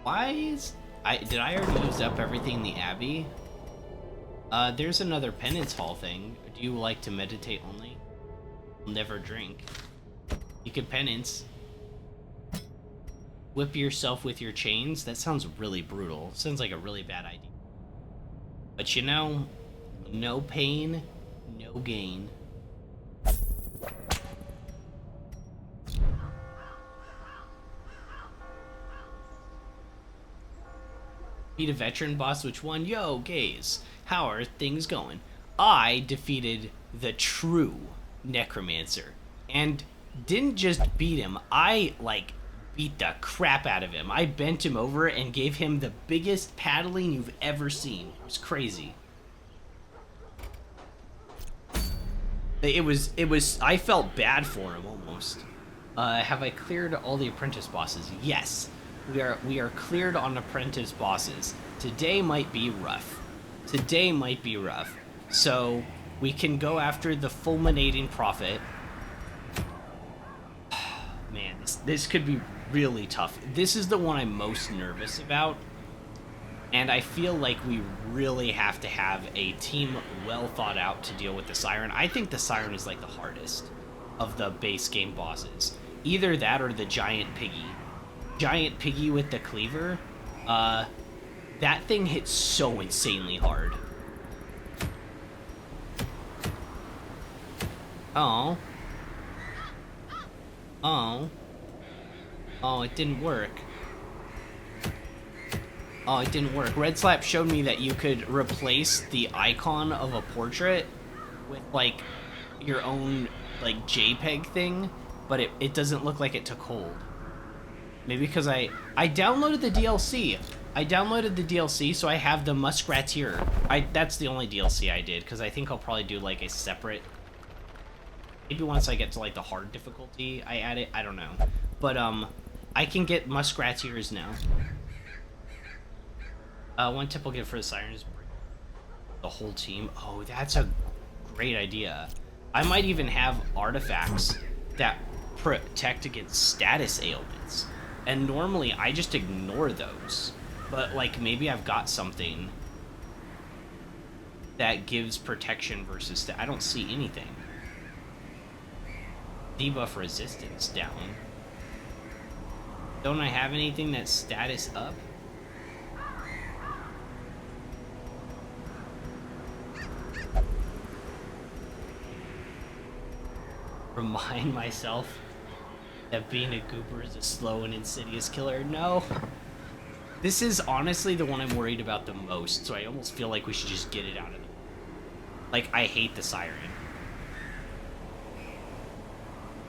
Why is... Did I already use up everything in the Abbey? There's another penance hall thing. Do you like to meditate only? Never drink. You could penance. Whip yourself with your chains? That sounds really brutal. Sounds like a really bad idea. But you know, no pain, no gain. Beat a veteran boss, which won? Yo, gays. How are things going? I defeated the true necromancer. And didn't just beat him, I, like, beat the crap out of him. I bent him over and gave him the biggest paddling you've ever seen. It was crazy. It was, I felt bad for him, almost. Have I cleared all the apprentice bosses? Yes. We are cleared on apprentice bosses. Today might be rough. Today might be rough. So, we can go after the fulminating prophet. Man, this could be really tough. This is the one I'm most nervous about. And I feel like we really have to have a team well thought out to deal with the Siren. I think the Siren is like the hardest of the base game bosses. Either that or the Giant Piggy. Giant Piggy with the cleaver, that thing hits so insanely hard. Oh. Oh. Oh, it didn't work. Oh, it didn't work. Red Slap showed me that you could replace the icon of a portrait with, like, your own, like, JPEG thing, but it doesn't look like it took hold. Maybe because I downloaded the DLC. I downloaded the DLC, so I have the Muskrateer. That's the only DLC I did, because I think I'll probably do, like, a separate... Maybe once I get to, like, the hard difficulty, I add it. I don't know. But, I can get Muskrateers now. One tip I'll give for the Siren is bring the whole team. Oh, that's a great idea. I might even have artifacts that protect against status ailments. And normally, I just ignore those. But, like, maybe I've got something that gives protection versus... I don't see anything. Debuff resistance down. Don't I have anything that's status up? Remind myself that being a goober is a slow and insidious killer. No. This is honestly the one I'm worried about the most, so I almost feel like we should just get it out of the way. Like, I hate the Siren.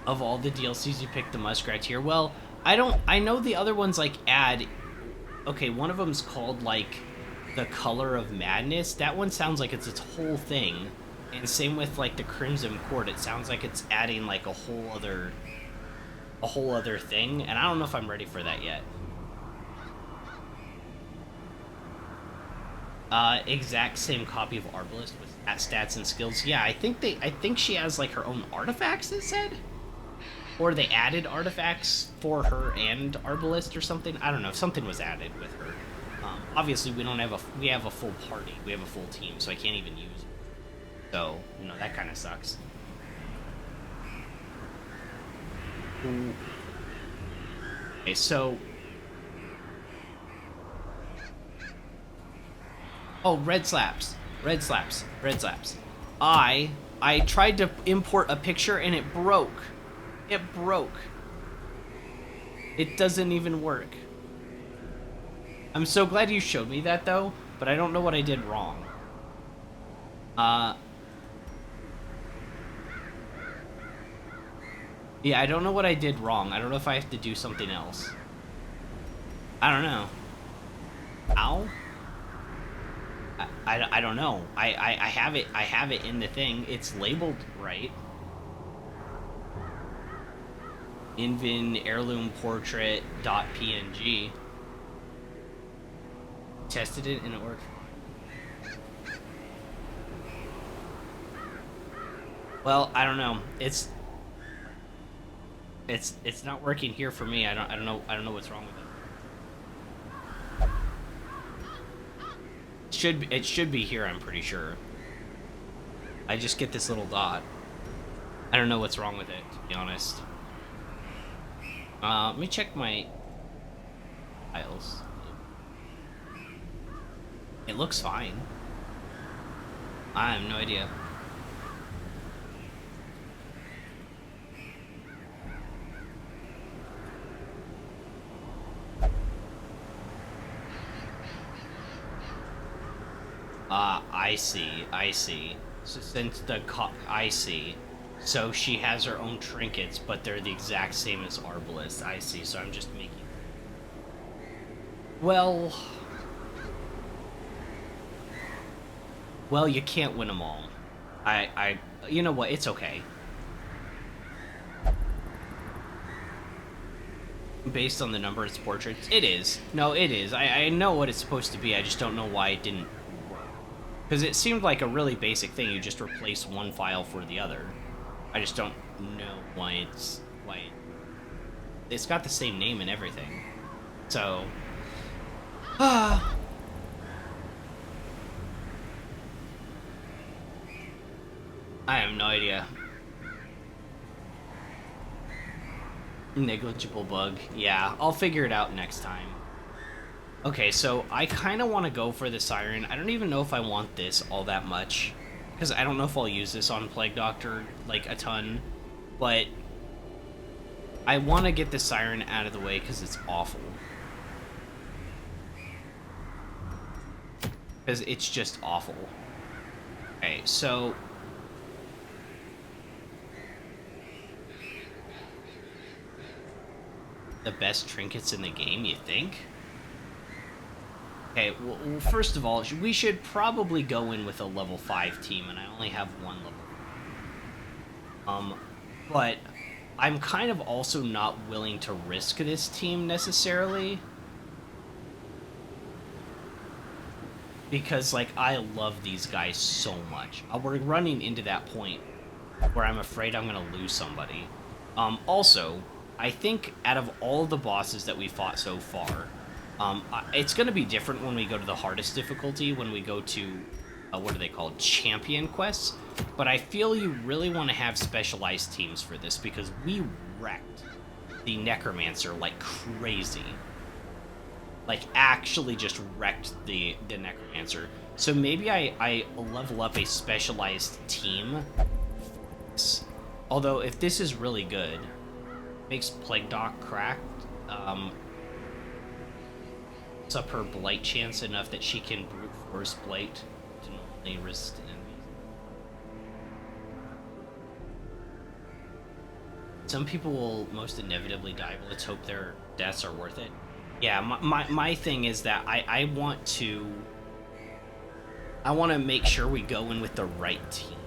Of all the DLCs, you picked the Muskrateer. Well, I know the other ones, like, add... Okay, one of them's called, like, the Color of Madness. That one sounds like it's its whole thing. And same with, like, the Crimson Court. It sounds like it's adding, like, a whole other thing, and I don't know if I'm ready for that yet. Exact same copy of Arbalest with stats and skills. Yeah, I think she has, like, her own artifacts, it said? Or they added artifacts for her and Arbalest or something. I don't know, something was added with her. Obviously we have a full party. We have a full team, so I can't even use it. So, you know, that kind of sucks. Okay, so... Oh, red slaps. Red slaps. Red slaps. I tried to import a picture and it broke. It broke. It doesn't even work. I'm so glad you showed me that, though, but I don't know what I did wrong. Yeah, I don't know what I did wrong. I don't know if I have to do something else. I don't know. Ow? I don't know. I have it in the thing. It's labeled right. Invin heirloom portrait .png. Tested it and it worked. Well, I don't know. It's not working here for me. I don't know what's wrong with it. It should be here, I'm pretty sure. I just get this little dot. I don't know what's wrong with it, to be honest. Let me check my files. It looks fine. I have no idea. I see. So since I see. So she has her own trinkets, but they're the exact same as Arbalest. I see, so I'm just making... Well, you can't win them all. You know what, it's okay. Based on the number of its portraits, it is. No, it is. I know what it's supposed to be, I just don't know why it didn't work. Because it seemed like a really basic thing, you just replace one file for the other. I just don't know why it's got the same name and everything. So, I have no idea. Negligible bug. Yeah, I'll figure it out next time. Okay, so I kind of want to go for the Siren. I don't even know if I want this all that much, because I don't know if I'll use this on Plague Doctor, like, a ton, but I want to get the Siren out of the way because it's awful. Because it's just awful. Okay, so... the best trinkets in the game, you think? Okay, well, first of all, we should probably go in with a level 5 team, and I only have one level. But I'm kind of also not willing to risk this team necessarily. Because, like, I love these guys so much. We're running into that point where I'm afraid I'm going to lose somebody. Also, I think out of all the bosses that we fought so far, it's going to be different when we go to the hardest difficulty, when we go to, what are they called, champion quests. But I feel you really want to have specialized teams for this, because we wrecked the Necromancer like crazy. Like, actually just wrecked the Necromancer. So maybe I level up a specialized team. Although, if this is really good, makes Plague Doc cracked, it's up her Blight chance enough that she can brute force Blight to normally resist enemies. Some people will most inevitably die, but let's hope their deaths are worth it. Yeah, my thing is that I want to make sure we go in with the right team.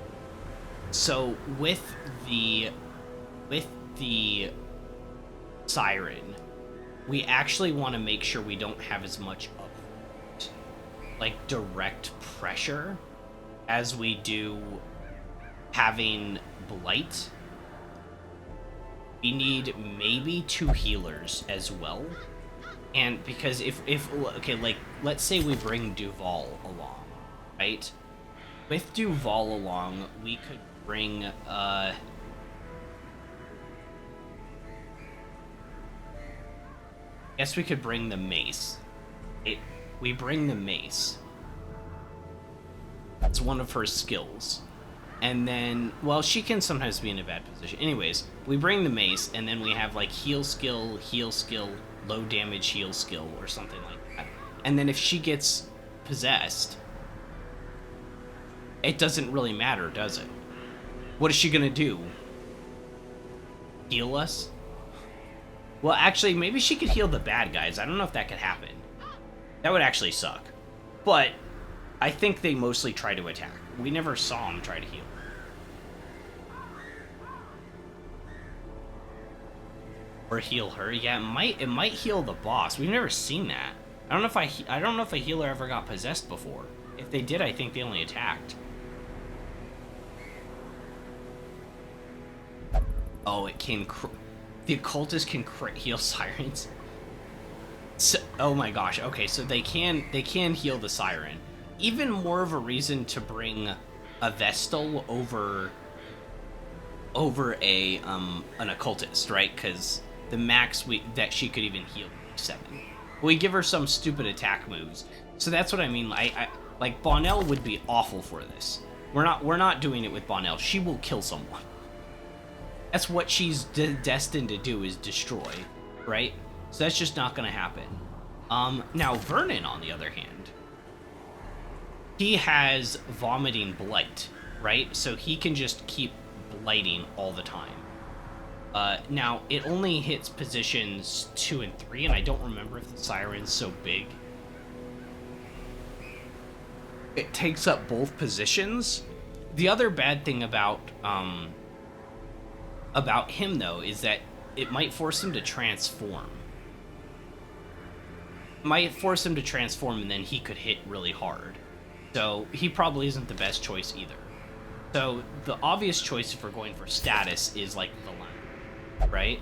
So with the Siren, we actually want to make sure we don't have as much upfront, like, direct pressure as we do having Blight. We need maybe 2 healers as well. And because if okay, like, let's say we bring Duval along, right? With Duval along, we could bring, guess we could bring the mace. We bring the mace. It's one of her skills. And then, well, she can sometimes be in a bad position. Anyways, we bring the mace, and then we have, like, heal skill, low damage heal skill, or something like that. And then if she gets possessed, it doesn't really matter, does it? What is she gonna do? Heal us? Well, actually, maybe she could heal the bad guys. I don't know if that could happen. That would actually suck. But I think they mostly try to attack. We never saw them try to heal. Or heal her. Yeah, it might heal the boss. We've never seen that. I don't know if a healer ever got possessed before. If they did, I think they only attacked. Oh, it can... the occultist can heal sirens. So, oh my gosh. Okay, so they can heal the siren. even more of a reason to bring a Vestal over a an occultist, right? Because the max that she could even heal 7. We give her some stupid attack moves, so that's what I mean. I like Bonnell would be awful for this. We're not doing it with Bonnell. She will kill someone. That's what she's destined to do, is destroy, right? So that's just not going to happen. Now Vernon, on the other hand, he has vomiting blight, right? So he can just keep blighting all the time. Now it only hits positions 2 and 3, and I don't remember if the Siren's so big. It takes up both positions. The other bad thing about him, though, is that it might force him to transform. Might force him to transform, and then he could hit really hard. So he probably isn't the best choice either. So the obvious choice if we're going for status is like Valan, right?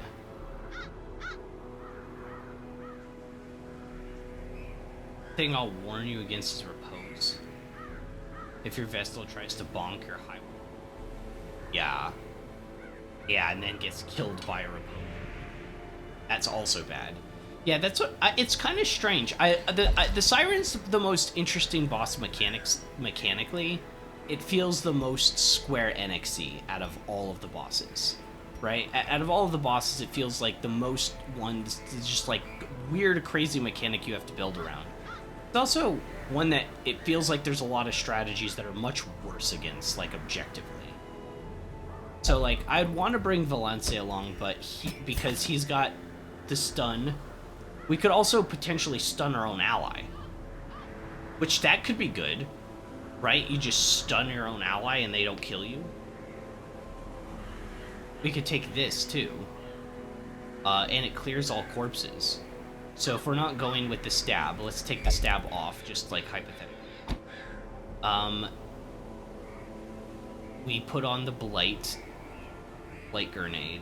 Thing I'll warn you against is Repose. If your Vestal tries to bonk your high. Yeah, and then gets killed by a Repose. That's also bad. Yeah, that's what. It's kind of strange. The Siren's the most interesting boss mechanically. It feels the most Square Enix-y out of all of the bosses, right? Out of all of the bosses, it feels like the most ones. Just like weird, crazy mechanic you have to build around. It's also one that it feels like there's a lot of strategies that are much worse against, like objectively. So like I'd want to bring Valencia along, but because he's got the stun. We could also potentially stun our own ally, which that could be good, right? You just stun your own ally and they don't kill you. We could take this too, and it clears all corpses. So if we're not going with the stab, let's take the stab off, just like hypothetically. We put on the blight grenade.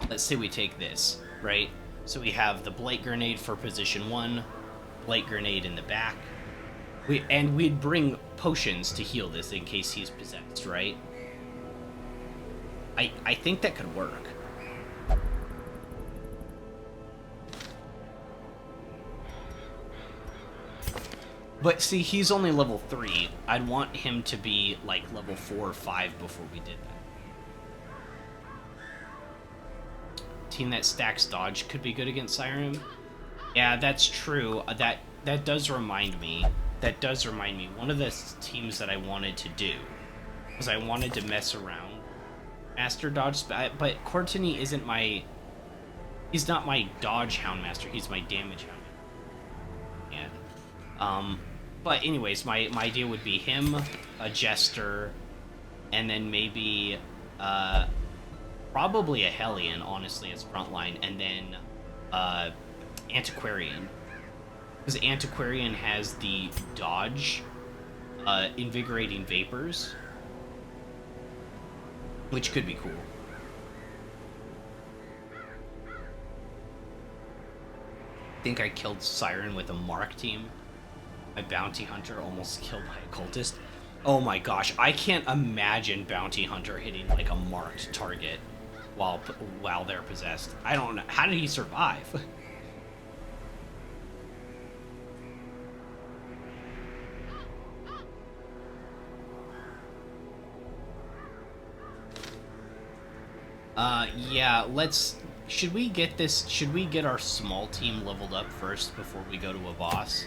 Let's say we take this, right? So we have the blight grenade for position 1, blight grenade in the back. We'd bring potions to heal this in case he's possessed, right? I think that could work. But see, he's only level 3. I'd want him to be like level 4 or 5 before we did that. Team that stacks dodge could be good against Siren. Yeah, that's true. That does remind me. One of the teams that I wanted to do was I wanted to mess around Master Dodge, but Courtney isn't my. He's not my dodge hound master. He's my damage hound. And but anyways, my idea would be him, a jester, and then maybe probably a Hellion, honestly, as frontline, and then Antiquarian. Because Antiquarian has the dodge, Invigorating Vapors, which could be cool. I think I killed Siren with a Mark team. My Bounty Hunter almost killed my Occultist. Oh my gosh, I can't imagine Bounty Hunter hitting like a marked target while they're possessed. I don't know. How did he survive? Yeah, should we get our small team leveled up first before we go to a boss?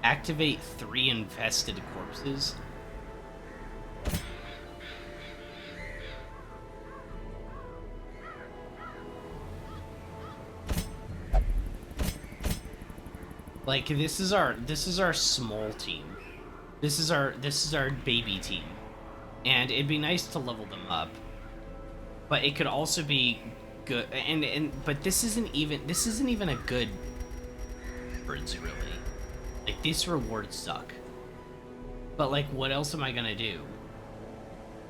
Activate 3 infested corpses. Like this is our small team. This is our baby team. And it'd be nice to level them up. But it could also be good but this isn't even a good birds really. Like, these rewards suck. But, like, what else am I gonna do?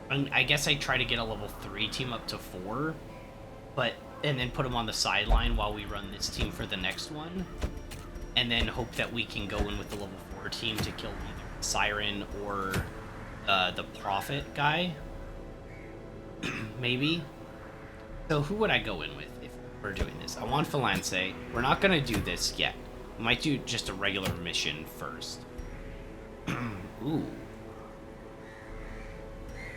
I guess I try to get a level 3 team up to 4, and then put them on the sideline while we run this team for the next one, and then hope that we can go in with the level 4 team to kill either Siren or the Prophet guy. Maybe. So who would I go in with if we're doing this? I want Falance. We're not gonna do this yet. We might do just a regular mission first. Ooh.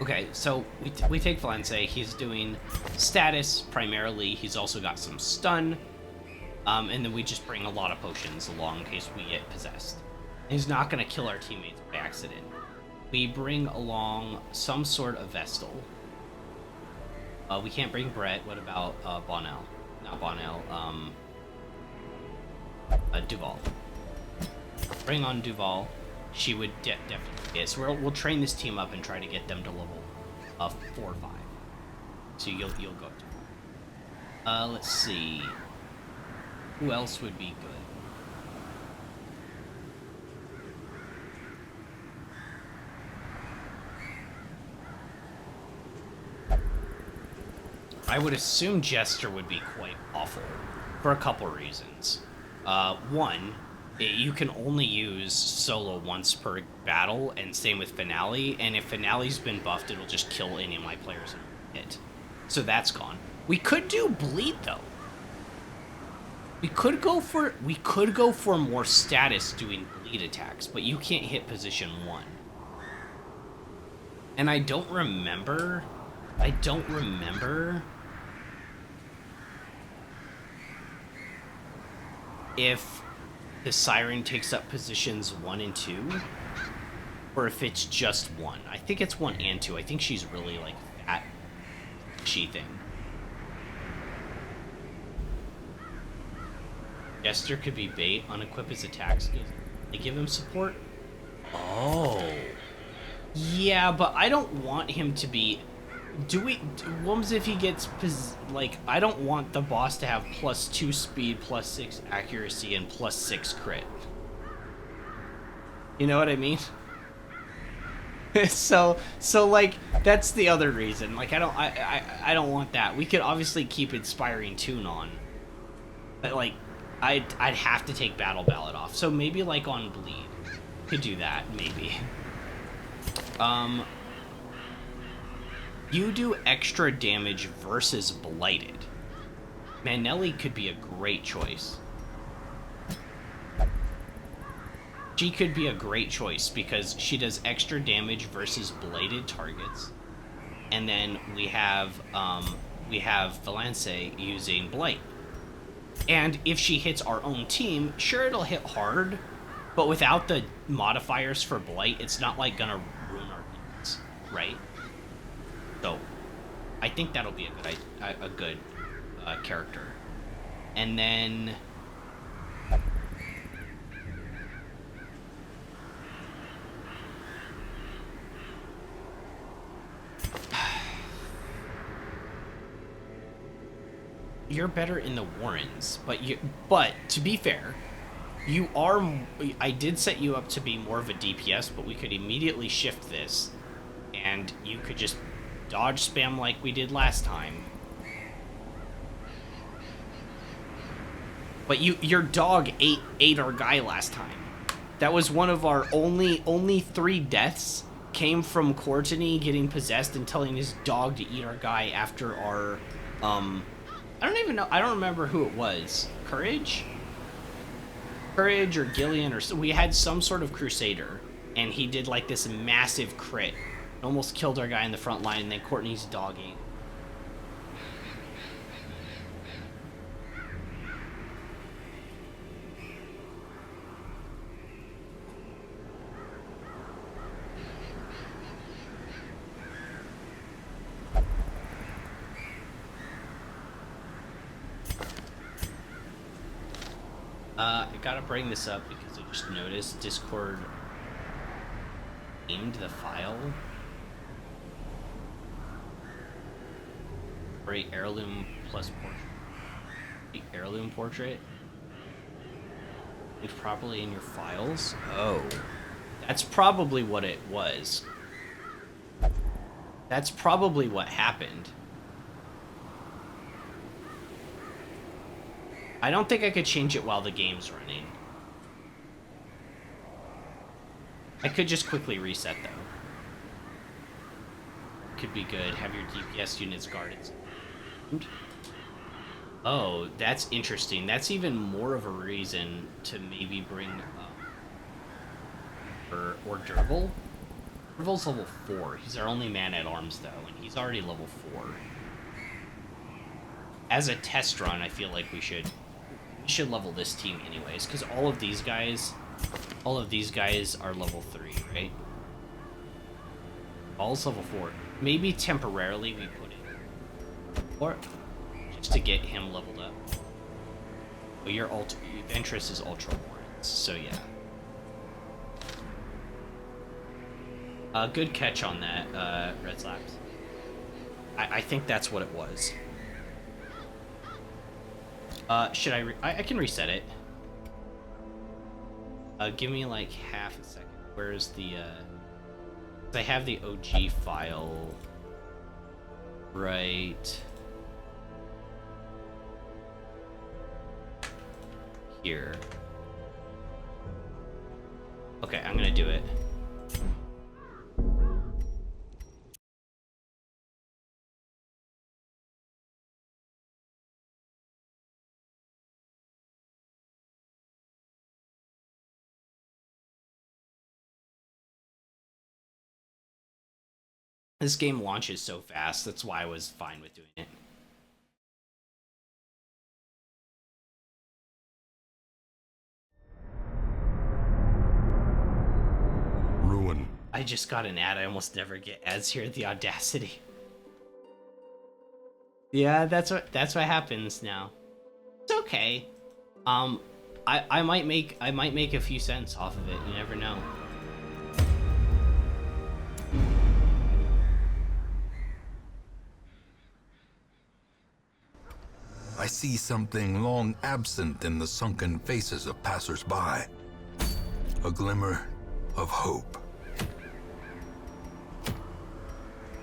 Okay, so we take Falance. He's doing status primarily. He's also got some stun. And then we just bring a lot of potions along in case we get possessed. He's not going to kill our teammates by accident. We bring along some sort of Vestal. We can't bring Brett. What about Bonnell? Not Bonnell. Duval. Bring on Duval. She would definitely get. So we'll train this team up and try to get them to level 4 or 5. So you'll go to. Let's see. Who else would be good? I would assume Jester would be quite awful for a couple reasons. One, you can only use solo once per battle, and same with Finale, and if Finale's been buffed, it'll just kill any of my players in it. So that's gone. We could do Bleed, though. We could go for more status doing Bleed attacks, but you can't hit position 1. And I don't remember if the Siren takes up positions 1 and 2, or if it's just 1. I think it's 1 and 2. I think she's really like that she thing. Jester could be bait, unequip his attack skills. They give him support? Oh. Yeah, but I don't want him to be... What if he gets... Like, I don't want the boss to have +2 speed, +6 accuracy, and +6 crit. You know what I mean? so like, that's the other reason. Like, I don't want that. We could obviously keep Inspiring Tune on. But, like... I'd have to take Battle Ballad off. So maybe like on Bleed. Could do that, maybe. You do extra damage versus Blighted. Manelli could be a great choice. She could be a great choice because she does extra damage versus Blighted targets. And then we have Valance using Blight. And if she hits our own team, sure, it'll hit hard, but without the modifiers for Blight, it's not like gonna ruin our units, right? So, I think that'll be a good character. And then... You're better in the Warrens, but to be fair, you are... I did set you up to be more of a DPS, but we could immediately shift this, and you could just dodge spam like we did last time. But your dog ate our guy last time. That was one of our only 3 deaths came from Courtney getting possessed and telling his dog to eat our guy after our I don't even know. I don't remember who it was. Courage or Gillian or so. We had some sort of Crusader, and he did like this massive crit. Almost killed our guy in the front line, and then Courtney's dog ate. I gotta bring this up because I just noticed Discord named the file for a heirloom plus portrait. The heirloom portrait. It's probably in your files. Oh. That's probably what it was. That's probably what happened. I don't think I could change it while the game's running. I could just quickly reset, though. Could be good. Have your DPS units guarded. Oh, that's interesting. That's even more of a reason to maybe bring or Derval. Derval's level 4. He's our only man at arms, though, and he's already level 4. As a test run, I feel like we should level this team anyways, because all of these guys are level 3, right? All's level 4. Maybe temporarily we put in 4 just to get him leveled up. But your Ventress is Ultra Warrants, so yeah. Good catch on that, Red Slaps. I think that's what it was. Should I can reset it. Give me like half a second. Where's the, I have the OG file right here. Okay, I'm gonna do it. This game launches so fast, that's why I was fine with doing it. Ruin. I just got an ad. I almost never get ads here at the Audacity. Yeah, that's what happens now. It's okay. I might make a few cents off of it. You never know. I see something long absent in the sunken faces of passers-by. A glimmer of hope.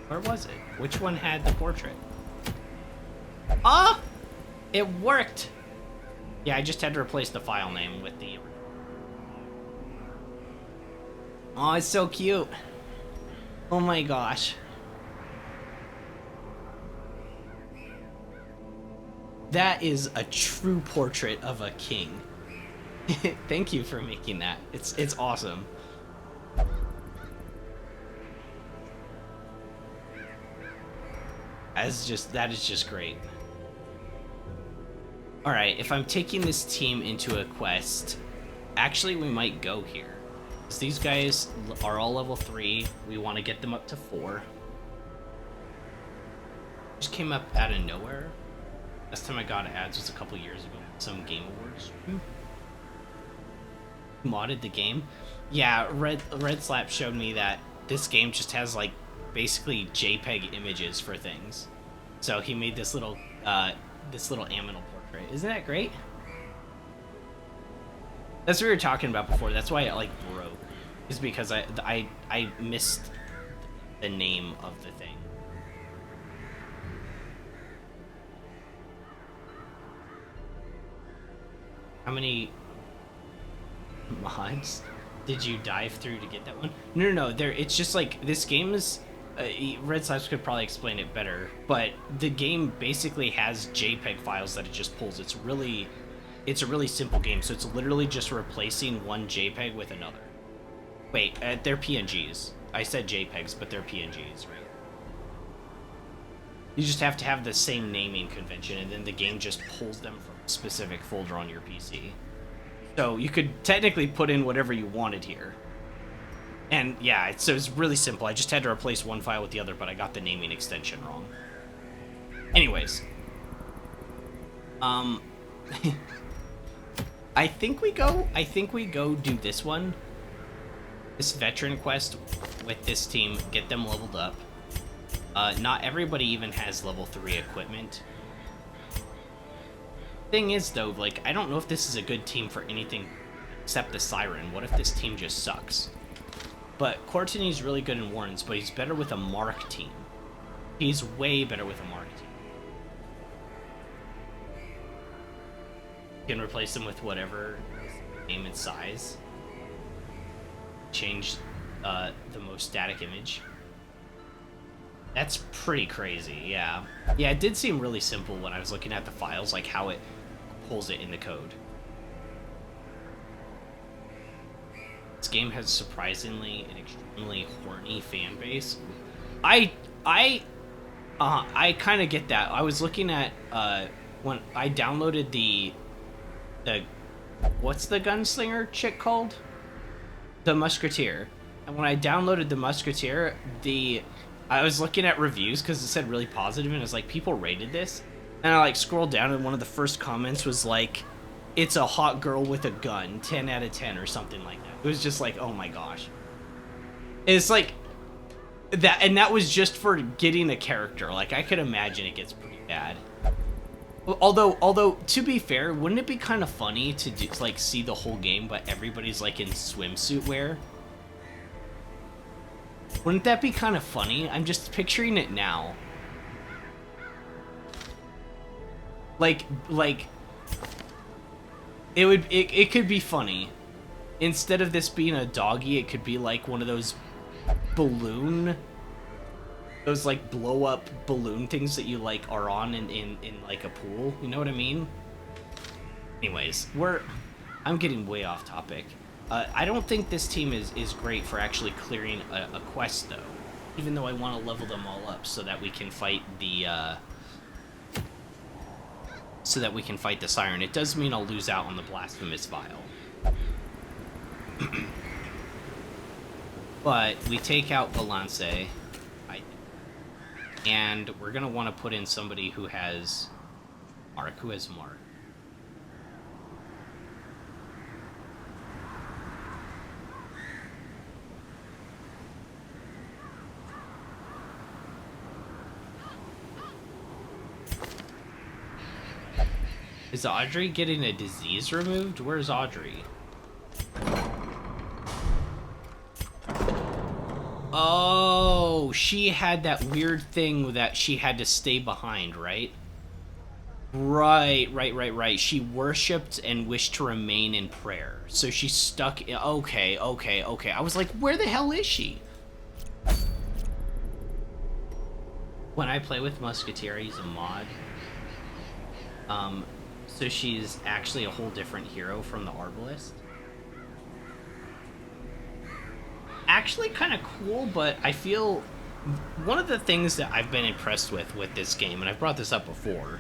Where was it? Which one had the portrait? Ah! It worked! Yeah, I just had to replace the file name with the... Oh, it's so cute. Oh my gosh. That is a true portrait of a king. Thank you for making that. It's awesome. That is just great. Alright, if I'm taking this team into a quest, actually we might go here. Because these guys are all level 3. We want to get them up to 4. Just came up out of nowhere. Last time I got ads was a couple years ago. Some Game Awards. Modded the game. Yeah, Red Slap showed me that this game just has like basically JPEG images for things. So he made this little Aminal portrait. Isn't that great? That's what we were talking about before. That's why it like broke. Is because I missed the name of the thing. How many mods did you dive through to get that one? No. It's just like this game is. Red Slaps could probably explain it better, but the game basically has JPEG files that it just pulls. It's a really simple game. So it's literally just replacing one JPEG with another. Wait, they're PNGs. I said JPEGs, but they're PNGs, right? You just have to have the same naming convention, and then the game just pulls them from a specific folder on your PC. So you could technically put in whatever you wanted here. And yeah, so it's really simple. I just had to replace one file with the other, but I got the naming extension wrong. Anyways. I think we go do this one. This veteran quest with this team, get them leveled up. Not everybody even has level 3 equipment. Thing is though, like, I don't know if this is a good team for anything accept the Siren? What if this team just sucks? But Courtney's really good in Warrens, but he's better with a Mark team. He's way better with a Mark team. You can replace him with whatever name and size. Change the most static image. That's pretty crazy, yeah. Yeah, it did seem really simple when I was looking at the files, like how it pulls it into code. This game has surprisingly an extremely horny fan base. I kind of get that. I was looking at when I downloaded the what's the gunslinger chick called? The Musketeer. And when I downloaded the Musketeer, I was looking at reviews because it said really positive, and it was like, people rated this. And I like scrolled down, and one of the first comments was like, it's a hot girl with a gun, 10 out of 10 or something like that. It was just like, oh my gosh. It's like that, and that was just for getting a character. Like, I could imagine it gets pretty bad. Although to be fair, wouldn't it be kind of funny to do, like, see the whole game but everybody's like in swimsuit wear? Wouldn't that be kind of funny? I'm just picturing it now. Like it could be funny. Instead of this being a doggy, it could be like one of those those like blow up balloon things that you like are on in like a pool. You know what I mean? Anyways, I'm getting way off topic. I don't think this team is great for actually clearing a quest, though. Even though I want to level them all up so that we can fight the Siren. It does mean I'll lose out on the Blasphemous Vial. But we take out Balance, and we're gonna want to put in somebody who has Mark. Is Audrey getting a disease removed? Where's Audrey? Oh, she had that weird thing that she had to stay behind, right? Right. She worshipped and wished to remain in prayer. So she's stuck in... Okay. I was like, where the hell is she? When I play with Musketeer, he's a mod. So she's actually a whole different hero from the Arbalest. Actually kind of cool, but I feel one of the things that I've been impressed with this game, and I've brought this up before,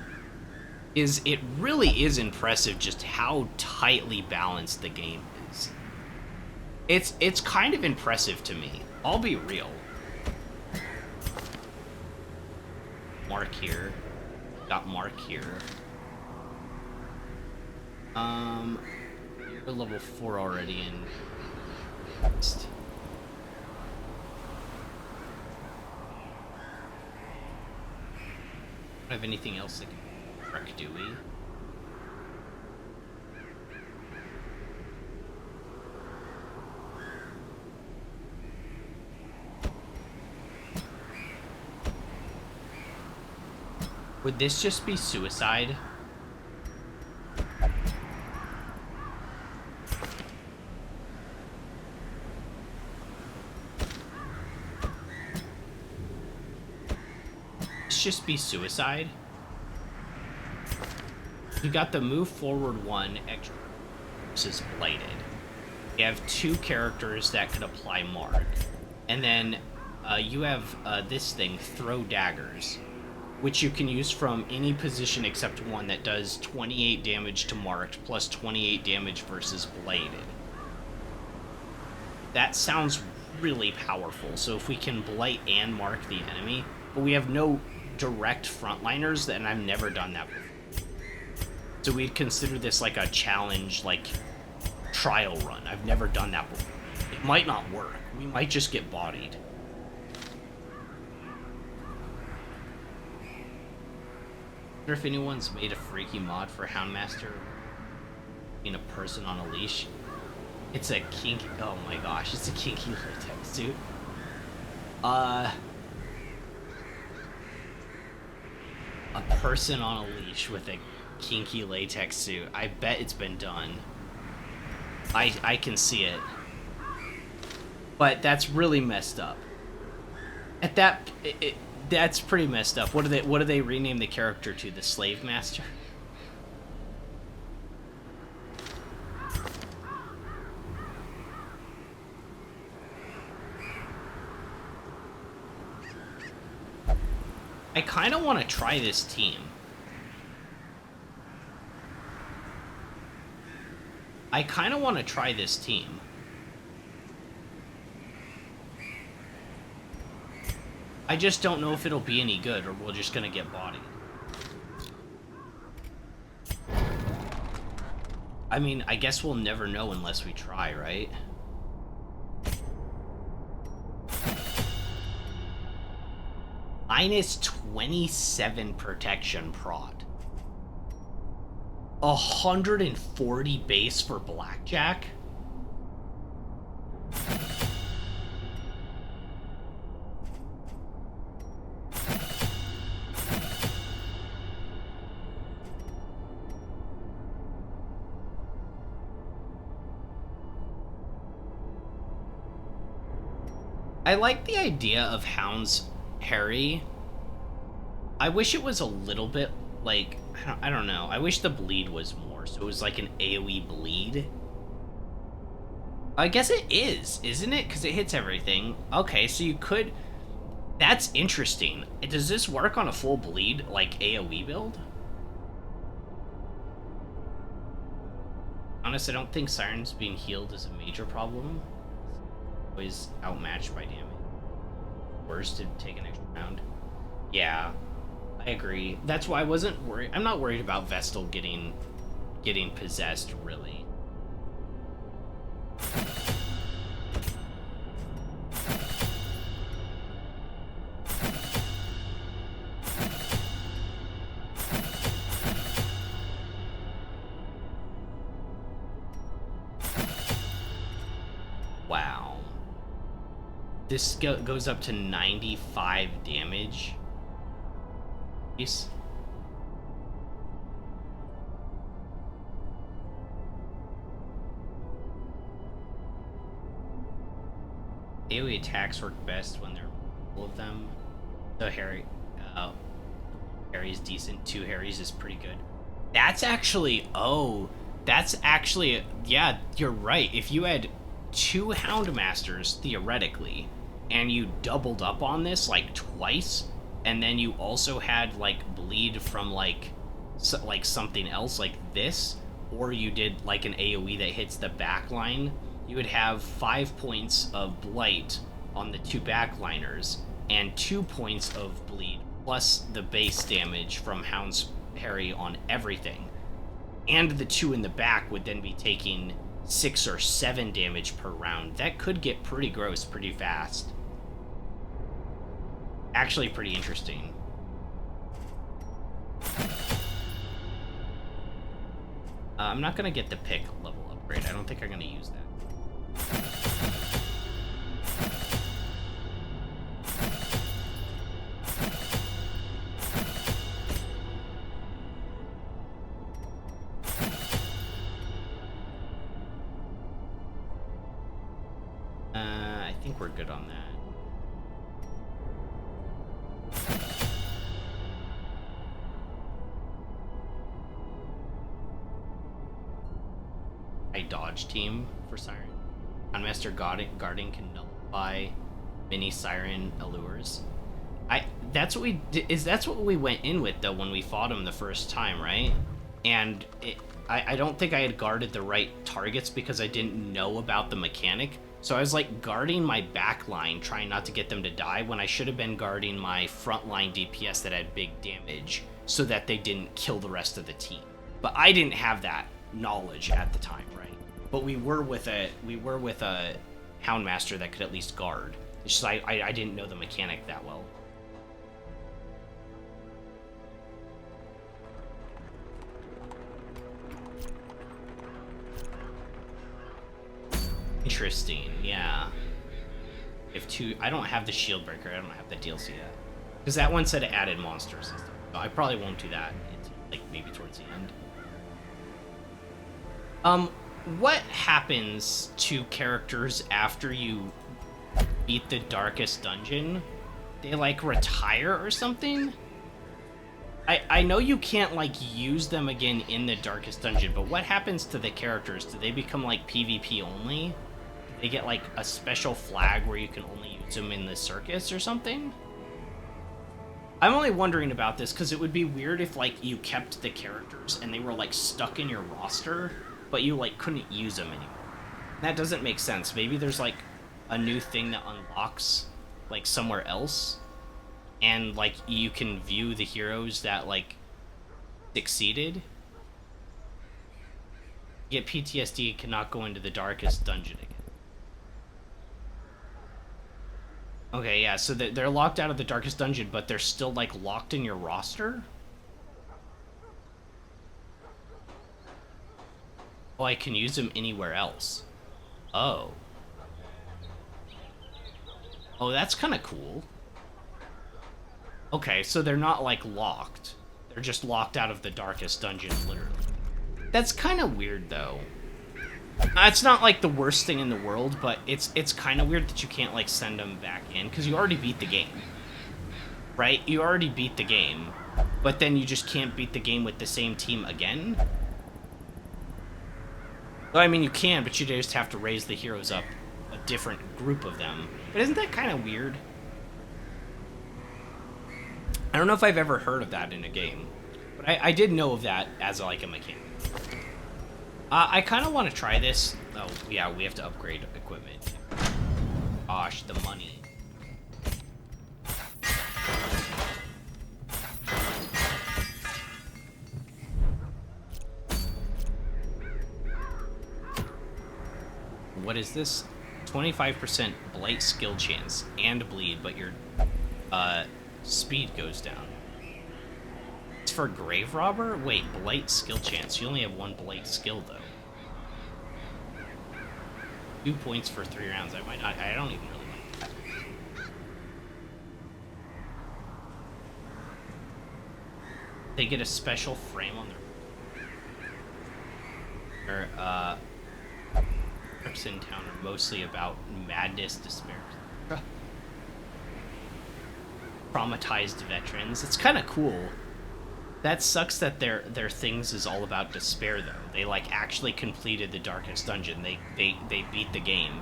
is it really is impressive just how tightly balanced the game is. It's kind of impressive to me. I'll be real. Mark here. Got Mark here. You're level 4 already in... Don't have anything else that can wreck, do we? Would this just be suicide? Just be suicide. You got the move forward 1 extra versus Blighted. You have 2 characters that could apply Mark, and then you have this thing, Throw Daggers, which you can use from any position except one that does 28 damage to Marked plus 28 damage versus Bladed. That sounds really powerful. So if we can Blight and Mark the enemy, but we have no direct frontliners, and I've never done that before. So we'd consider this like a challenge, like trial run. I've never done that before. It might not work. We might just get bodied. I wonder if anyone's made a freaky mod for Houndmaster being a person on a leash. It's a kinky. Oh my gosh, it's a kinky latex suit. A person on a leash with a kinky latex suit. I bet it's been done. I can see it. But that's really messed up. At that, that's pretty messed up. What do they rename the character to? The Slave Master? I kind of want to try this team. I kind of want to try this team. I just don't know if it'll be any good or we're just gonna get bodied. I mean, I guess we'll never know unless we try, right? Minus 27 protection prod. 140 base for Blackjack? I like the idea of Hound's Harry. I wish it was a little bit like, I don't know. I wish the bleed was more, so it was like an AoE bleed. I guess it is, isn't it? Because it hits everything. Okay, so you could... That's interesting. Does this work on a full bleed, like AoE build? Honestly, I don't think Siren's being healed is a major problem. Always outmatched by damage. Worse to take an extra round. Yeah, I agree. That's why I wasn't worried. I'm not worried about Vestal getting possessed, really. Wow. This goes up to 95 damage. Peace. AoE attacks work best when there are multiple of them. So Harry's decent. 2 Harrys is pretty good. That's actually, yeah, you're right. If you had 2 Houndmasters, theoretically, and you doubled up on this, like, twice, and then you also had, like, bleed from, like something else, like this, or you did, like, an AoE that hits the backline, you would have 5 points of blight on the 2 backliners, and 2 points of bleed, plus the base damage from Hound's Harry on everything. And the 2 in the back would then be taking 6 or 7 damage per round. That could get pretty gross pretty fast. Actually pretty interesting. I'm not gonna get the pick level upgrade. I don't think I'm gonna use that. I think we're good on that. Dodge team for Siren. Houndmaster guarding can nullify mini Siren allures. That's what we went in with though when we fought him the first time, right? And I don't think I had guarded the right targets because I didn't know about the mechanic. So I was like guarding my back line, trying not to get them to die, when I should have been guarding my front line DPS that had big damage so that they didn't kill the rest of the team. But I didn't have that knowledge at the time, right? But we were with a Houndmaster that could at least guard. It's just I didn't know the mechanic that well. Interesting, yeah. If two, I don't have the shield breaker. I don't have the DLC yet, because that one said added monsters and stuff. So I probably won't do that until, like, maybe towards the end. What happens to characters after you beat the darkest dungeon? They like retire or something? I know you can't like use them again in the darkest dungeon, but what happens to the characters? Do they become like PvP only? Do they get like a special flag where you can only use them in the circus or something? I'm only wondering about this because it would be weird if like you kept the characters and they were like stuck in your roster, but you like couldn't use them anymore. That doesn't make sense. Maybe there's like a new thing that unlocks like somewhere else, and like you can view the heroes that like succeeded. Get PTSD, cannot go into the darkest dungeon again. Okay, yeah, so they're locked out of the darkest dungeon, but they're still like locked in your roster? Oh, I can use them anywhere else. Oh. Oh, that's kind of cool. Okay, so they're not, like, locked. They're just locked out of the darkest dungeon, literally. That's kind of weird, though. It's not, like, the worst thing in the world, but it's kind of weird that you can't, like, send them back in, because you already beat the game. Right? You already beat the game, but then you just can't beat the game with the same team again? Well, I mean, you can, but you just have to raise the heroes up, a different group of them. But isn't that kind of weird? I don't know if I've ever heard of that in a game, but I did know of that as like a mechanic. I kind of want to try this. Oh, yeah, we have to upgrade equipment. Gosh, the money. What is this? 25% blight skill chance and bleed, but your speed goes down. It's for grave robber? Wait, blight skill chance. You only have one blight skill though. 2 points for 3 rounds. I don't even really like that. They get a special frame on their trips in town are mostly about madness, despair. Traumatized veterans. It's kind of cool. That sucks that their things is all about despair though. They like actually completed the darkest dungeon. They beat the game.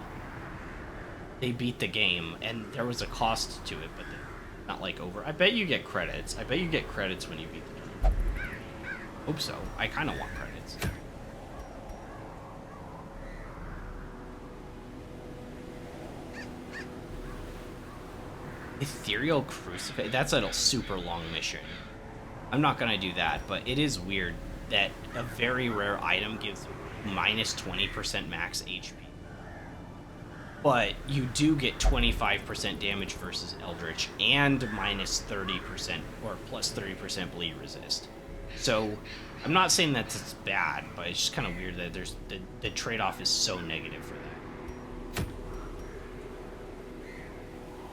They beat the game, and there was a cost to it, but not like over. I bet you get credits. I bet you get credits when you beat the game. Hope so. I kind of want credits. Ethereal Crucifix. That's a super long mission. I'm not gonna do that, but it is weird that a very rare item gives minus 20% max HP. But you do get 25% damage versus Eldritch and minus 30% or plus 30% bleed resist. So I'm not saying that it's bad, but it's just kind of weird that there's the trade-off is so negative for that.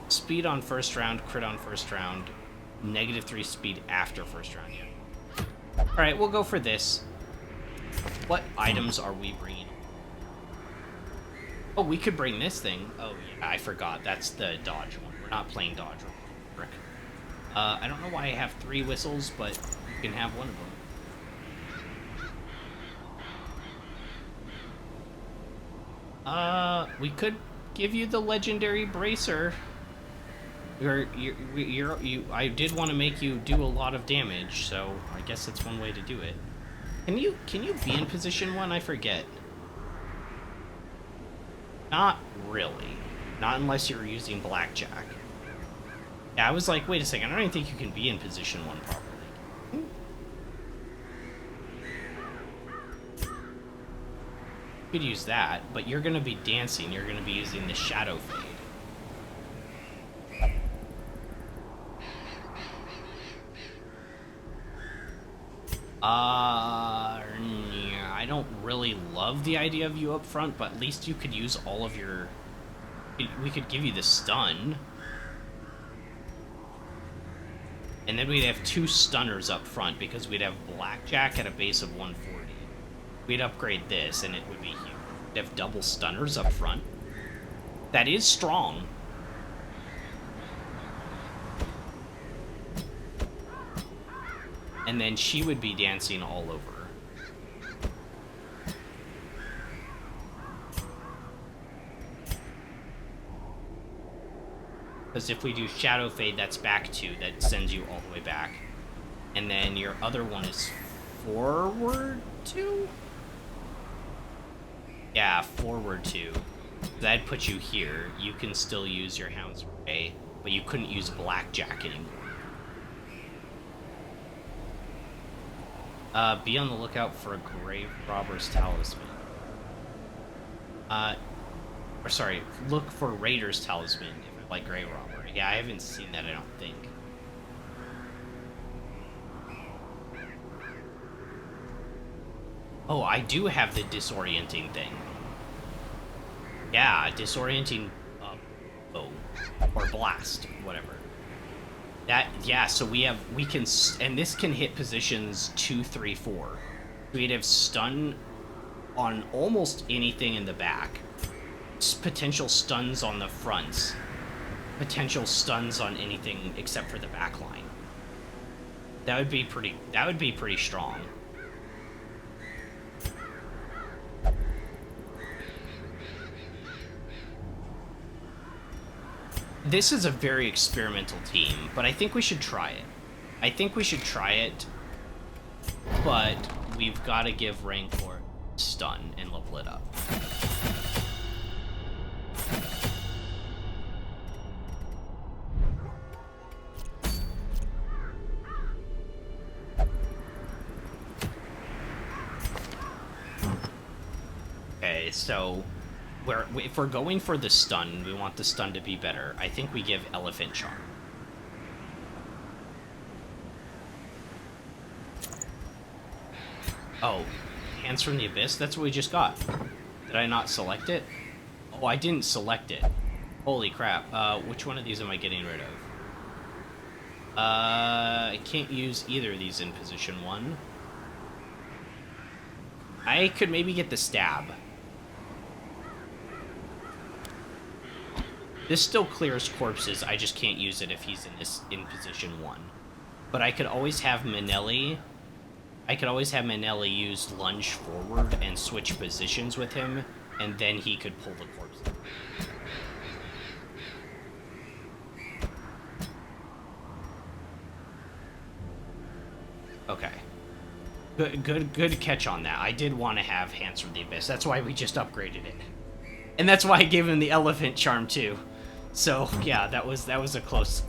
Speed on first round, crit on first round, -3 speed after first round, yeah. Alright, we'll go for this. What items are we bringing? Oh, we could bring this thing. Oh, yeah, I forgot. That's the dodge one. We're not playing dodge. Frick. I don't know why I have 3 whistles, but you can have one of them. We could give you the legendary bracer. I did want to make you do a lot of damage, so I guess that's one way to do it. Can you be in position 1? I forget. Not really. Not unless you're using blackjack. Yeah, I was like, wait a second, I don't even think you can be in position 1 properly. You could use that, but you're gonna be dancing, you're gonna be using the shadow fade. Yeah, I don't really love the idea of you up front, but at least you could use all of your... We could give you the stun. And then we'd have 2 stunners up front, because we'd have Blackjack at a base of 140. We'd upgrade this, and it would be huge. We'd have double stunners up front. That is strong. And then she would be dancing all over. Because if we do Shadow Fade, that's back 2. That sends you all the way back. And then your other one is forward 2? Yeah, forward 2. That'd put you here. You can still use your Hound's Ray, but you couldn't use Blackjack anymore. Be on the lookout for a Grave Robber's Talisman. Or sorry, look for Raider's Talisman if you like Grave Robber. Yeah, I haven't seen that, I don't think. Oh, I do have the disorienting thing. Yeah, disorienting bow or blast, whatever. That, yeah, so we can, and this can hit positions 2, 3, 4. We'd have stun on almost anything in the back. Potential stuns on the fronts. Potential stuns on anything except for the back line. That would be pretty strong. This is a very experimental team, but I think we should try it. I think we should try it, but we've got to give Rancor stun and level it up. Okay, so if we're going for the stun, we want the stun to be better. I think we give Elephant Charm. Oh, Hands from the Abyss? That's what we just got. Did I not select it? Oh, I didn't select it. Holy crap. Which one of these am I getting rid of? I can't use either of these in position 1. I could maybe get the Stab. This still clears corpses, I just can't use it if he's in position 1. But I could always have Manelli. I could always have Manelli use lunge forward and switch positions with him, and then he could pull the corpse. Okay. Good catch on that. I did want to have Hands from the Abyss. That's why we just upgraded it. And that's why I gave him the Elephant Charm too. So yeah, that was a close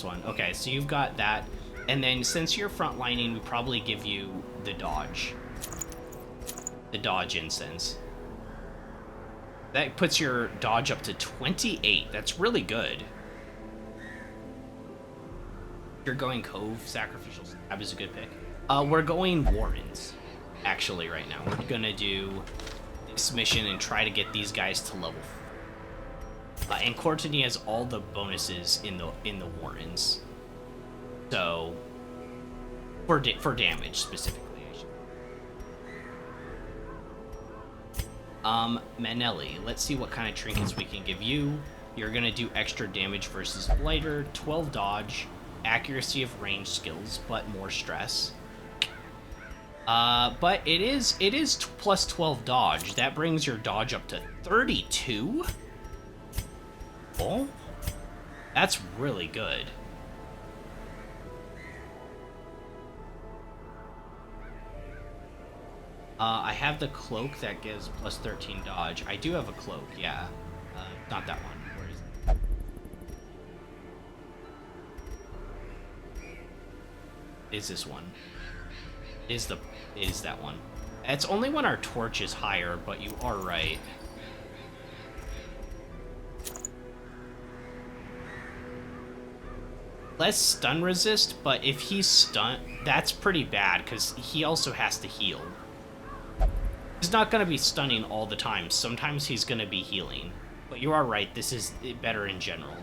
one. Okay, so you've got that, and then since you're frontlining, we probably give you the dodge incense. That puts your dodge up to 28. That's really good. If you're going Cove, Sacrificial Stab is a good pick. We're going Warrens, actually, right now. We're gonna do this mission and try to get these guys to level 4. And Courtney has all the bonuses in the Warrens. So, for damage, specifically. Manelli, let's see what kind of trinkets we can give you. You're gonna do extra damage versus Blighter, 12 dodge, accuracy of range skills, but more stress. But it is plus 12 dodge. That brings your dodge up to 32? Oh, that's really good. I have the cloak that gives plus 13 dodge. I do have a cloak, yeah. Not that one. Where is it? Is this one? Is that one? It's only when our torch is higher, but you are right. Less stun resist, but if he's stunned, that's pretty bad because he also has to heal. he's not going to be stunning all the time. Sometimes he's going to be healing. But you are right, this is better in general.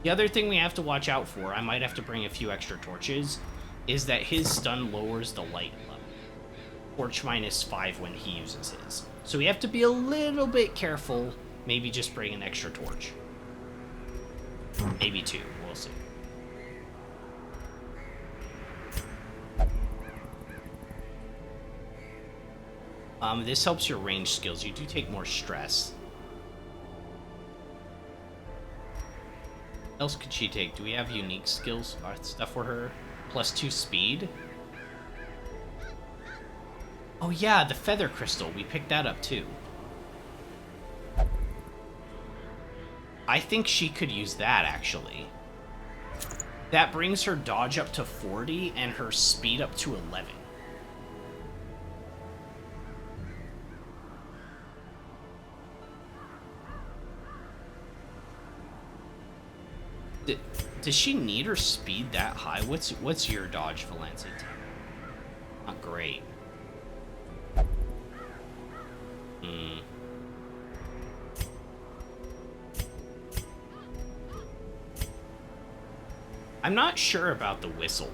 The other thing we have to watch out for, I might have to bring a few extra torches, is that his stun lowers the light level. Torch -5 when he uses his. So we have to be a little bit careful. Maybe just bring an extra torch. Maybe 2, we'll see. This helps your range skills. You do take more stress. What else could she take? Do we have unique skills stuff for her? +2 speed? Oh yeah, the feather crystal. We picked that up too. I think she could use that, actually. That brings her dodge up to 40 and her speed up to 11. Does she need her speed that high? What's your dodge, Valencia? Not great. I'm not sure about the whistle.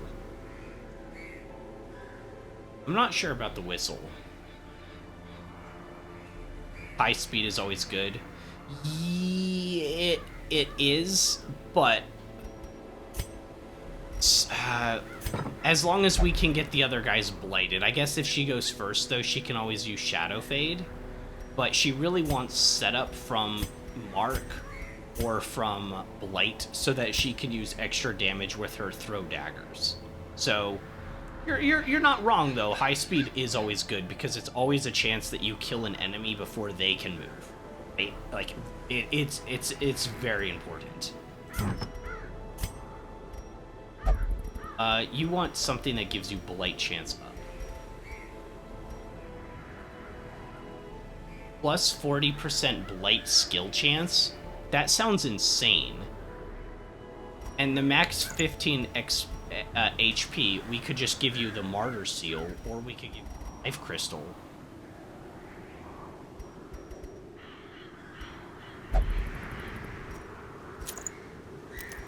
High speed is always good. Yeah, it is, but as long as we can get the other guys blighted. I guess if she goes first, though, she can always use Shadow Fade, but she really wants setup from Mark or from Blight so that she can use extra damage with her throw daggers. So you're not wrong, though. High speed is always good because it's always a chance that you kill an enemy before they can move. Right? Like it's very important. You want something that gives you Blight chance up. Plus 40% Blight skill chance? That sounds insane. And the max 15 HP, we could just give you the Martyr Seal, or we could give you Life Crystal.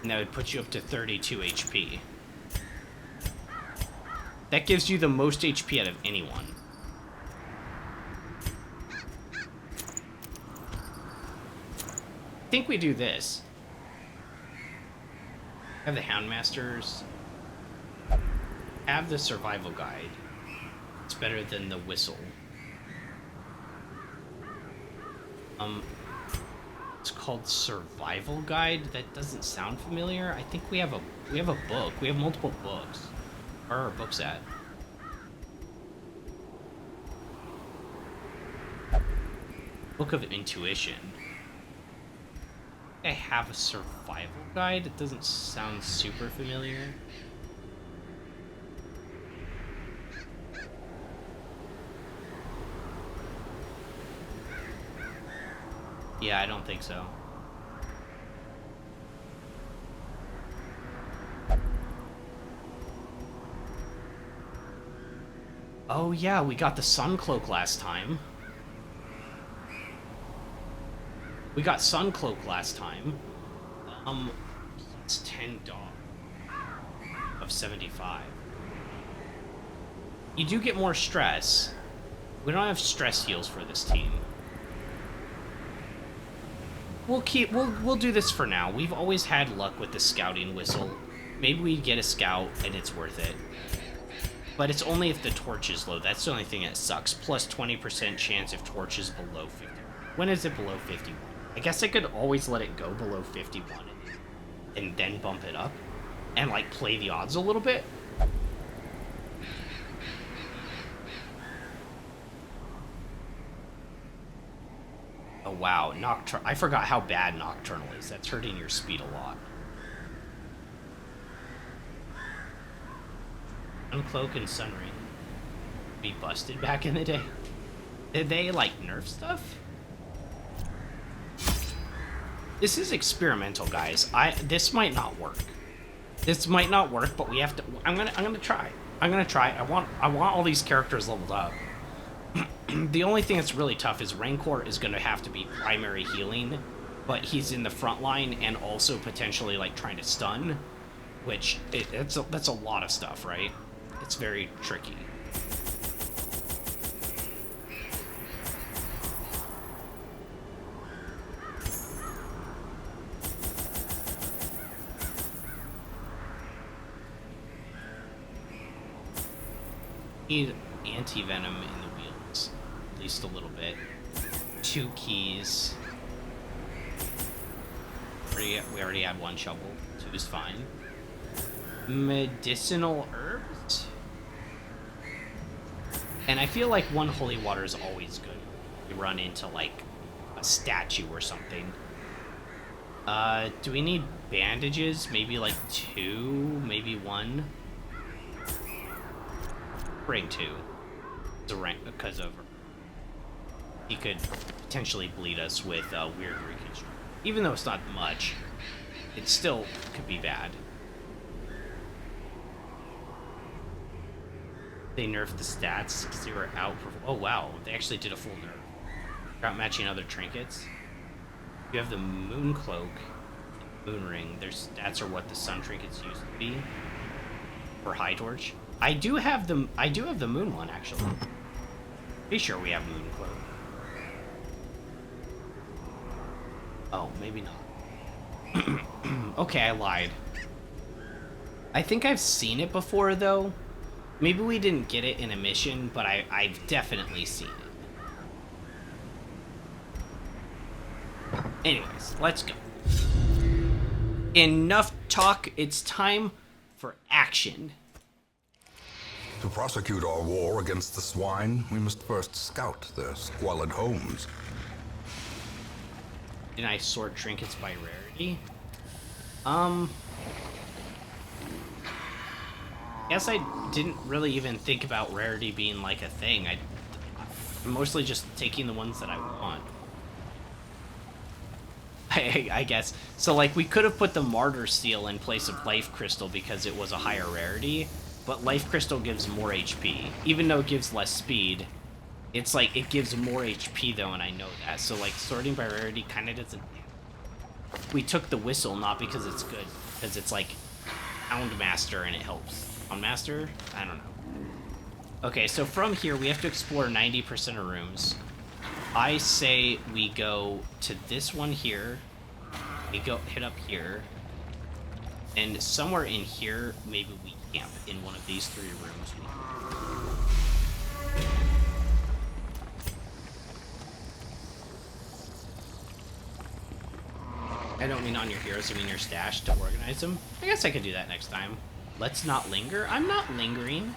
And that would put you up to 32 HP. That gives you the most HP out of anyone. I think we do this. Have the Houndmasters. Have the Survival Guide. It's better than the Whistle. It's called Survival Guide. That doesn't sound familiar. I think we have a book. We have multiple books. Where are our books at? Book of Intuition. I have a survival guide. It doesn't sound super familiar. Yeah, I don't think so. Oh yeah, we got the Sun Cloak last time. It's 10 dog of 75. You do get more stress. We don't have stress heals for this team. We'll do this for now. We've always had luck with the scouting whistle. Maybe we get a scout and it's worth it. But it's only if the torch is low. That's the only thing that sucks. Plus 20% chance if torch is below 50. When is it below 51? I guess I could always let it go below 51 and then bump it up and like play the odds a little bit. Oh wow, I forgot how bad Nocturnal is. That's hurting your speed a lot. Uncloak and Sunring be busted back in the day. Did they like nerf stuff? This is experimental, guys. This might not work. But we have to. I'm gonna try. I want all these characters leveled up. The only thing that's really tough is Rancor is going to have to be primary healing, but he's in the front line and also potentially like trying to stun, which that's a lot of stuff, right? It's very tricky. Need anti-venom in the wheels, at least a little bit. 2 keys. We already had 1 shovel. 2 is fine. Medicinal herbs? And I feel like 1 holy water is always good. You run into like a statue or something. Do we need bandages? Maybe like 2, maybe 1. Bring 2. It's a rank because of he could potentially bleed us with weird reconstruction. Even though it's not much, it still could be bad. They nerfed the stats because they were out. Oh wow, they actually did a full nerf. Without matching other trinkets. You have the moon cloak, moon ring. Their stats are what the sun trinkets used to be. For high torch. I do have the moon one actually. Pretty sure we have moon cloak. Oh, maybe not. Okay, I lied. I think I've seen it before though. Maybe we didn't get it in a mission, but I've definitely seen it. Anyways, let's go. Enough talk, it's time for action. To prosecute our war against the swine, we must first scout their squalid homes. Can I sort trinkets by rarity? Guess I didn't really even think about rarity being like a thing. I'm mostly just taking the ones that I want. I guess. So like we could have put the Martyr Seal in place of Life Crystal because it was a higher rarity, but Life Crystal gives more HP. Even though it gives less speed, it's like it gives more HP though, and I know that. So like sorting by rarity kind of doesn't. We took the Whistle not because it's good, because it's like Houndmaster and it helps. Houndmaster? I don't know. Okay, so from here we have to explore 90% of rooms. I say we go to this one here. We go hit up here. And somewhere in here, maybe we camp in one of these 3 rooms. I don't mean on your heroes, I mean your stash to organize them. I guess I could do that next time. Let's not linger. I'm not lingering.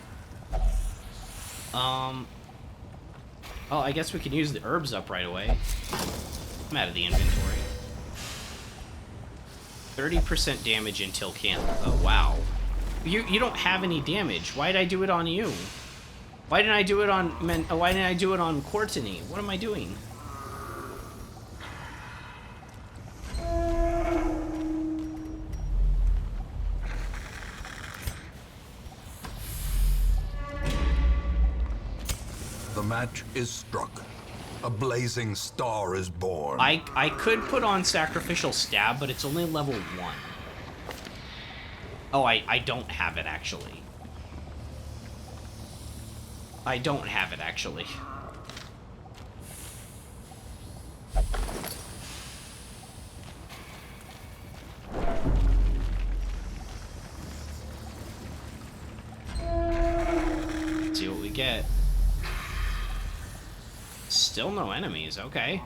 Oh, I guess we can use the herbs up right away. I'm out of the inventory. 30% damage until camp. Oh, wow. You don't have any damage. Why did I do it on you? Why didn't I do it on why didn't I do it on Courtney? What am I doing? The match is struck. A blazing star is born. I could put on Sacrificial Stab, but it's only level 1. Oh, I don't have it, actually. I don't have it, actually. Let's see what we get. Still no enemies, okay.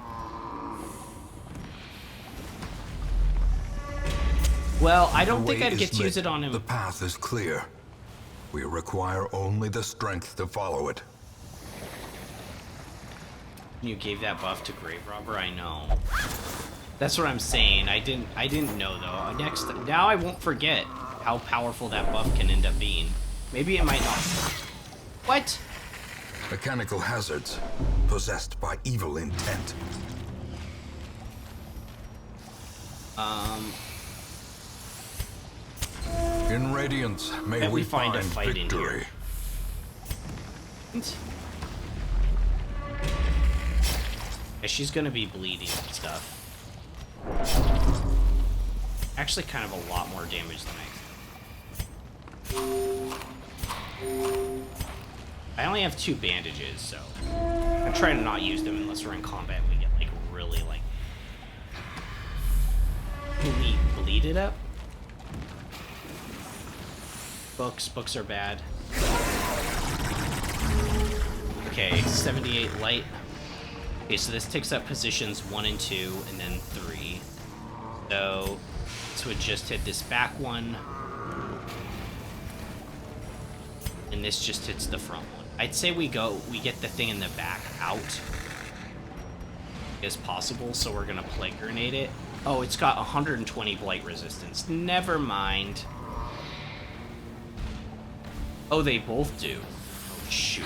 Well, I don't think I'd get to use it on him. The path is clear. We require only the strength to follow it. You gave that buff to Grave Robber, I know. That's what I'm saying. I didn't know though. Now I won't forget how powerful that buff can end up being. Maybe it might not. What? Mechanical hazards, possessed by evil intent. In Radiance, may we find a fight victory. in here. Yeah, she's gonna be bleeding and stuff. Actually, kind of a lot more damage than I only have 2 bandages, so I'm trying to not use them unless we're in combat and we get, like, really, like, bleeded up. Books are bad. Okay, 78 light. Okay, so this takes up positions 1 and 2, and then 3. So this would just hit this back one. And this just hits the front one. I'd say we get the thing in the back out as possible, so we're gonna plague grenade it. Oh, it's got 120 blight resistance. Never mind. Oh, they both do. Oh, shoot.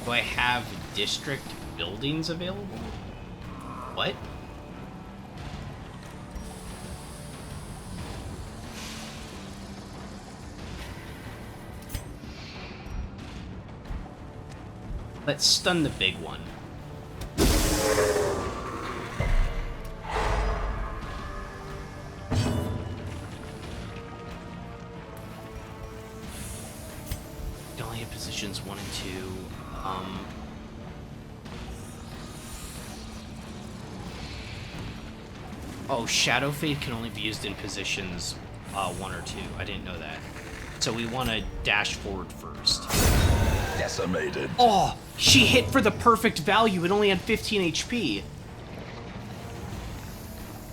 Do I have district buildings available? What? Let's stun the big one. We only have positions 1 and 2. Oh, Shadow Fade can only be used in positions 1 or 2. I didn't know that. So we want to dash forward first. Decimated. Oh, she hit for the perfect value. It only had 15 HP.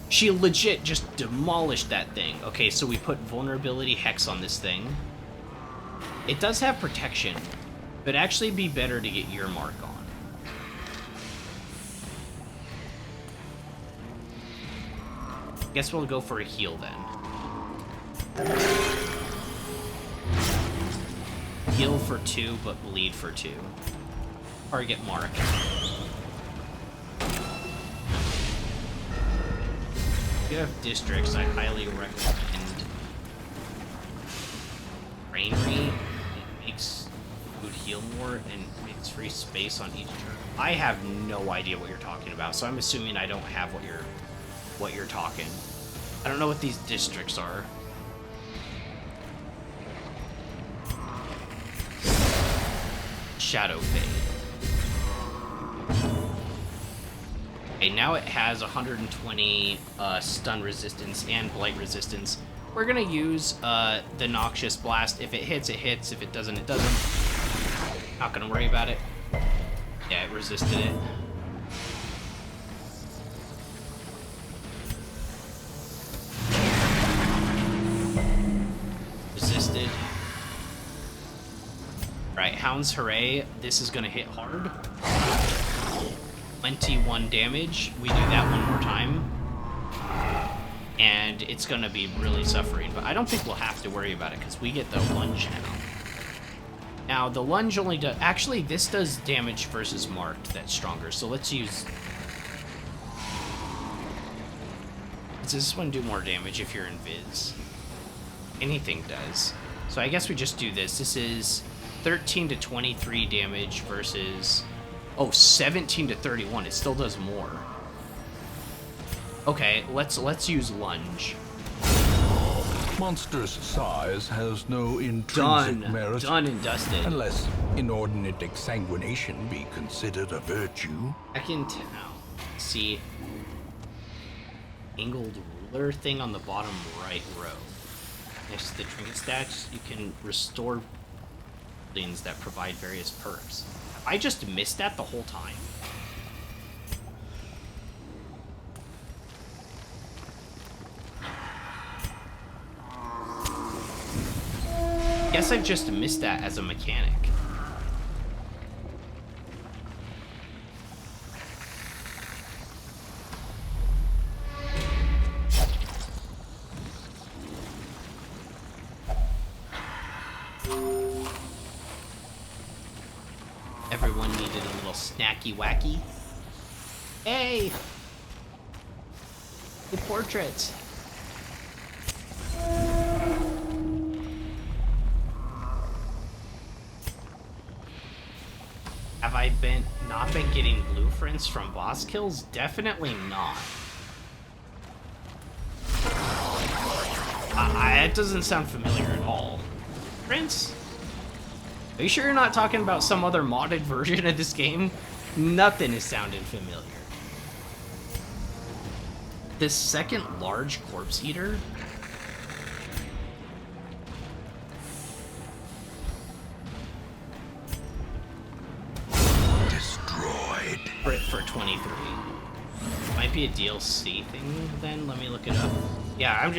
She legit just demolished that thing. Okay, so we put Vulnerability Hex on this thing. It does have protection, but actually it'd be better to get your mark on. Guess we'll go for a heal then. Heal for 2, but bleed for 2. Target mark. If you have districts, I highly recommend Granary. It makes food heal more and makes free space on each turn. I have no idea what you're talking about, so I'm assuming I don't have what you're talking. I don't know what these districts are. Shadow Fade. Okay, now it has 120 stun resistance and blight resistance. We're gonna use the Noxious Blast. If it hits, it hits. If it doesn't, it doesn't. Not gonna worry about it. Yeah, it resisted it. Resisted. Right, Hound's Hooray. This is gonna hit hard. 21 damage. We do that one more time. And it's gonna be really suffering, but I don't think we'll have to worry about it because we get the lunge now. Now, the lunge only does... Actually, this does damage versus marked that's stronger, so let's use... Does this one do more damage if you're in Viz? Anything does. So I guess we just do this. This is 13 to 23 damage versus... Oh, 17 to 31. It still does more. Okay, let's use lunge. Monster's size has no intrinsic merit. Done and dusted. Unless inordinate exsanguination be considered a virtue. I can tell. See, angled ruler thing on the bottom right row. Next to the trinket stats, you can restore things that provide various perks. I just missed that the whole time. Guess I've just missed that as a mechanic. Everyone needed a little snacky wacky. Hey! The portraits. have I not been getting blueprints from boss kills? Definitely not. It doesn't sound familiar at all. Prince? Are you sure you're not talking about some other modded version of this game? Nothing is sounding familiar. This second large corpse eater? Destroyed. For 23. Might be a DLC thing then? Let me look it up. Yeah,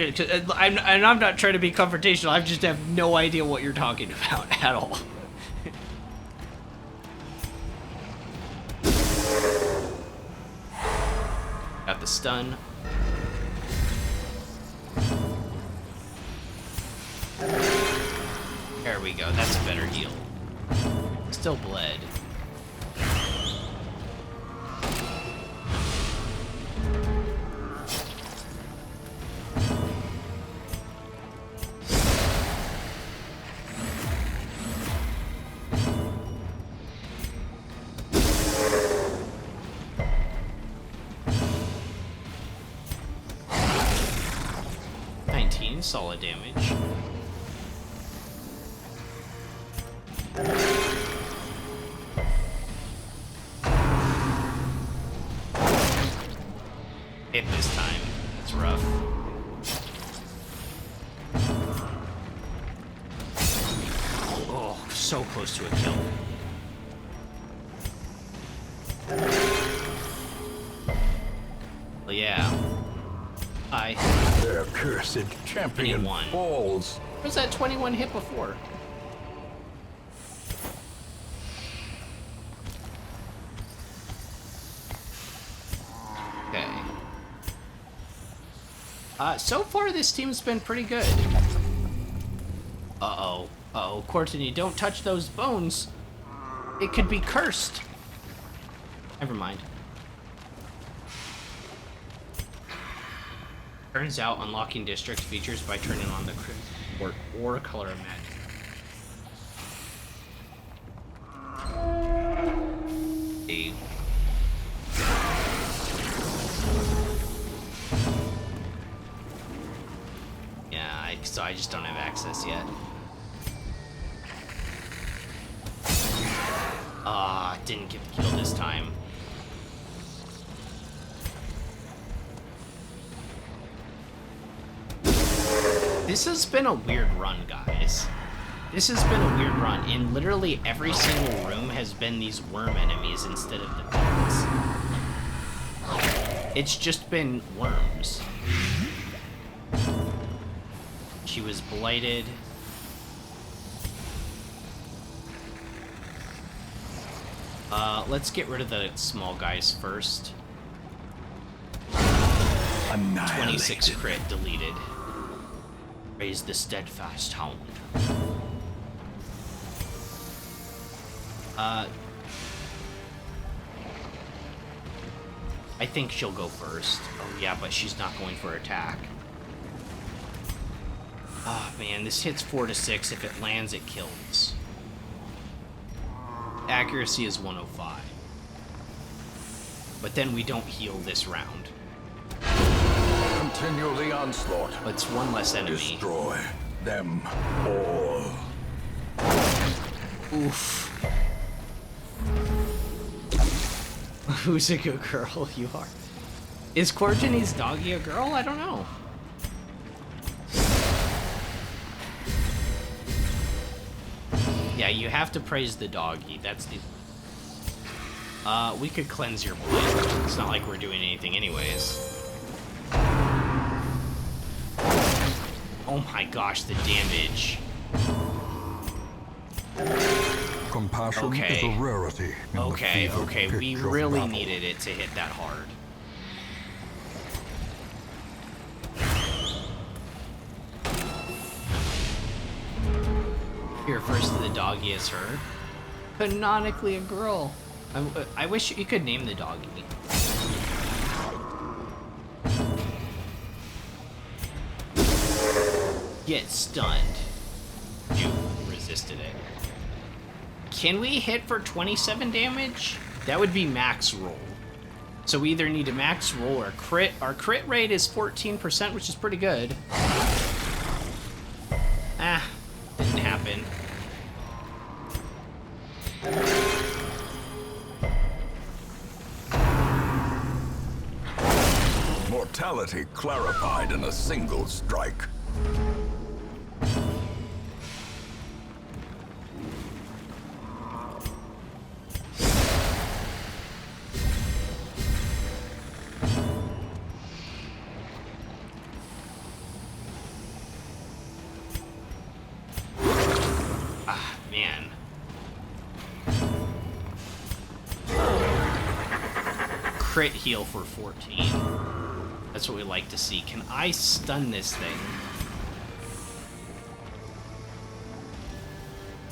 I'm not trying to be confrontational. I just have no idea what you're talking about at all. Got the stun. There we go. That's a better heal. Still bled. Solid damage. Hit this time. It's rough. Oh, so close to a kill. Well, yeah. Their cursed champion 21. falls. Was that 21 hit before? Okay. So far this team's been pretty good. Uh-oh. Uh-oh, Courtney, don't touch those bones. It could be cursed. Never mind. Turns out unlocking district features by turning on the or color of magic. Yeah, so I just don't have access yet. Didn't get the kill this time. This has been a weird run, guys. This has been a weird run. In literally every single room has been these worm enemies instead of the bugs. It's just been worms. She was blighted. Let's get rid of the small guys first. 26 crit deleted. Raise the steadfast hound. I think she'll go first. Oh yeah, but she's not going for attack. Oh man, this hits 4 to 6. If it lands, it kills. Accuracy is 105. But then we don't heal this round. Continue the onslaught. It's one less enemy. Destroy them all. Oof. Who's a good girl? You are. Is Courtney's doggy a girl? I don't know. Yeah, you have to praise the doggy. That's the... we could cleanse your blood. It's not like we're doing anything anyways. Oh my gosh, the damage. Compassion is a rarity. Okay, we really needed it to hit that hard. Here, first to the doggy is her. Canonically a girl. I wish you could name the doggy. Get stunned. You resisted it. can we hit for 27 damage? That would be max roll. So we either need to max roll or crit. Our crit rate is 14%, which is pretty good. Ah, didn't happen. Mortality clarified in a single strike. Ah, man. Crit heal for 14. That's what we like to see. Can I stun this thing?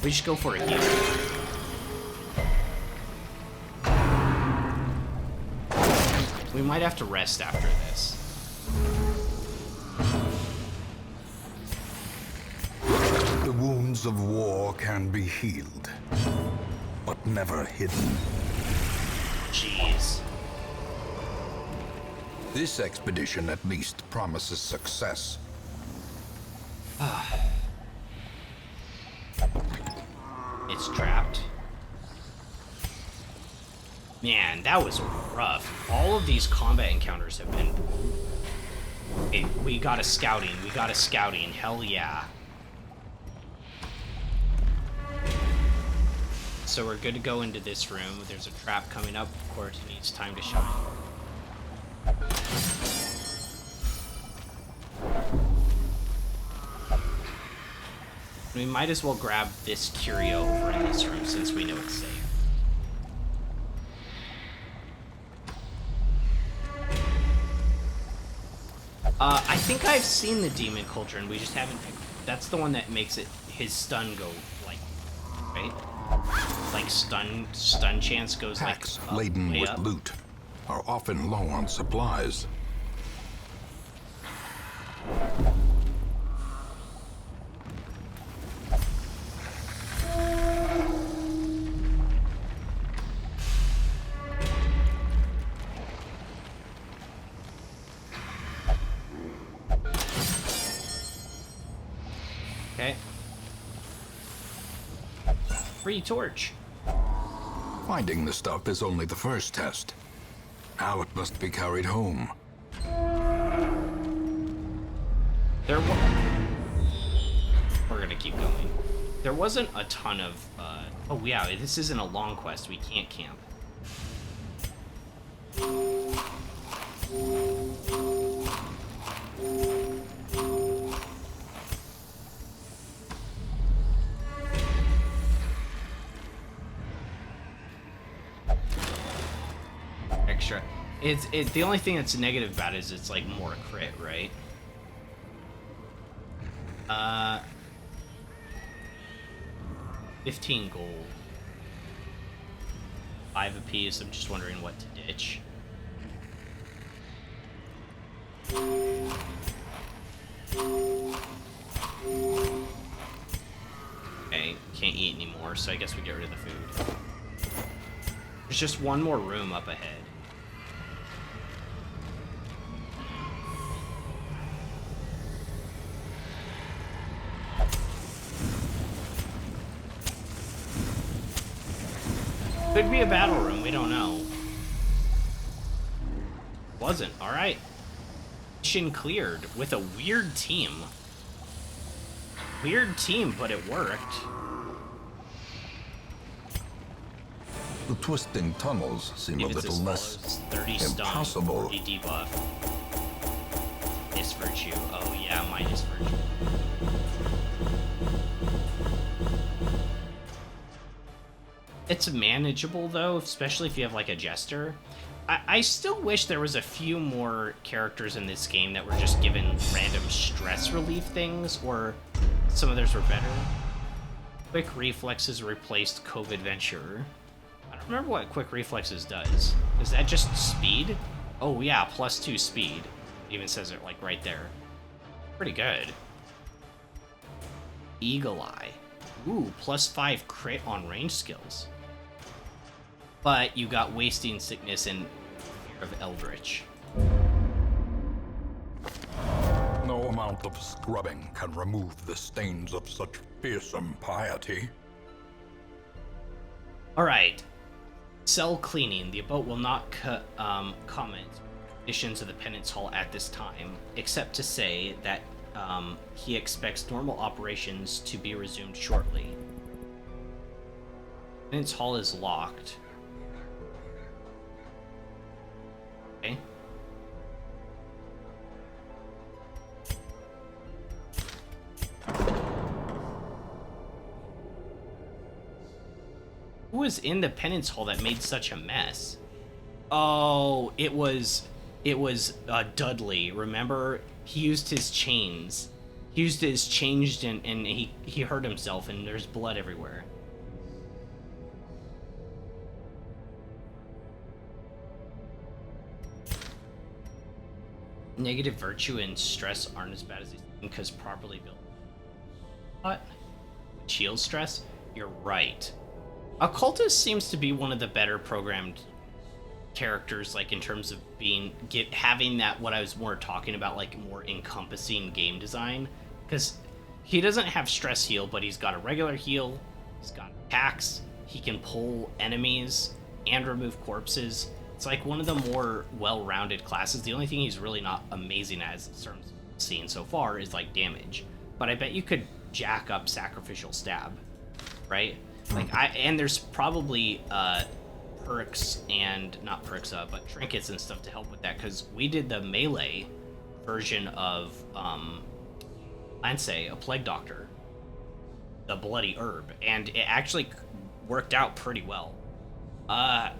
We just go for a heal. We might have to rest after this. The wounds of war can be healed, but never hidden. Jeez. This expedition at least promises success. It's trapped. Man, that was rough. All of these combat encounters have been... Okay, we got a scouting. We got a scouting. Hell yeah. So we're good to go into this room. There's a trap coming up. Of course, it needs time to shine. We might as well grab this curio over in this room since we know it's safe. I think I've seen the Demon Cauldron. We just haven't picked... That's the one that makes it his stun go like, right? Like stun chance goes Packs like up, laden way with up. loot are often low on supplies. Okay. Free torch. Finding the stuff is only the first test. Now it must be carried home. We're gonna keep going. There wasn't a ton of, oh yeah, this isn't a long quest. We can't camp. Extra. The only thing that's negative about it is it's like more crit, right? 15 gold. 5 apiece. I'm just wondering what to ditch. Okay, can't eat anymore, so I guess we get rid of the food. There's just one more room up ahead. Could be a battle room, we don't know. Wasn't, alright. Mission cleared with a weird team. Weird team, but it worked. The twisting tunnels seem a little less 30 stun, impossible. 40 debuff. Miss Virtue. Oh yeah, minus Virtue. It's manageable though, especially if you have like a jester. I still wish there was a few more characters in this game that were just given random stress relief things, or some of theirs were better. Quick Reflexes replaced COVID Venture. I don't remember what Quick Reflexes does. Is that just speed? Oh yeah, +2 speed. It even says it like right there. Pretty good. Eagle Eye. Ooh, +5 crit on range skills. But you got Wasting Sickness and Fear of Eldritch. No amount of scrubbing can remove the stains of such fearsome piety. Alright. Cell cleaning. The abode will not comment conditions of the Penance Hall at this time, except to say that he expects normal operations to be resumed shortly. Penance Hall is locked. Okay. Who was in the Penance Hall that made such a mess? Oh, it was Dudley. Remember, he used his chains. He used his chains and he hurt himself, and there's blood everywhere. Negative virtue and stress aren't as bad as they seem because properly built. What? Shield stress? You're right. Occultist seems to be one of the better programmed characters, like in terms of having that, what I was more talking about, like more encompassing game design, because he doesn't have stress heal, but he's got a regular heal, he's got attacks, he can pull enemies and remove corpses. It's like one of the more well-rounded classes. The only thing he's really not amazing as, in terms of seen so far, is like damage, but I bet you could jack up Sacrificial Stab, right? Like and there's probably perks and not perks, but trinkets and stuff to help with that, because we did the melee version of Lance, a Plague Doctor, the Bloody Herb, and it actually worked out pretty well. I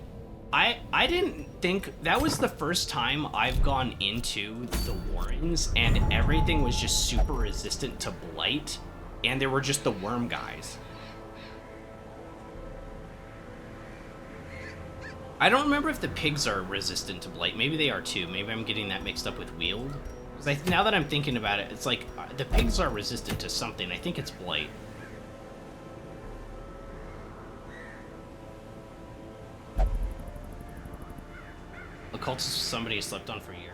didn't think that was the first time I've gone into the Warrens and everything was just super resistant to blight, and there were just the worm guys. I don't remember if the pigs are resistant to blight. Maybe they are too. Maybe I'm getting that mixed up with Weald. Because now that I'm thinking about it, it's like the pigs are resistant to something. I think it's blight. Occultist was somebody I slept on for a year.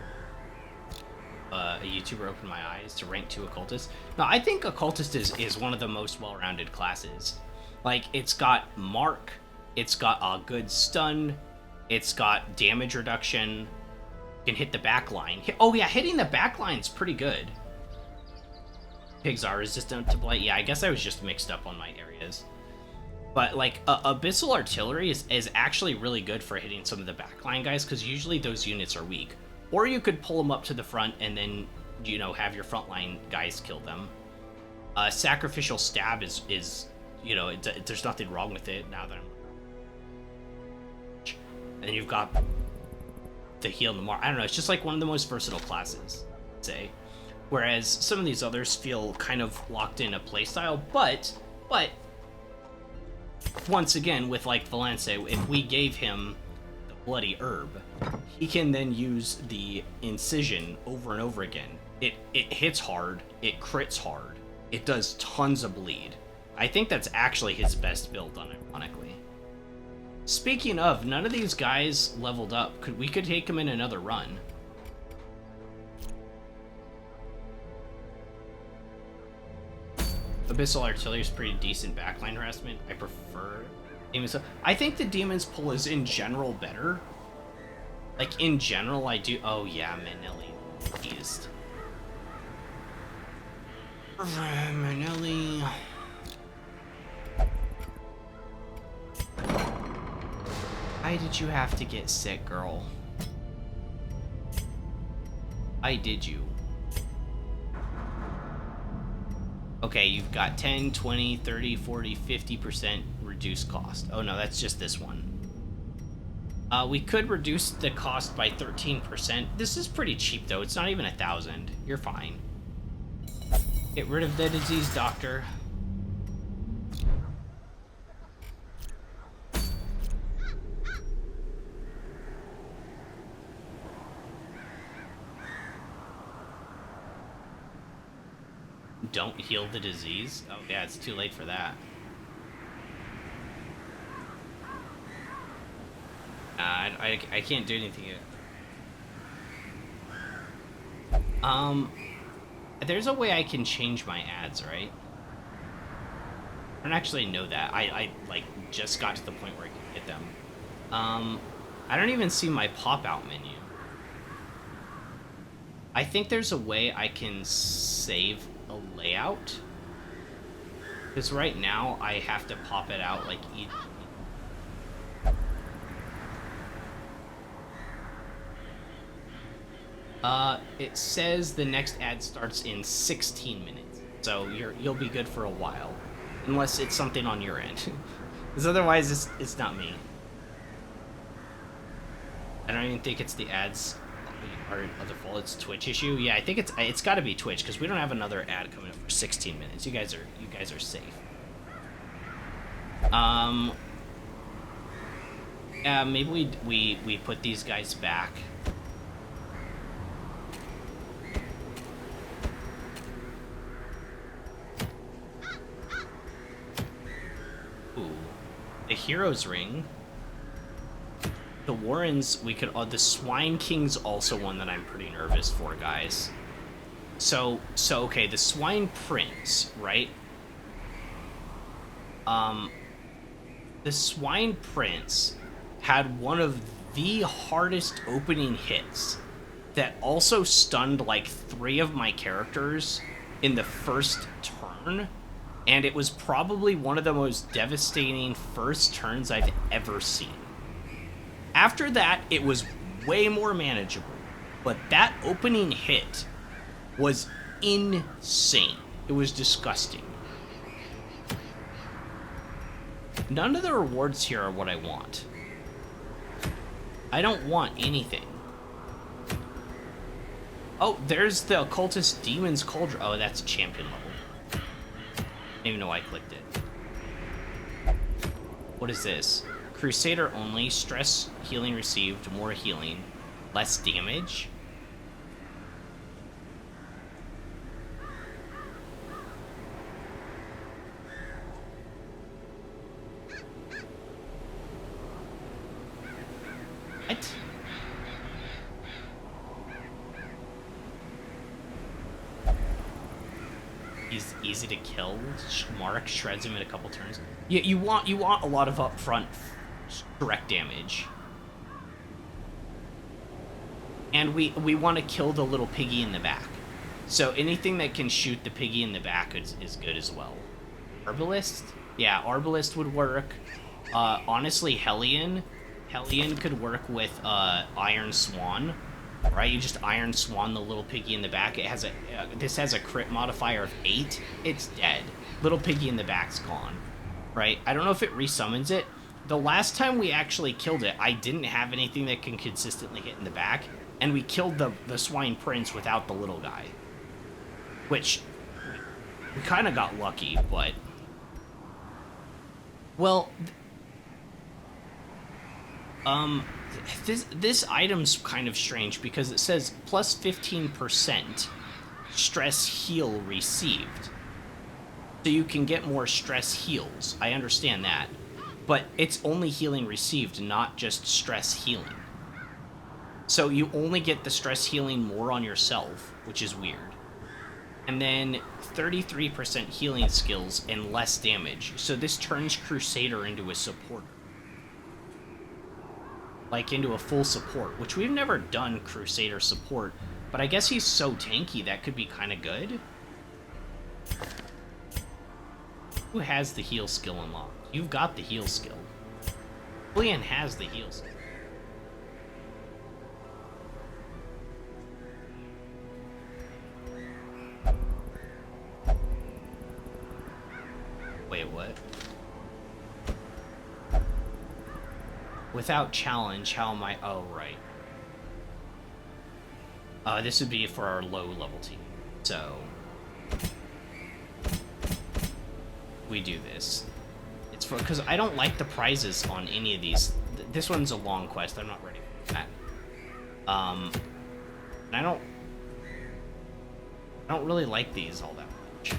A YouTuber opened my eyes to rank 2 Occultist. No, I think Occultist is one of the most well-rounded classes. Like, it's got Mark, it's got a good stun, it's got damage reduction, you can hit the back line. Oh yeah, hitting the back line's pretty good. Pigs are resistant to blight. Yeah, I guess I was just mixed up on my areas. But like Abyssal Artillery is actually really good for hitting some of the backline guys, because usually those units are weak. Or you could pull them up to the front and then, you know, have your frontline guys kill them. Sacrificial Stab is you know, there's nothing wrong with it now that I'm... And then you've got the heal and the mark. I don't know, it's just like one of the most versatile classes, I'd say. Whereas some of these others feel kind of locked in a playstyle, but once again, with like Valence, if we gave him the Bloody Herb, he can then use the Incision over and over again. It hits hard, it crits hard, it does tons of bleed. I think that's actually his best build, unironically. Speaking of, none of these guys leveled up. We could take them in another run. Abyssal Artillery is pretty decent backline harassment. I prefer Demons. I think the Demon's Pull is in general better. Like, in general, I do. Oh, yeah, Manelli. Teased. Manelli. Why did you have to get sick, girl? Why did you? Okay, you've got 10, 20, 30, 40, 50% reduced cost. Oh no, that's just this one. We could reduce the cost by 13%. This is pretty cheap though, it's not even 1,000. You're fine. Get rid of the disease doctor. don't heal the disease? Oh yeah, it's too late for that. I can't do anything yet. There's a way I can change my ads, right? I don't actually know that. I like just got to the point where I can hit them. I don't even see my pop-out menu. I think there's a way I can save a layout. Because right now I have to pop it out like each. It says the next ad starts in 16 minutes. So you'll be good for a while. Unless it's something on your end. Because otherwise it's not me. I don't even think it's the ads are the fault. It's Twitch issue. Yeah, I think it's got to be Twitch because we don't have another ad coming up for 16 minutes. You guys are safe. Yeah, maybe we put these guys back. Ooh, the Hero's Ring. The Warrens, we could... the Swine King's also one that I'm pretty nervous for, guys. So okay, the Swine Prince, right? The Swine Prince had one of the hardest opening hits that also stunned like 3 of my characters in the first turn, and it was probably one of the most devastating first turns I've ever seen. After that, it was way more manageable, but that opening hit was insane. It was disgusting. None of the rewards here are what I want. I don't want anything. Oh, there's the Occultist Demon's Cauldron. Oh, that's champion level. I didn't even know I clicked it. What is this? Crusader only. Stress healing received. More healing. Less damage. What? He's easy to kill. Mark shreds him in a couple turns. Yeah, you want a lot of upfront direct damage. And we want to kill the little piggy in the back. So anything that can shoot the piggy in the back is good as well. Arbalist? Yeah, Arbalist would work. Honestly, Hellion could work with Iron Swan. Right, you just Iron Swan the little piggy in the back. It has this has a crit modifier of 8. It's dead. Little piggy in the back's gone. Right? I don't know if it resummons it. The last time we actually killed it, I didn't have anything that can consistently hit in the back, and we killed the Swine Prince without the little guy. Which, we kind of got lucky, but... Well... This item's kind of strange because it says plus 15% stress heal received. So you can get more stress heals. I understand that. But it's only healing received, not just stress healing. So you only get the stress healing more on yourself, which is weird. And then 33% healing skills and less damage. So this turns Crusader into a supporter. Like into a full support, which we've never done Crusader support, but I guess he's so tanky that could be kind of good. Who has the heal skill unlocked? You've got the heal skill. Julian has the heal skill. Wait, what? Without challenge, how am I... Oh, right. This would be for our low-level team. So... we do this. It's for... Because I don't like the prizes on any of these. This one's a long quest. I'm not ready for that. And I don't really like these all that much.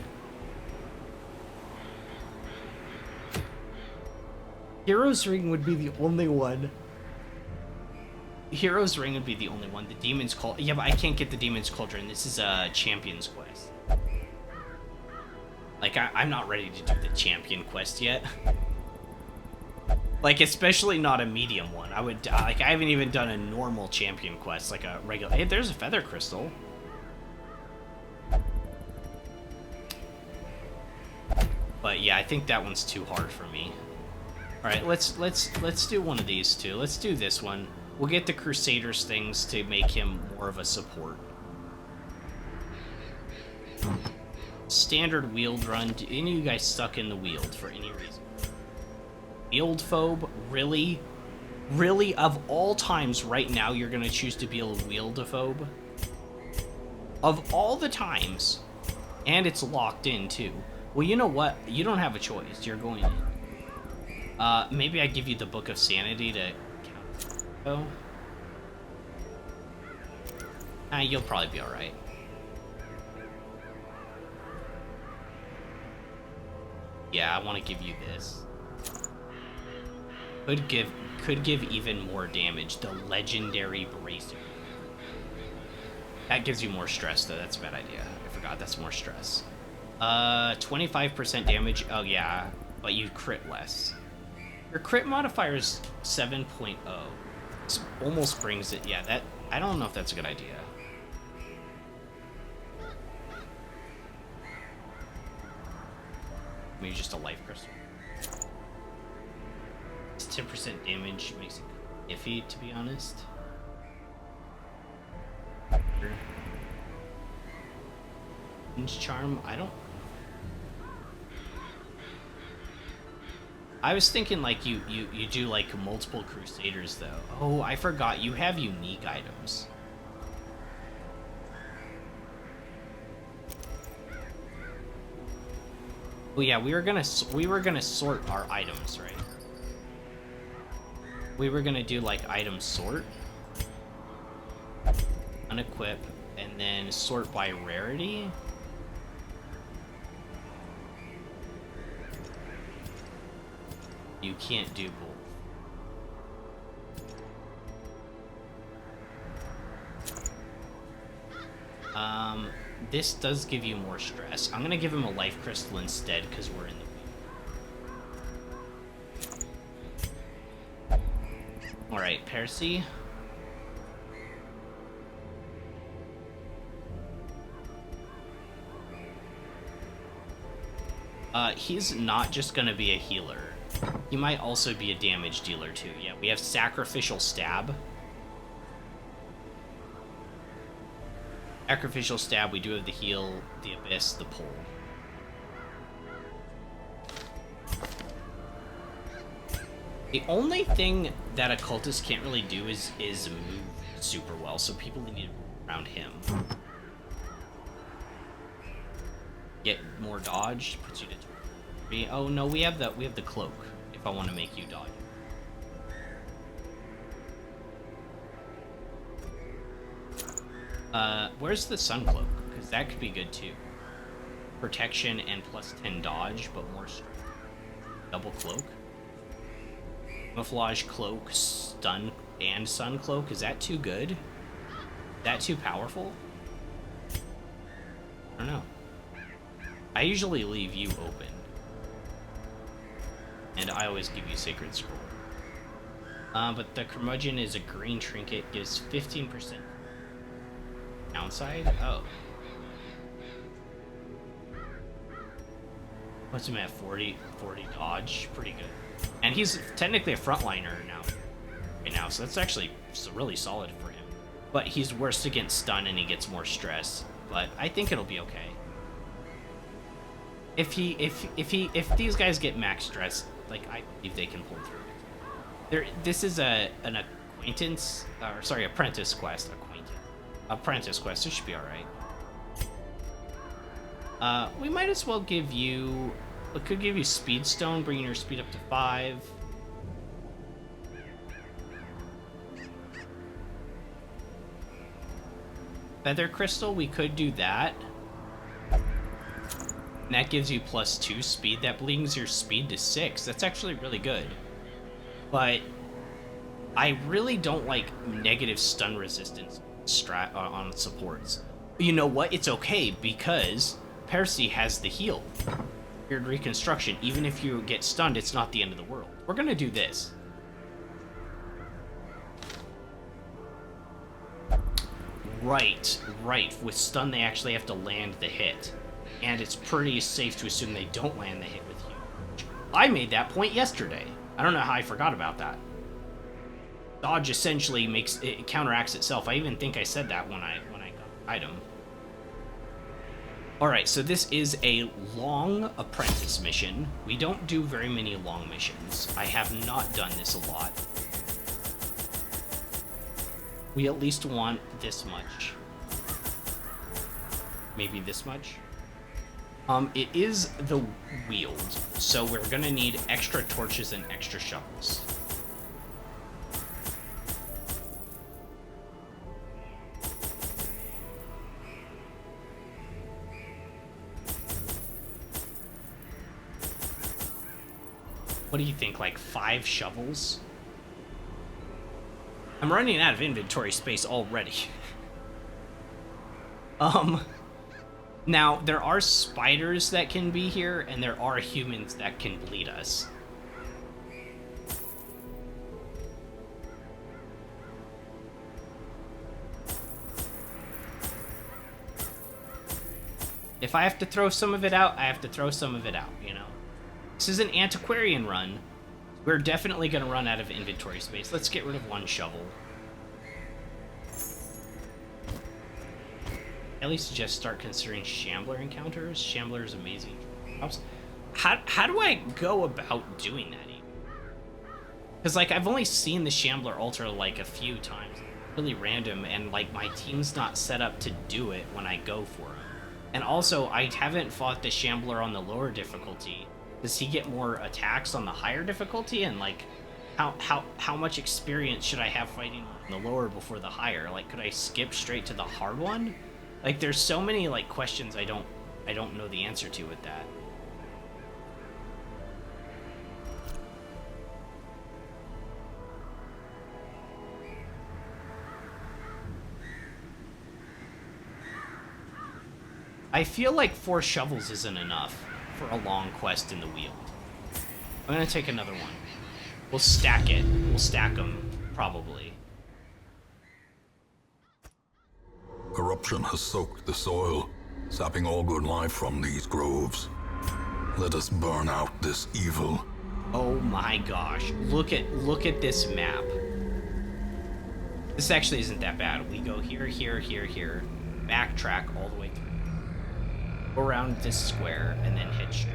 Hero's Ring would be the only one. Hero's Ring would be the only one. The Demon's Cauldron. Yeah, but I can't get the Demon's Cauldron. This is a Champion's Quest. Like, I'm not ready to do the Champion Quest yet. Like, especially not a medium one. I would, like, I haven't even done a normal Champion Quest, like a regular. Hey, there's a Feather Crystal. But yeah, I think that one's too hard for me. All right, let's do one of these two. Let's do this one. We'll get the Crusaders things to make him more of a support. Standard Wield Run. Do any of you guys suck in the Wield for any reason? Wield Phobe? Really? Really? Of all times right now, you're going to choose to be a Wield-a-phobe? Of all the times. And it's locked in, too. Well, you know what? You don't have a choice. You're going in. Maybe I give you the Book of Sanity to count. Oh. You'll probably be alright. Yeah, I want to give you this. Could give even more damage. The Legendary Bracer. That gives you more stress, though. That's a bad idea. I forgot that's more stress. 25% damage. Oh, yeah. But you crit less. Your crit modifier is 7.0. This almost brings it. Yeah, that. I don't know if that's a good idea. Maybe just a life crystal. It's 10% damage. Makes it iffy, to be honest. Charm. I don't. I was thinking like you do like multiple Crusaders though. Oh, I forgot you have unique items. Oh yeah, we were gonna sort our items, right? We were gonna do like item sort, unequip, and then sort by rarity. You can't do both. This does give you more stress. I'm gonna give him a life crystal instead because we're in the. All right, Percy. He's not just gonna be a healer. He might also be a damage dealer too. Yeah, we have Sacrificial Stab. Sacrificial Stab, we do have the heal, the Abyss, the pull. The only thing that a cultist can't really do is move super well, so people need to move around him. Get more dodge, puts you to 3. Oh no, we have the cloak. If I want to make you dodge. Where's the Sun Cloak? Because that could be good too. Protection and plus 10 dodge, but more strength. Double cloak. Camouflage cloak, stun, and Sun Cloak. Is that too good? Is that too powerful? I don't know. I usually leave you open. And I always give you Sacred Scroll. But the Curmudgeon is a green trinket, gives 15% downside. Oh. What's him at? 40 dodge? Pretty good. And he's technically a frontliner now. Right now, so that's actually really solid for him. But he's worse against stun and he gets more stress. But I think it'll be okay. If these guys get max stress, like I believe they can pull through. This is an apprentice quest. Apprentice quest. It should be all right. We might as well give you. It could give you Speed Stone, bringing your speed up to 5. Feather Crystal. We could do that. And that gives you +2 speed. That brings your speed to 6. That's actually really good. but I really don't like negative stun resistance on supports. You know what? It's okay because Percy has the heal. Weird reconstruction. Even if you get stunned, it's not the end of the world. We're gonna do this. Right. With stun, they actually have to land the hit. And it's pretty safe to assume they don't land the hit with you. I made that point yesterday. I don't know how I forgot about that. Dodge essentially it counteracts itself. I even think I said that when I got the item. Alright, so this is a long apprentice mission. We don't do very many long missions. I have not done this a lot. We at least want this much. Maybe this much? It is the Weald, so we're gonna need extra torches and extra shovels. What do you think, like 5 shovels? I'm running out of inventory space already. Now, there are spiders that can be here, and there are humans that can bleed us. If I have to throw some of it out, I have to throw some of it out, you know? This is an antiquarian run. We're definitely going to run out of inventory space. Let's get rid of 1 shovel. At least just start considering Shambler encounters. Shambler is amazing. How do I go about doing that even? Because, like, I've only seen the Shambler altar, like, a few times. Really random, and, like, my team's not set up to do it when I go for him. And also, I haven't fought the Shambler on the lower difficulty. Does he get more attacks on the higher difficulty? And, like, how much experience should I have fighting on the lower before the higher? Like, could I skip straight to the hard one? Like, there's so many, like, questions I don't know the answer to with that. I feel like 4 shovels isn't enough for a long quest in the Weald. I'm gonna take another one. We'll stack it. We'll stack them, probably. Corruption has soaked the soil, sapping all good life from these groves. Let us burn out this evil. Oh my gosh. Look at this map. This actually isn't that bad. We go here, here, here, here. Backtrack all the way through. Go around this square and then hit straight.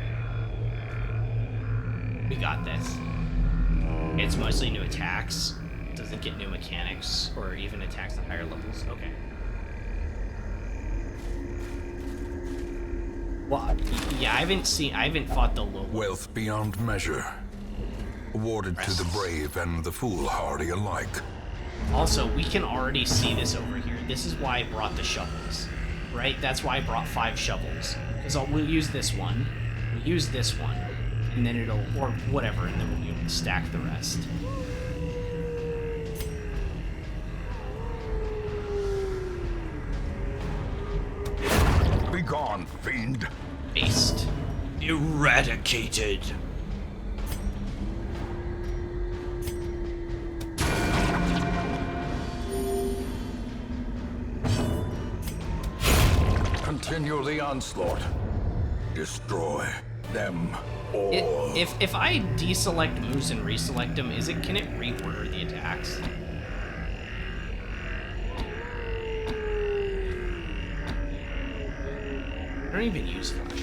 We got this. It's mostly new attacks. Doesn't get new mechanics or even attacks at higher levels. Okay. Well, yeah, I haven't fought the low. Wealth beyond measure, awarded to the brave and the foolhardy alike. Also, we can already see this over here. This is why I brought the shovels, right? That's why I brought 5 shovels. Because we'll use this one, we'll use this one, and then it'll, or whatever, and then we'll be able to stack the rest. Begone, fiend! Based. Eradicated. Continue the onslaught. Destroy them all. If I deselect moves and reselect them, can it reorder the attacks? I don't even use flash.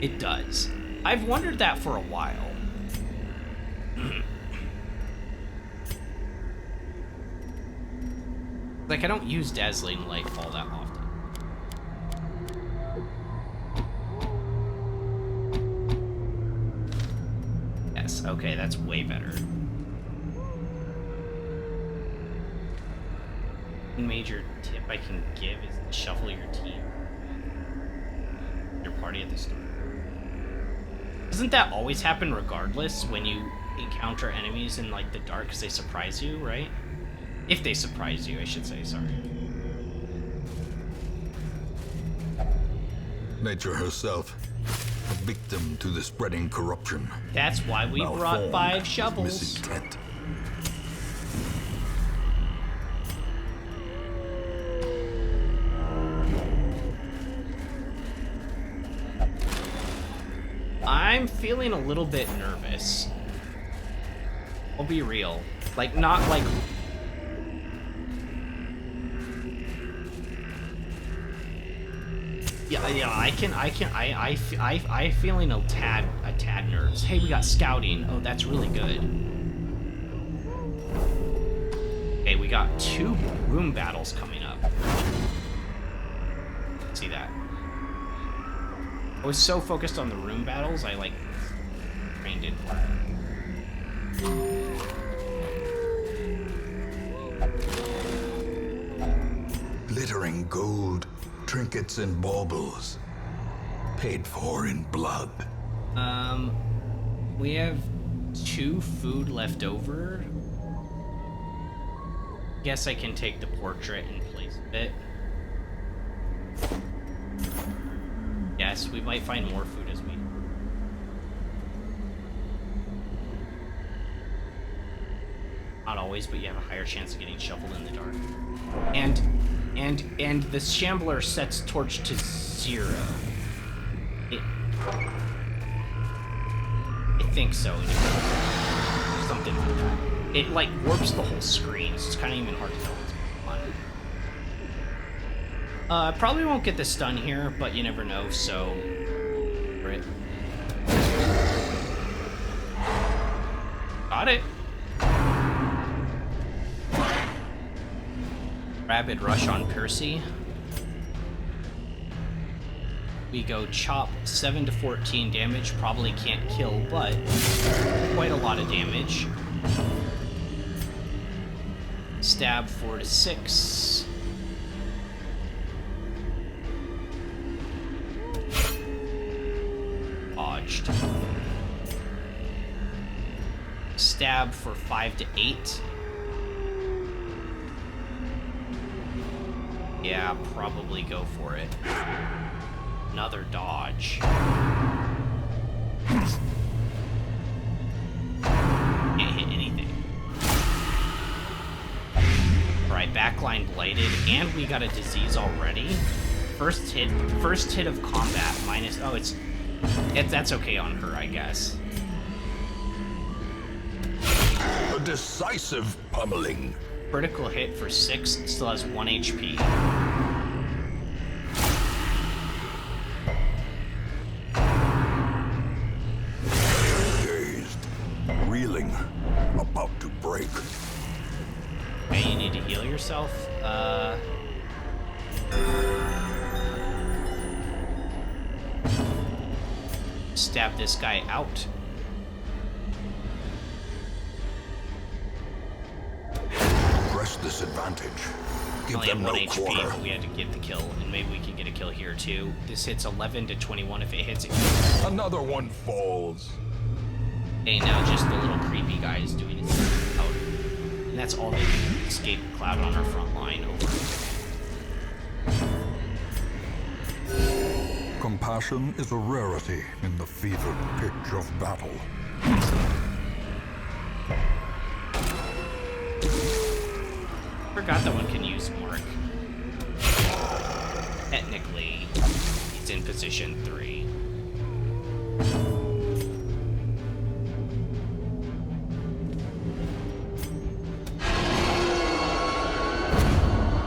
It does. I've wondered that for a while. Like, I don't use Dazzling Light all that often. Yes, okay, that's way better. One major tip I can give is to shuffle your team. Your party at the start. Doesn't that always happen regardless when you encounter enemies in like the dark because they surprise you, right? If they surprise you, I should say, sorry. Nature herself, a victim to the spreading corruption. That's why we brought Malformed 5 with shovels. misintent. I'm feeling a little bit nervous. I'll be real. Like, not like... Yeah, I feeling a tad nervous. Hey, we got scouting. Oh, that's really good. Okay, we got 2 room battles coming up. See that? I was so focused on the room battles, I like trained in. Glittering gold, trinkets and baubles, paid for in blood. We have 2 food left over. Guess I can take the portrait and place it. Yes, we might find more food as we... Not always, but you have a higher chance of getting shuffled in the dark. And the Shambler sets torch to 0. I think so. Something like that. It like warps the whole screen, so it's kind of even hard to know what's going on. Probably won't get the stun here, but you never know, so... Right. Got it. Rapid rush on Percy. We go chop 7 to 14 damage. Probably can't kill, but quite a lot of damage. Stab 4 to 6. Dodged. Stab for 5 to 8. Yeah, probably go for it. Another dodge. Can't hit anything. Alright, backline blighted, and we got a disease already. First hit of combat minus... Oh, that's okay on her, I guess. A decisive pummeling. Critical hit for 6, still has 1 HP. Dazed, reeling, about to break. Okay, you need to heal yourself. Stab this guy out. Press this advantage. Give Only them had 1 no HP, quarter. but we had to get the kill, and maybe we can get a kill here too. This hits 11 to 21. If it hits, it kills. Another one falls. Okay, now just the little creepy guy is doing his thing out. And that's all the escape cloud on our front line over. Compassion is a rarity in the fevered pitch of battle. Forgot that one can use Mark. Technically, he's in position 3.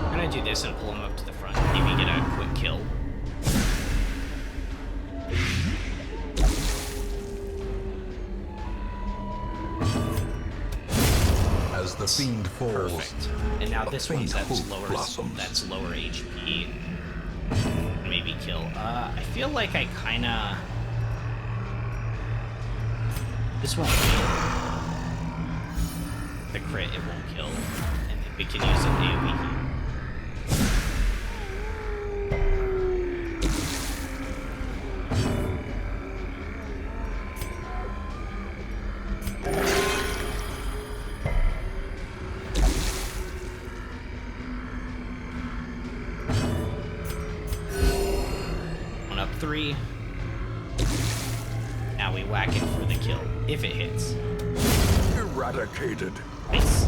I'm gonna do this and pull him up to the front. Maybe get a quick kill. As the fiend falls, Perfect. And now this one's faint that's hope lower blossoms. HP. Maybe kill. I feel like I kinda... This won't kill. The crit, it won't kill. And then we can use an AoE heal. 3. Now we whack it for the kill, if it hits. Eradicated. Nice.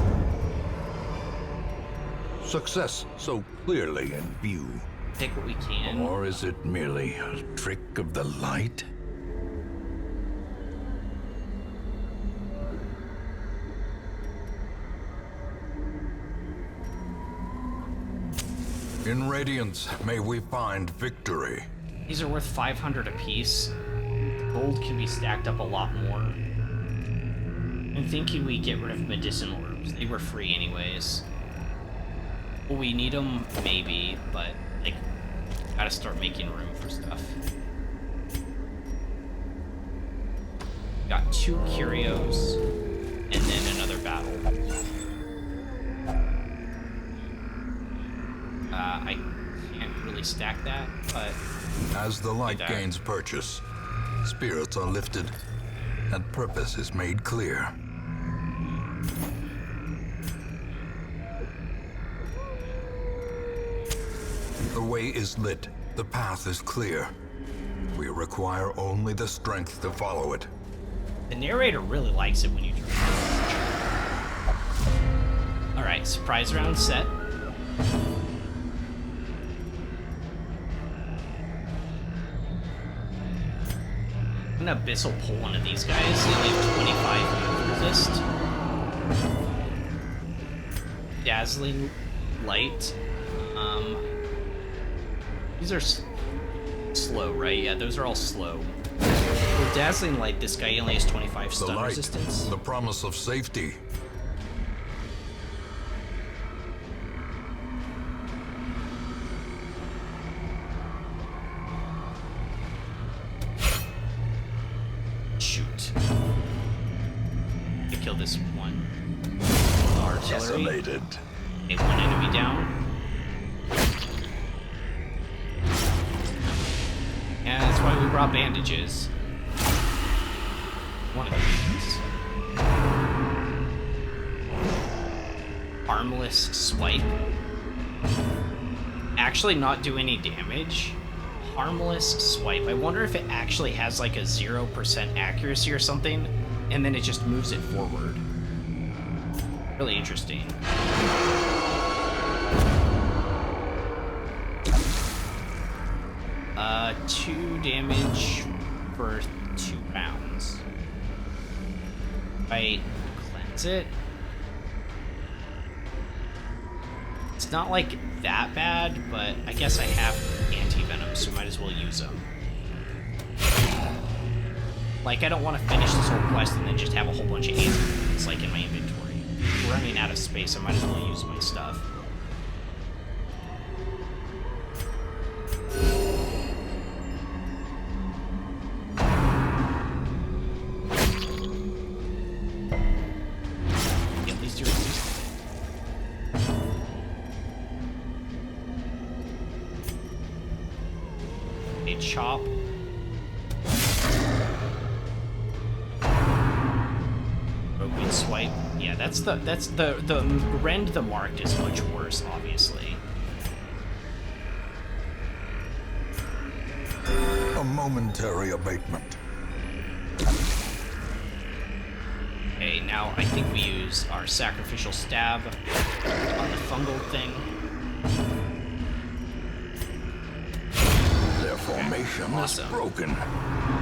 Success so clearly in view. Take what we can. Or is it merely a trick of the light? In Radiance, may we find victory. These are worth 500 apiece. Gold can be stacked up a lot more. I'm thinking we get rid of medicinal herbs. They were free anyways. Will we need them? Maybe, but like, gotta start making room for stuff. Got 2 curios, and then another battle. I can't really stack that, but... As the light gains purchase, spirits are lifted, and purpose is made clear. The way is lit, the path is clear. We require only the strength to follow it. The narrator really likes it when you turn. Alright, surprise round set. I'm gonna Abyssal pull one of these guys. They only have 25 move resist. Dazzling Light. These are slow, right? Yeah, those are all slow. With Dazzling Light, this guy only has 25 stun The light, resistance. the promise of safety. Shoot. I kill this one. Artillery. Decimated. Okay, one enemy down. Yeah, that's why we brought bandages. One of these. Harmless swipe. Actually not do any damage. Harmless swipe. I wonder if it actually has like a 0% accuracy or something, and then it just moves it forward. Really interesting. 2 damage for 2 rounds. If I cleanse it, it's not like that bad, but I guess I have anti-venom, so might as well use them. Like, I don't want to finish this whole quest and then just have a whole bunch of anti-venoms like in my inventory. We're running out of space, I might as well use my stuff. Chop. Broken swipe. Yeah, that's the Rend the Marked is much worse, obviously. A momentary abatement. Okay, now I think we use our sacrificial stab on the fungal thing. Formation awesome. is broken.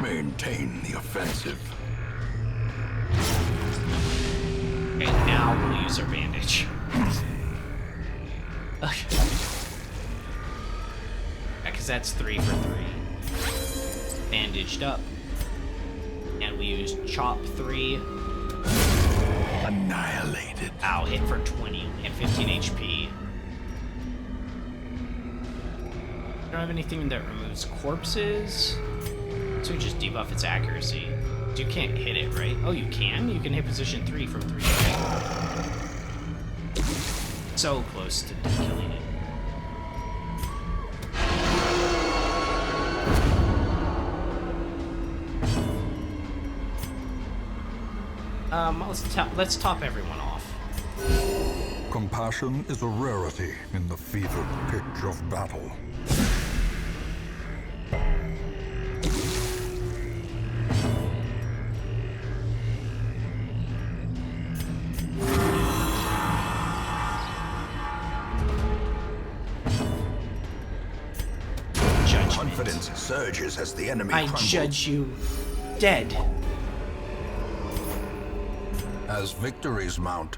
Maintain the offensive. Okay, now we'll use our bandage. Okay. Yeah, because that's 3 for 3. Bandaged up. And we use chop 3. Annihilated. Ow, hit for 20 and 15 HP. I don't have anything that removes corpses, so we just debuff its accuracy. You can't hit it, right? Oh, you can? You can hit position 3 from 3. So close to killing it. Let's top everyone off. Compassion is a rarity in the fevered pitch of battle. confidence surges as the enemy I crumbles. judge you dead. As victories mount,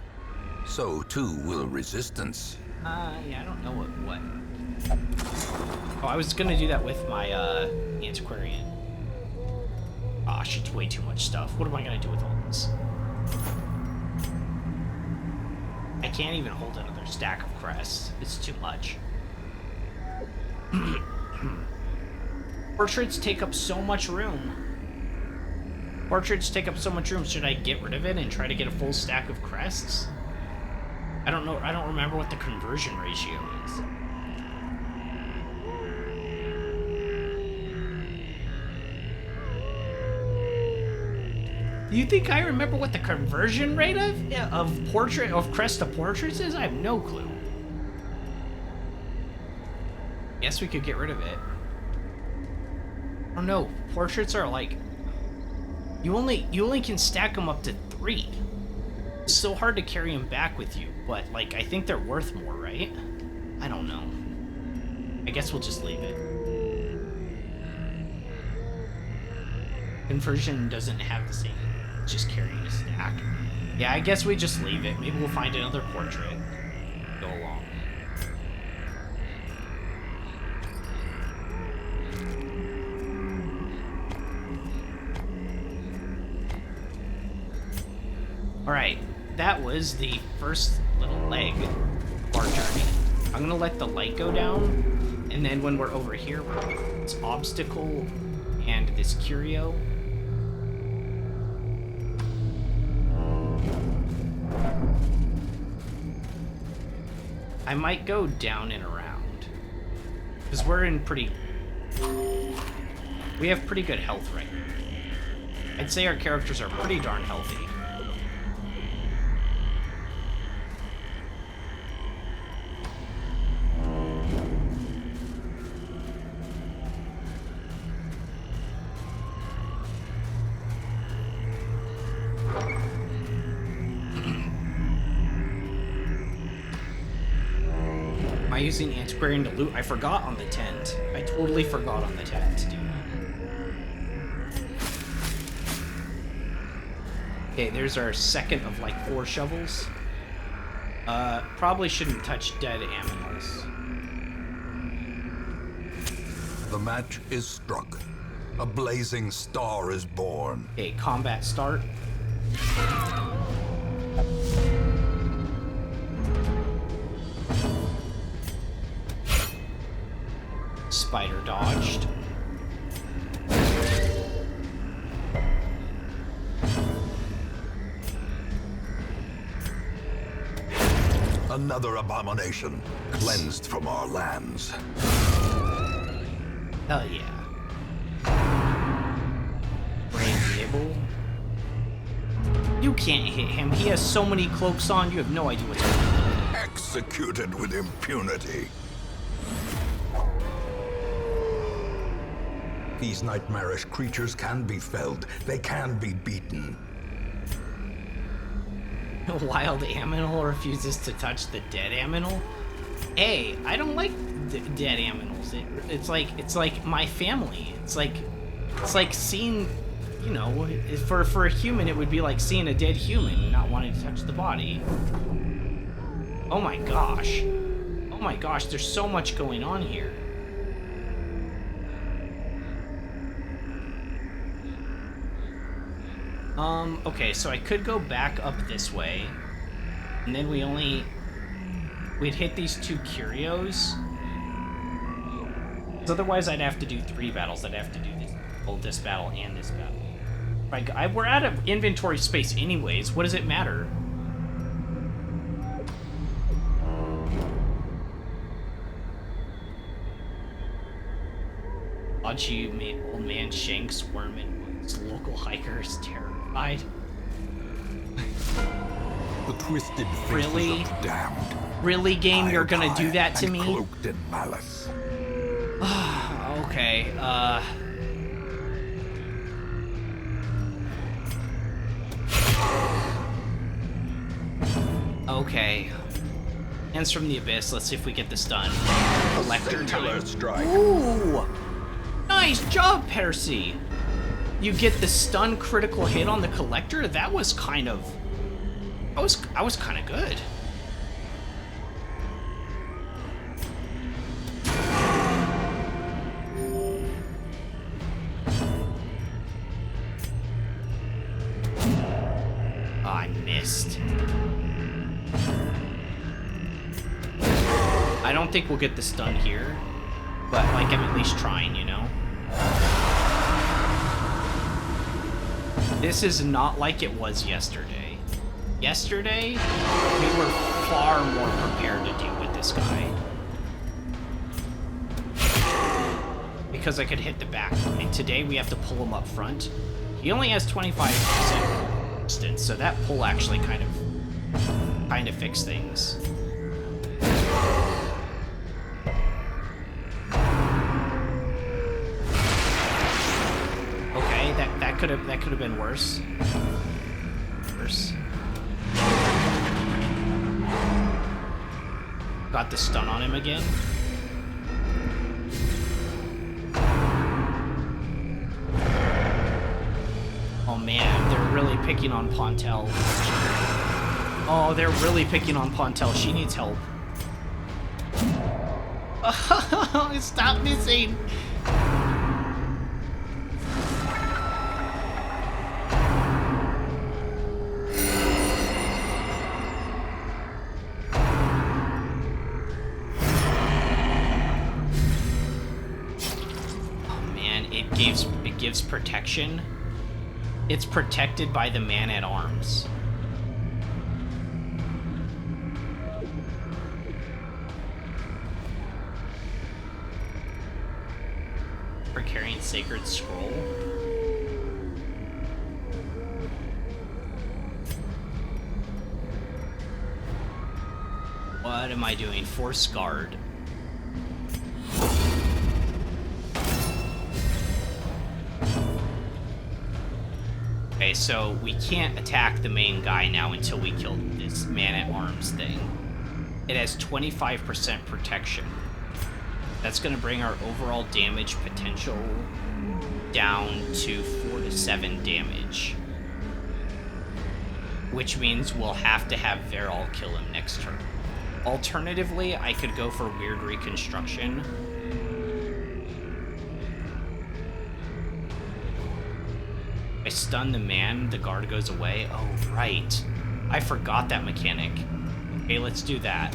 so too will resistance. Yeah, I don't know what. Oh, I was gonna do that with my antiquarian. Gosh, it's way too much stuff. What am I gonna do with all this? I can't even hold another stack of crests. It's too much. Portraits take up so much room. Portraits take up so much room. Should I get rid of it and try to get a full stack of crests? I don't know. I don't remember what the conversion ratio is. You think I remember what the conversion rate of crest to portraits is? I have no clue. Guess we could get rid of it. Oh no, portraits are like you only can stack them up to 3. It's so hard to carry them back with you, but like I think they're worth more, right? I don't know. I guess we'll just leave it. Conversion doesn't have the same, it's just carrying a stack. Yeah, I guess we just leave it. Maybe we'll find another portrait. Go along. Alright, that was the first little leg of our journey. I'm gonna let the light go down, and then when we're over here, this obstacle and this curio. I might go down and around, because we're in we have pretty good health right now. I'd say our characters are pretty darn healthy. Am I using antiquarian to loot? I forgot on the tent. I totally forgot on the tent to do that. Okay, there's our second of like 4 shovels. Probably shouldn't touch dead aminals. The match is struck. A blazing star is born. Okay, combat start. Spider dodged. Another abomination, cleansed from our lands. Hell yeah. Brain Nibble. You can't hit him. He has so many cloaks on, you have no idea what's going on. Executed with impunity. These nightmarish creatures can be felled. They can be beaten. A wild aminal refuses to touch the dead aminal. Hey, I don't like dead aminals. It's like my family. It's like seeing, you know, for a human, it would be like seeing a dead human, not wanting to touch the body. Oh my gosh. Oh my gosh, there's so much going on here. Okay, so I could go back up this way, and then we'd hit these 2 curios. 'Cause otherwise I'd have to do 3 battles. I'd have to do this battle and this battle. Right, we're out of inventory space anyways. What does it matter? Achi made old man Shanks worm in woods. Local hikers terrified. The twisted faces Really? of the damned. Really, game? You're gonna do that to and me? Cloaked in malice. Okay, Okay. Hands from the Abyss. Let's see if we get this done. Collector Singular time. strike. Ooh! Nice job, Percy! You get the stun critical hit on the collector? That was kind of... I was kind of good. Oh, I missed. I don't think we'll get the stun here, but like I'm at least trying, you know? This is not like it was yesterday. Yesterday, we were far more prepared to deal with this guy. Because I could hit the back line. Today, we have to pull him up front. He only has 25% distance, so that pull actually kind of fixed things. Okay, that could have been worse. Got the stun on him again. Oh man, they're really picking on Pontel. Oh, they're really picking on Pontel. She needs help. Oh, stop missing. It gives protection. It's protected by the man-at-arms. For carrying Sacred Scroll. What am I doing? Force Guard. Okay, so we can't attack the main guy now until we kill this man-at-arms thing. It has 25% protection. That's going to bring our overall damage potential down to 4 to 7 damage. Which means we'll have to have Verol kill him next turn. Alternatively, I could go for Weird Reconstruction. I stun the man, the guard goes away. Oh, right. I forgot that mechanic. Okay, let's do that.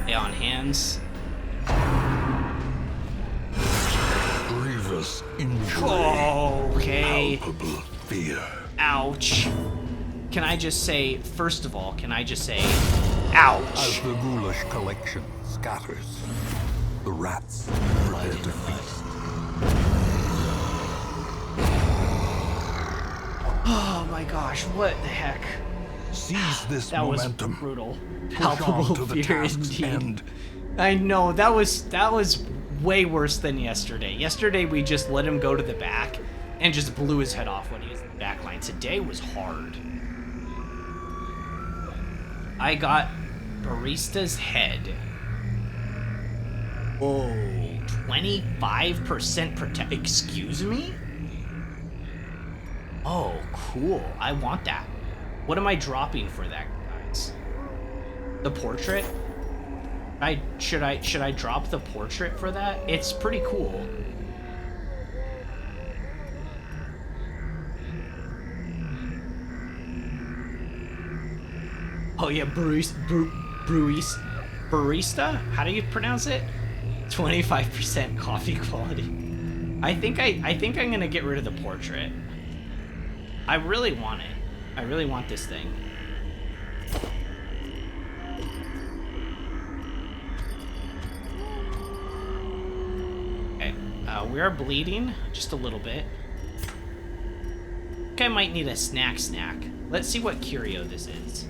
Lay on hands. Grievous injury. Oh, okay. Palpable fear. Ouch. Can I just say, first of all, ouch. As the ghoulish collection scatters, the rats prepare to feast. Oh my gosh, what the heck? Seize this That was momentum. brutal. Push on Palpable to the fear task's indeed. end. I know, that was way worse than yesterday. Yesterday we just let him go to the back and just blew his head off when he was in the back line. Today was hard. I got Barista's head. Oh, 25% protect. Excuse me? Oh, cool. I want that. What am I dropping for that, guys? The portrait? Should I drop the portrait for that? It's pretty cool. Oh yeah, barista? How do you pronounce it? 25% coffee quality. I think I'm gonna get rid of the portrait. I really want it. I really want this thing. Okay, we are bleeding just a little bit. I think I might need a snack. Let's see what curio this is.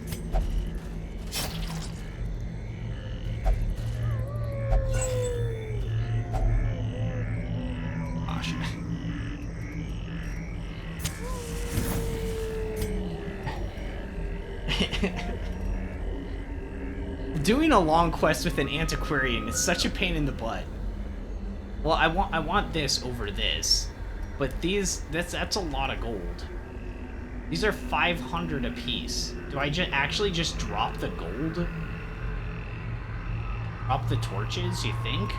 Gosh. Doing a long quest with an antiquarian is such a pain in the butt. Well, I want this over this, but that's a lot of gold. These are 500 apiece. Do I actually just drop the gold? Drop the torches, you think?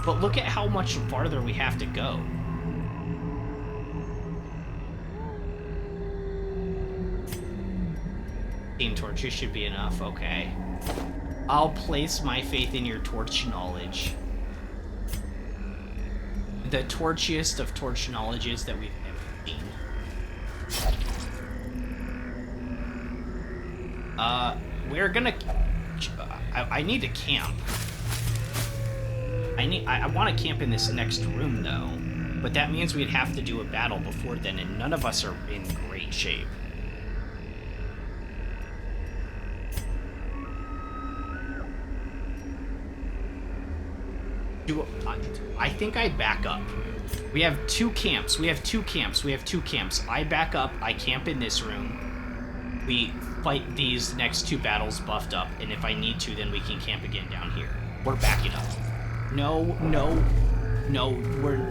But look at how much farther we have to go. Torches should be enough, okay. I'll place my faith in your torch knowledge. The torchiest of torch knowledges that we've ever seen. We're gonna... I need to camp. I want to camp in this next room, though. But that means we'd have to do a battle before then, and none of us are in great shape. I think I back up. We have two camps. I back up. I camp in this room. We fight these next two battles buffed up, and if I need to, then we can camp again down here. We're backing up. No.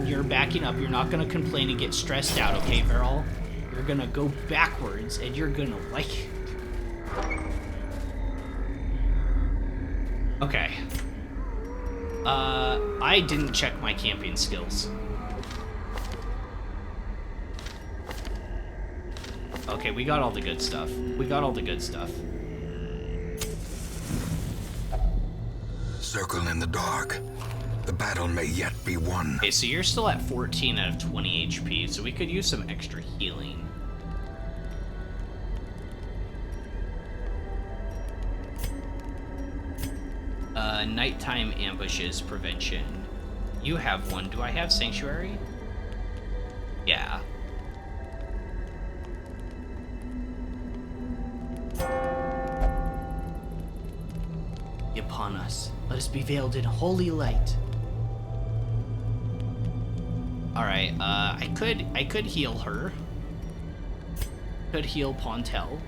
You're backing up. You're not gonna complain and get stressed out, okay, Varol? You're gonna go backwards, and you're gonna like it. Okay. I didn't check my camping skills. Okay, we got all the good stuff. Circle in the dark. The battle may yet be won. Okay, so you're still at 14 out of 20 HP, so we could use some extra healing. Nighttime ambushes prevention. You have one. Do I have sanctuary? Yeah. Be upon us. Let us be veiled in holy light. Alright, I could heal her. Could heal Pontel.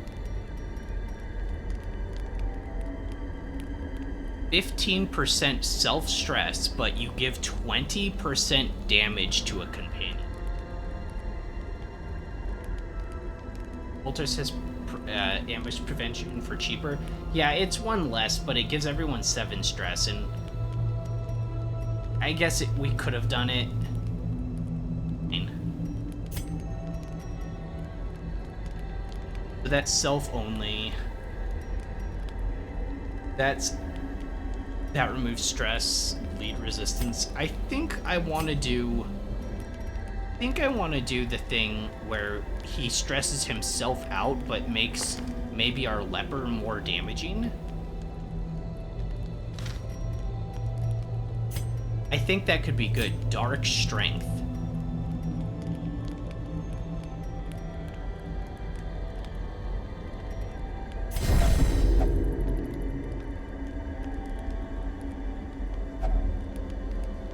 15% self-stress, but you give 20% damage to a companion. Voltus has ambush prevention for cheaper. Yeah, it's one less, but it gives everyone 7 stress, and I guess we could have done it. So that's self-only. That removes stress, lead resistance. I think I want to do the thing where he stresses himself out but makes maybe our leper more damaging. I think that could be good. Dark strength.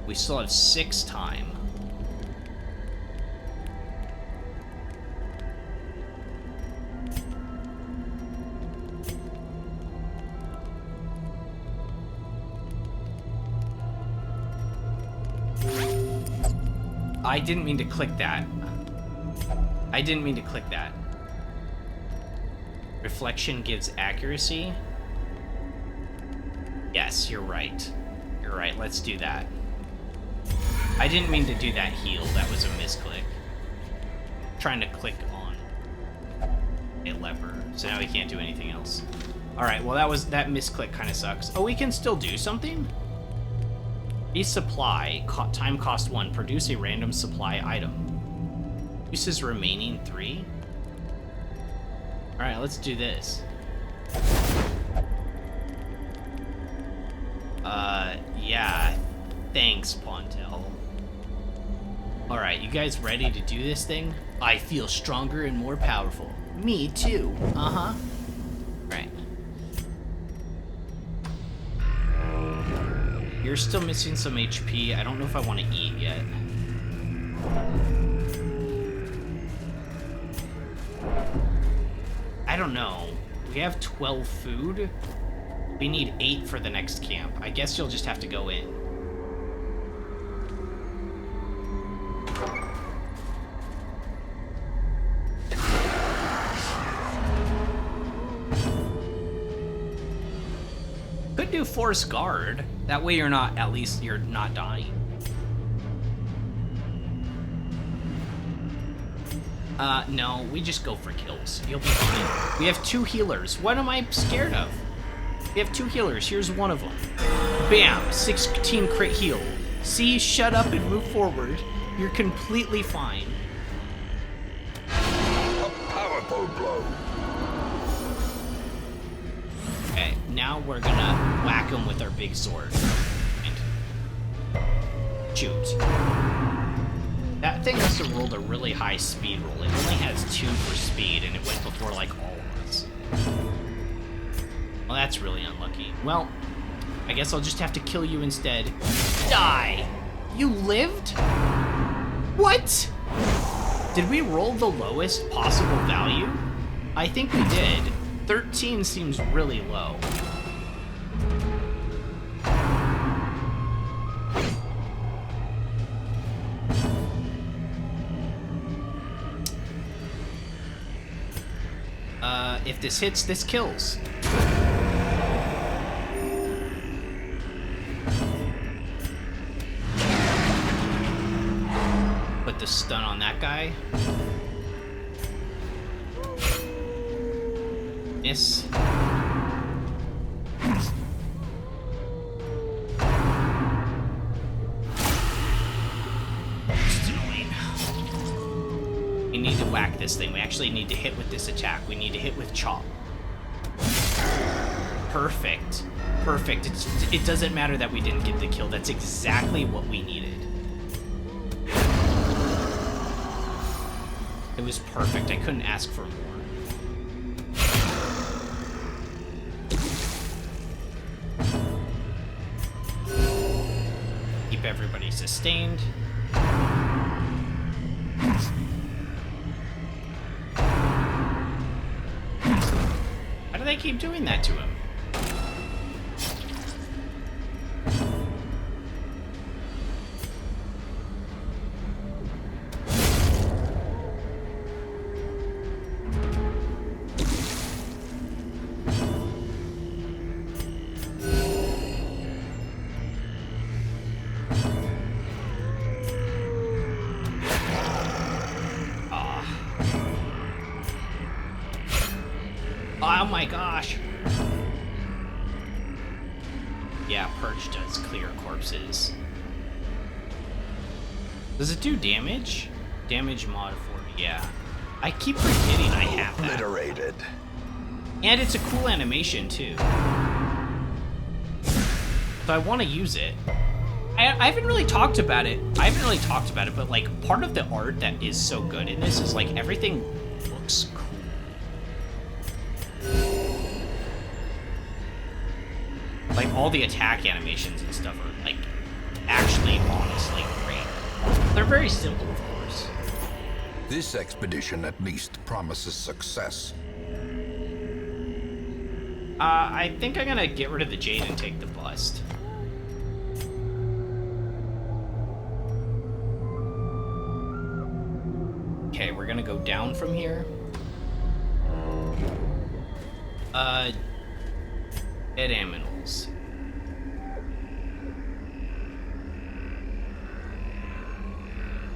We still have 6 time. I didn't mean to click that. Reflection gives accuracy. Yes, you're right. Let's do that. I didn't mean to do that heal. That was a misclick. Trying to click on a lever, so now we can't do anything else. All right. Well, that misclick kind of sucks. Oh, we can still do something. Resupply. Time cost 1. Produce a random supply item. Uses remaining 3. All right. Let's do this. Yeah. Thanks, Pontel. Alright, you guys ready to do this thing? I feel stronger and more powerful. Me too. Uh-huh. Right. You're still missing some HP. I don't know if I want to eat yet. I don't know. We have 12 food. We need 8 for the next camp. I guess you'll just have to go in. Could do Force Guard. That way you're not, at least you're not dying. No, we just go for kills. You'll be fine. We have 2 healers. What am I scared of? We have 2 healers. Here's one of them. Bam! 16 crit heal. See? Shut up and move forward. You're completely fine. A powerful blow. Okay, now we're gonna whack him with our big sword. And shoot. That thing must have rolled a really high speed roll. It only has 2 for speed, and it went before, like, all of us. Well, that's really unlucky. Well, I guess I'll just have to kill you instead. Die! You lived? What? Did we roll the lowest possible value? I think we did. 13 seems really low. If this hits, this kills. Put the stun on that guy. Miss. We need to whack this thing. We actually need to hit with this attack. We need to hit with chop. Perfect. Perfect. It doesn't matter that we didn't get the kill. That's exactly what we needed. It was perfect. I couldn't ask for more. Keep everybody sustained. How do they keep doing that to him? Oh my gosh. Yeah, Purge does clear corpses. Does it do damage? Damage mod 40, yeah. I keep forgetting I have that. Obliterated. And it's a cool animation too. So I want to use it. I haven't really talked about it. But like part of the art that is so good in this is like everything looks cool. Like, all the attack animations and stuff are, like, actually, honestly great. They're very simple, of course. This expedition at least promises success. I think I'm gonna get rid of the Jade and take the Bust. Okay, we're gonna go down from here. Dead Aminals.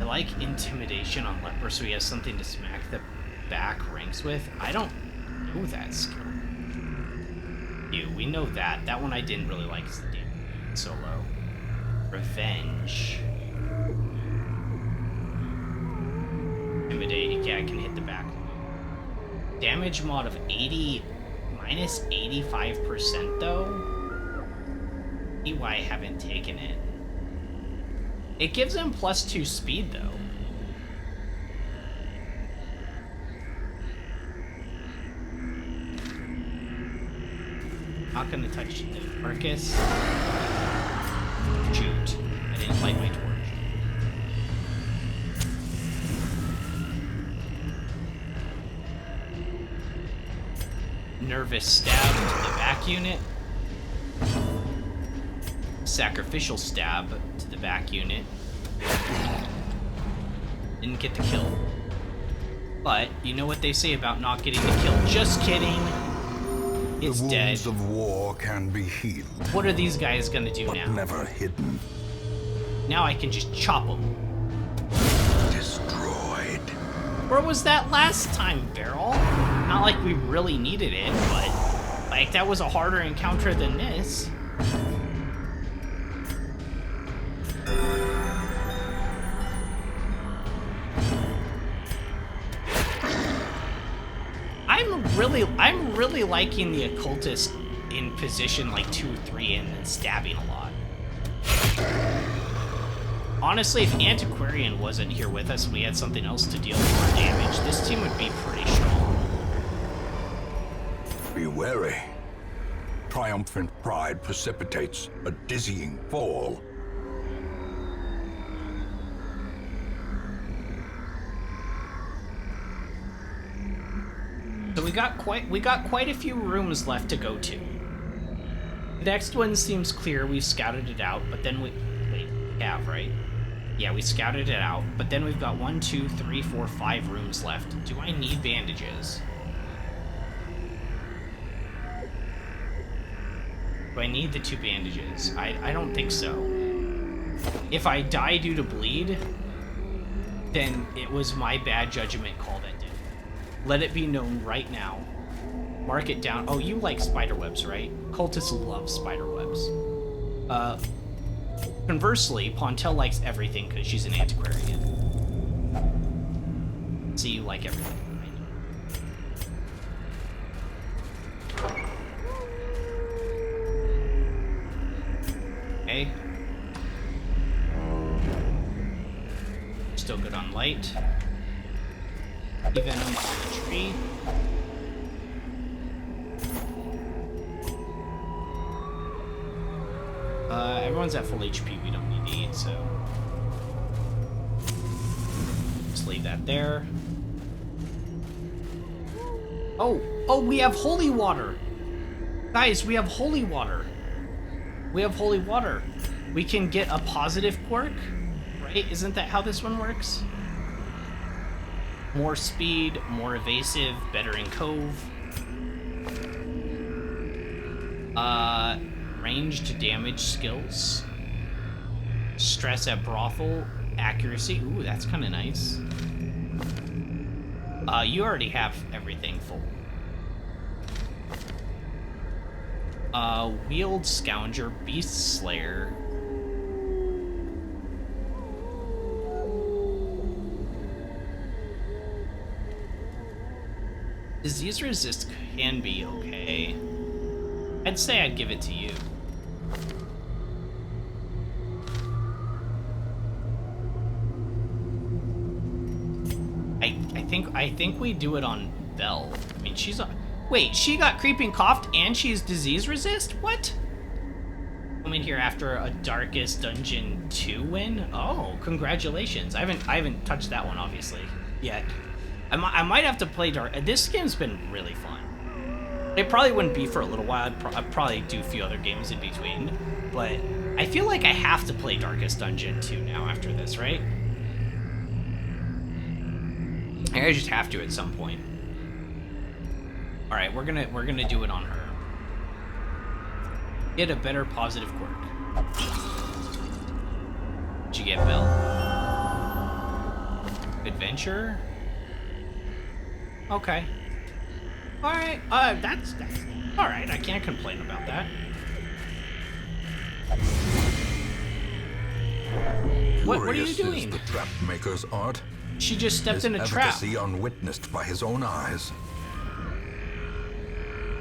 I like Intimidation on Leper so he has something to smack the back ranks with. I don't know that skill. We know that. That one I didn't really like because the damage was so low. Revenge. Intimidate, yeah, I can hit the back. Damage mod of 80... minus 85% though? See why I haven't taken it. It gives him +2 speed though. Not gonna touch the Marcus. Shoot. I didn't light my torch. Nervous stab to the back unit. Sacrificial stab to the back unit. Didn't get the kill. But you know what they say about not getting the kill. Just kidding. It's the dead. wounds of war can be healed. What are these guys gonna do but now? never hidden. Now I can just chop them. Destroyed. Where was that last time, Beryl? Not like we really needed it, but like that was a harder encounter than this. I'm really liking the occultist in position like 2 or 3 and stabbing a lot. Honestly, if Antiquarian wasn't here with us and we had something else to deal with more damage, this team would be pretty strong. Be wary. Triumphant pride precipitates a dizzying fall. So we got quite a few rooms left to go to. The next one seems clear. We scouted it out, but then we have, right? Yeah, we scouted it out, but then we've got 1, 2, 3, 4, 5 rooms left. Do I need bandages? Do I need the 2 bandages? I don't think so. If I die due to bleed, then it was my bad judgment call that did it. Let it be known right now. Mark it down. Oh, you like spiderwebs, right? Cultists love spiderwebs. Conversely, Pontel likes everything because she's an antiquarian. See, you like everything. Okay. Still good on light. Even on the tree. Everyone's at full HP. We don't need to eat, so just leave that there. Oh, we have holy water, guys. We have holy water. We have holy water. We can get a positive quirk, right? Isn't that how this one works? More speed, more evasive, better in cove. Ranged damage skills. Stress at brothel, accuracy. Ooh, that's kind of nice. You already have everything full. Wield Scourger, Beast Slayer. Disease resist can be okay. I'd say I'd give it to you. I think we do it on Belle. I mean, she's a... Wait, she got Creeping Cough and she's disease resist? What? Coming here after a Darkest Dungeon 2 win? Oh, congratulations. I haven't touched that one, obviously, yet. I might have to play Dark... This game's been really fun. It probably wouldn't be for a little while. I'd probably do a few other games in between. But I feel like I have to play Darkest Dungeon 2 now after this, right? I just have to at some point. All right, we're gonna do it on her. Get a better positive quirk. What'd you get, Bill? Adventure? Okay. All right. That's all right. I can't complain about that. What are you doing? Is the trap maker's art. She just stepped in a trap. Efficacy unwitnessed by his own eyes.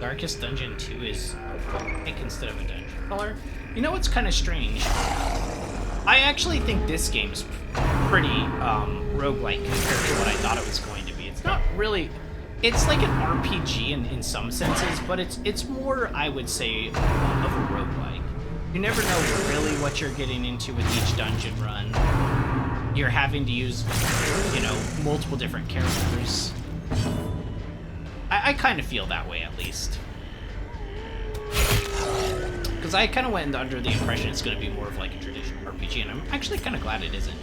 Darkest Dungeon 2 is pink instead of a dungeon color. You know what's kind of strange? I actually think this game's pretty roguelike compared to what I thought it was going to be. It's not really... It's like an RPG in some senses, but it's more, I would say, of a roguelike. You never know really what you're getting into with each dungeon run. You're having to use, you know, multiple different characters. I kind of feel that way, at least. Because Because I kind of went under the impression it's going to be more of like a traditional RPG, and I'm actually kind of glad it isn't.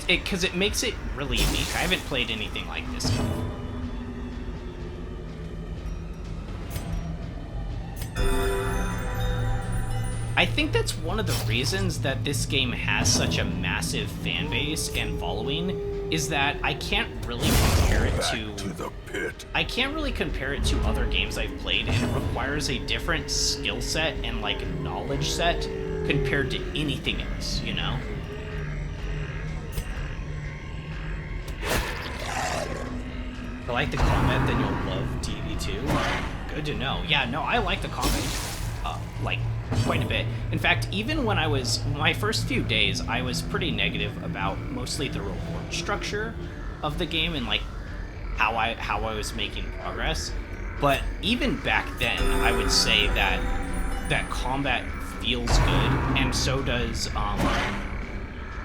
Because it makes it really unique. I haven't played anything like this game. I think that's one of the reasons that this game has such a massive fan base and following, is that I can't really compare it to the pit. I can't really compare it to other games I've played, and it requires a different skill set and like knowledge set compared to anything else, you know? If you like the combat, then you'll love DD2. Good to know. Yeah, no, I like the combat, like, quite a bit. In fact, even when I was, my first few days, I was pretty negative about mostly the reward structure of the game and, like, how I was making progress. But even back then, I would say that combat feels good, and so does,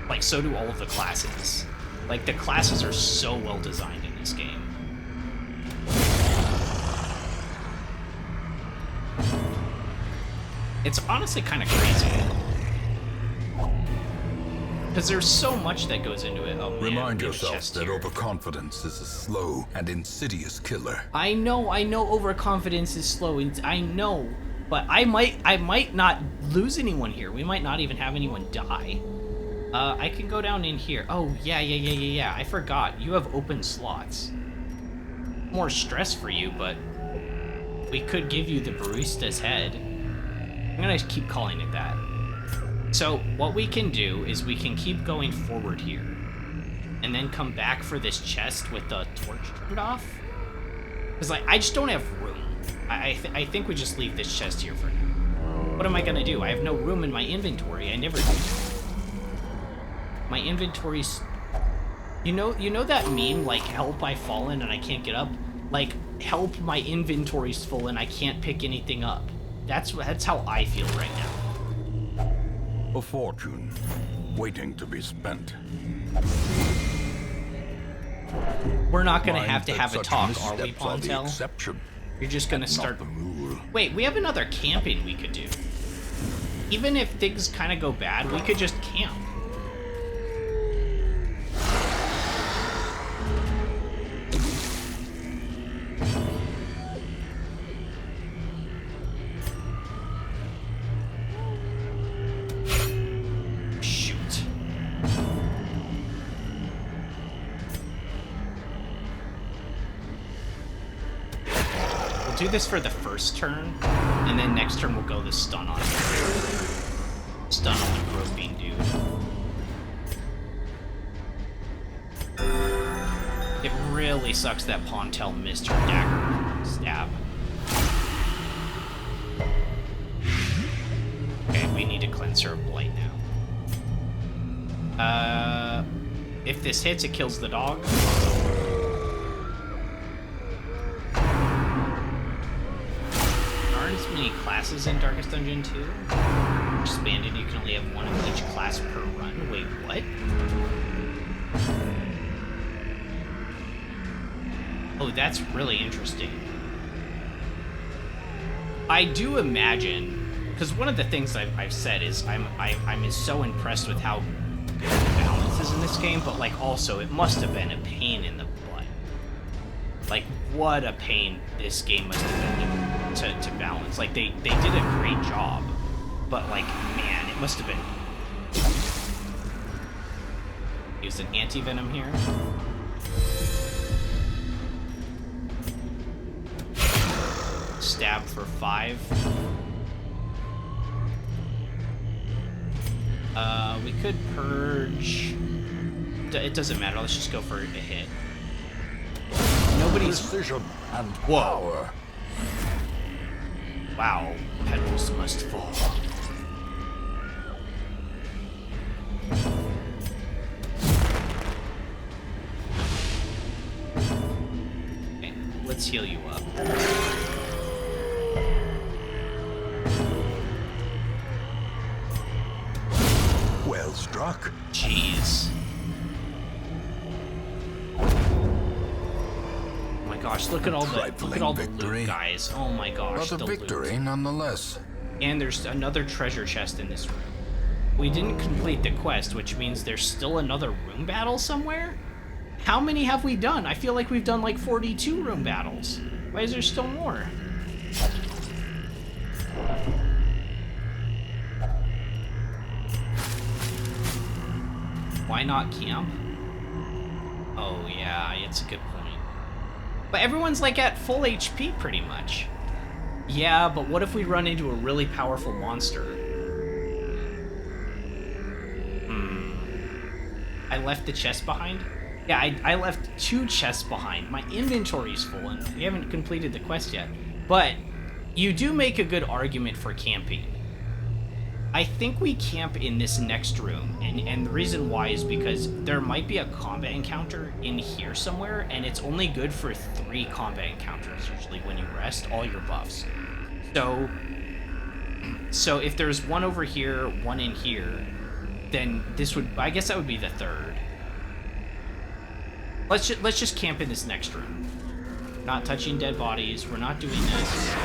like, so do all of the classes. Like, the classes are so well designed in this game. It's honestly kind of crazy. Because there's so much that goes into it. Oh, man, Remind yourself that overconfidence is a slow and insidious killer. I know overconfidence is slow, I know, but I might not lose anyone here. We might not even have anyone die. I can go down in here. Oh, yeah, I forgot. You have open slots. More stress for you, but we could give you the barista's head. I'm gonna keep calling it that. So what we can do is we can keep going forward here, and then come back for this chest with the torch turned off. Because like I just don't have room. I think we just leave this chest here for now. What am I gonna do? I have no room in my inventory. I never do. My inventory's. You know that meme like help I've fallen and I can't get up? Like help my inventory's full and I can't pick anything up. That's how I feel right now. A fortune waiting to be spent. We're not gonna have to have a talk, are we, Pontel? Exception, You're just gonna start. not the rule. Wait, we have another camping we could do. Even if things kind of go bad, we could just camp. Do this for the first turn, and then next turn we'll go the stun on the groping dude. It really sucks that Pontel missed her dagger stab. Okay, we need to cleanse her of blight now. If this hits, it kills the dog. Many classes in Darkest Dungeon 2. Expanded, you can only have one of each class per run. Wait, what? Oh, that's really interesting. I do imagine, because one of the things I've said is I'm so impressed with how good the balance is in this game, but like also it must have been a pain in the butt. Like what a pain this game must have been to balance. Like they did a great job, but like man, it must have been. Use an anti-venom here. Stab for 5. We could purge. It doesn't matter. Let's just go for a hit. Nobody's Precision and Whoa. power. Wow, petals must fall. Okay, let's heal you up. Well struck. Jeez. Oh my god, gosh, look at all the victory. loot, guys. Oh my gosh, But a victory loot. nonetheless. And there's another treasure chest in this room. We didn't complete the quest, which means there's still another room battle somewhere? How many have we done? I feel like we've done like 42 room battles. Why is there still more? Why not camp? Oh yeah, it's a good point. But everyone's like at full HP pretty much. Yeah, but what if we run into a really powerful monster? I left the chest behind? Yeah, I left 2 chests behind. My inventory's full and we haven't completed the quest yet. But you do make a good argument for camping. I think we camp in this next room, and the reason why is because there might be a combat encounter in here somewhere, and it's only good for 3 combat encounters usually when you rest all your buffs. So if there's one over here, one in here, then this would, I guess that would be the 3rd. Let's just camp in this next room. Not touching dead bodies. We're not doing this.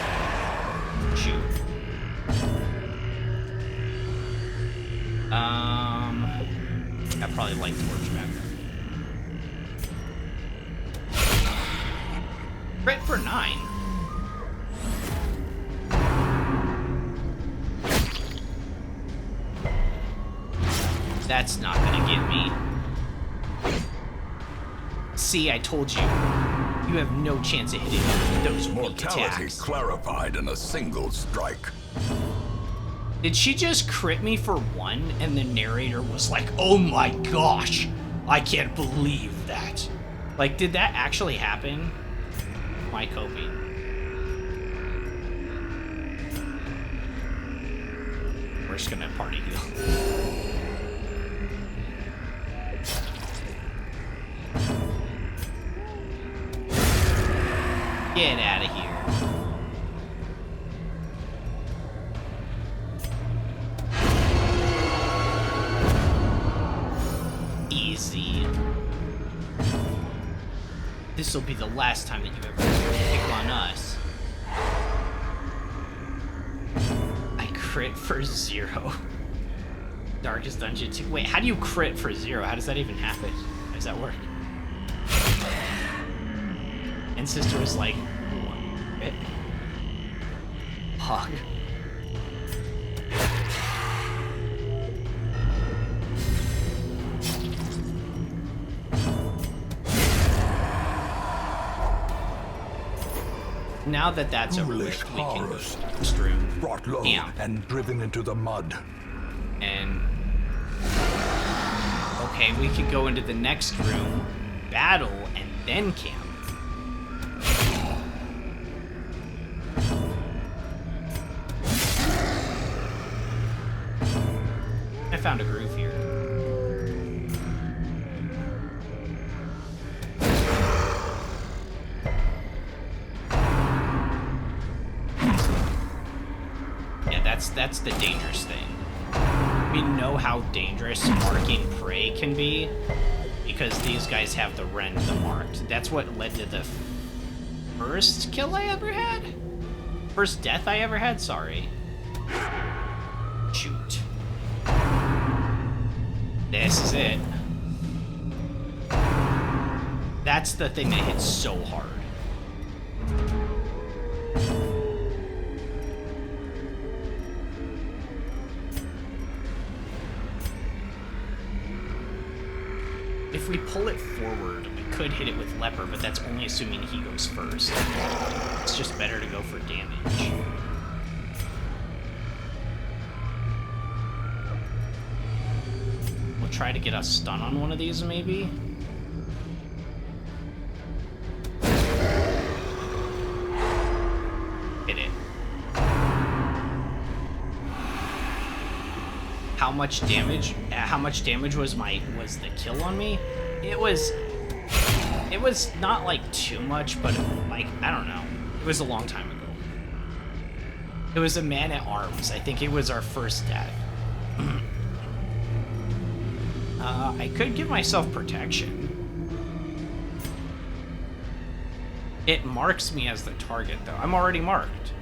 Shoot. I probably light torch back there. Crit for 9. That's not gonna get me. See, I told you. You have no chance of hitting those weak Mortality attacks. clarified in a single strike. Did she just crit me for 1 and the narrator was like, oh my gosh, I can't believe that. Like, did that actually happen? My coping. We're just gonna party heal. Get out of here. Easy. This will be the last time that you ever pick on us. I crit for 0. Darkest Dungeon 2. Wait, how do you crit for 0? How does that even happen? How does that work? And Sister was like, what? Hug. Now that that's over with, we can go to the next room. Brought low and driven into the mud. And okay, we could go into the next room, battle, and then camp. I found a groove here. Yeah, that's the dangerous thing. We know how dangerous marking prey can be because these guys have the rend the marked. That's what led to the first kill I ever had? First death I ever had? Sorry. Shoot. This is it. That's the thing that hits so hard. If we pull it forward, we could hit it with Leper, but that's only assuming he goes first. It's just better to go for damage. We'll try to get a stun on one of these, maybe? Hit it. How much damage? How much damage was the kill on me? It was not like too much, but like I don't know. It was a long time ago. It was a man at arms. I think it was our first death. I could give myself protection. It marks me as the target, though. I'm already marked.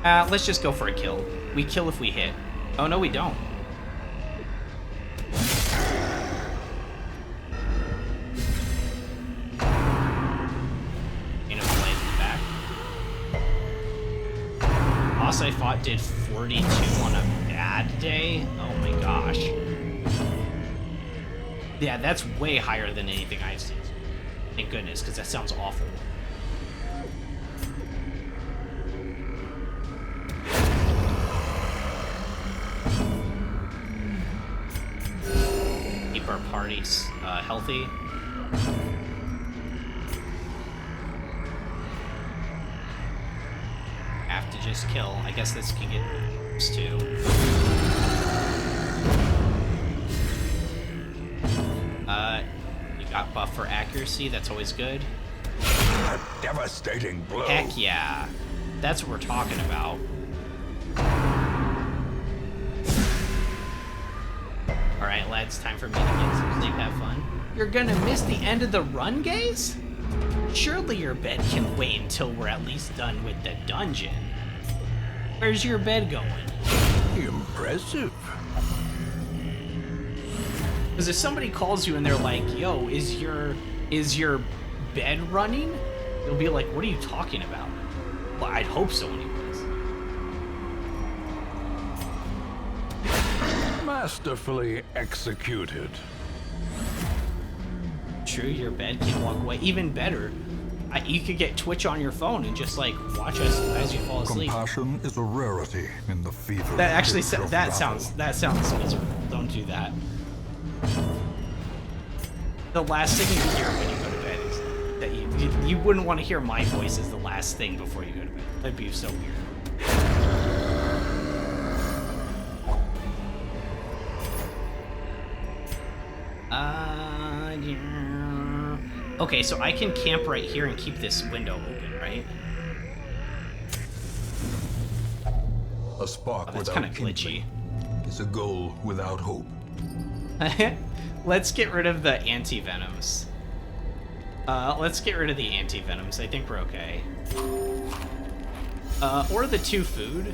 Let's just go for a kill. We kill if we hit. Oh, no, we don't. Boss I fought did 42 on a bad day. Oh my gosh. Yeah, that's way higher than anything I've seen. Thank goodness, because that sounds awful. Keep our parties healthy. Have to just kill. I guess this can get used too. You got buff for accuracy. That's always good. A devastating blow. Heck yeah. That's what we're talking about. Alright, lads, time for me to get some sleep. Have fun. You're gonna miss the end of the run, guys? Surely your bed can wait until we're at least done with the dungeon. Where's your bed going? Impressive. Because if somebody calls you and they're like, yo, is your bed running? You'll be like, what are you talking about? Well, I'd hope so anyways. Masterfully executed. True, your bed can walk away. Even better, you could get Twitch on your phone and just like watch us as you fall asleep. Compassion is a rarity in the fever. That actually pitch of that battle. sounds miserable. Don't do that. The last thing you hear when you go to bed is that you wouldn't want to hear my voice as the last thing before you go to bed. That'd be so weird. Yeah. Okay, so I can camp right here and keep this window open, right? A spark Oh, that's without kind of glitchy. is a goal without hope. Let's get rid of the anti-venoms. Let's get rid of the anti-venoms. I think we're okay. Or the 2 food.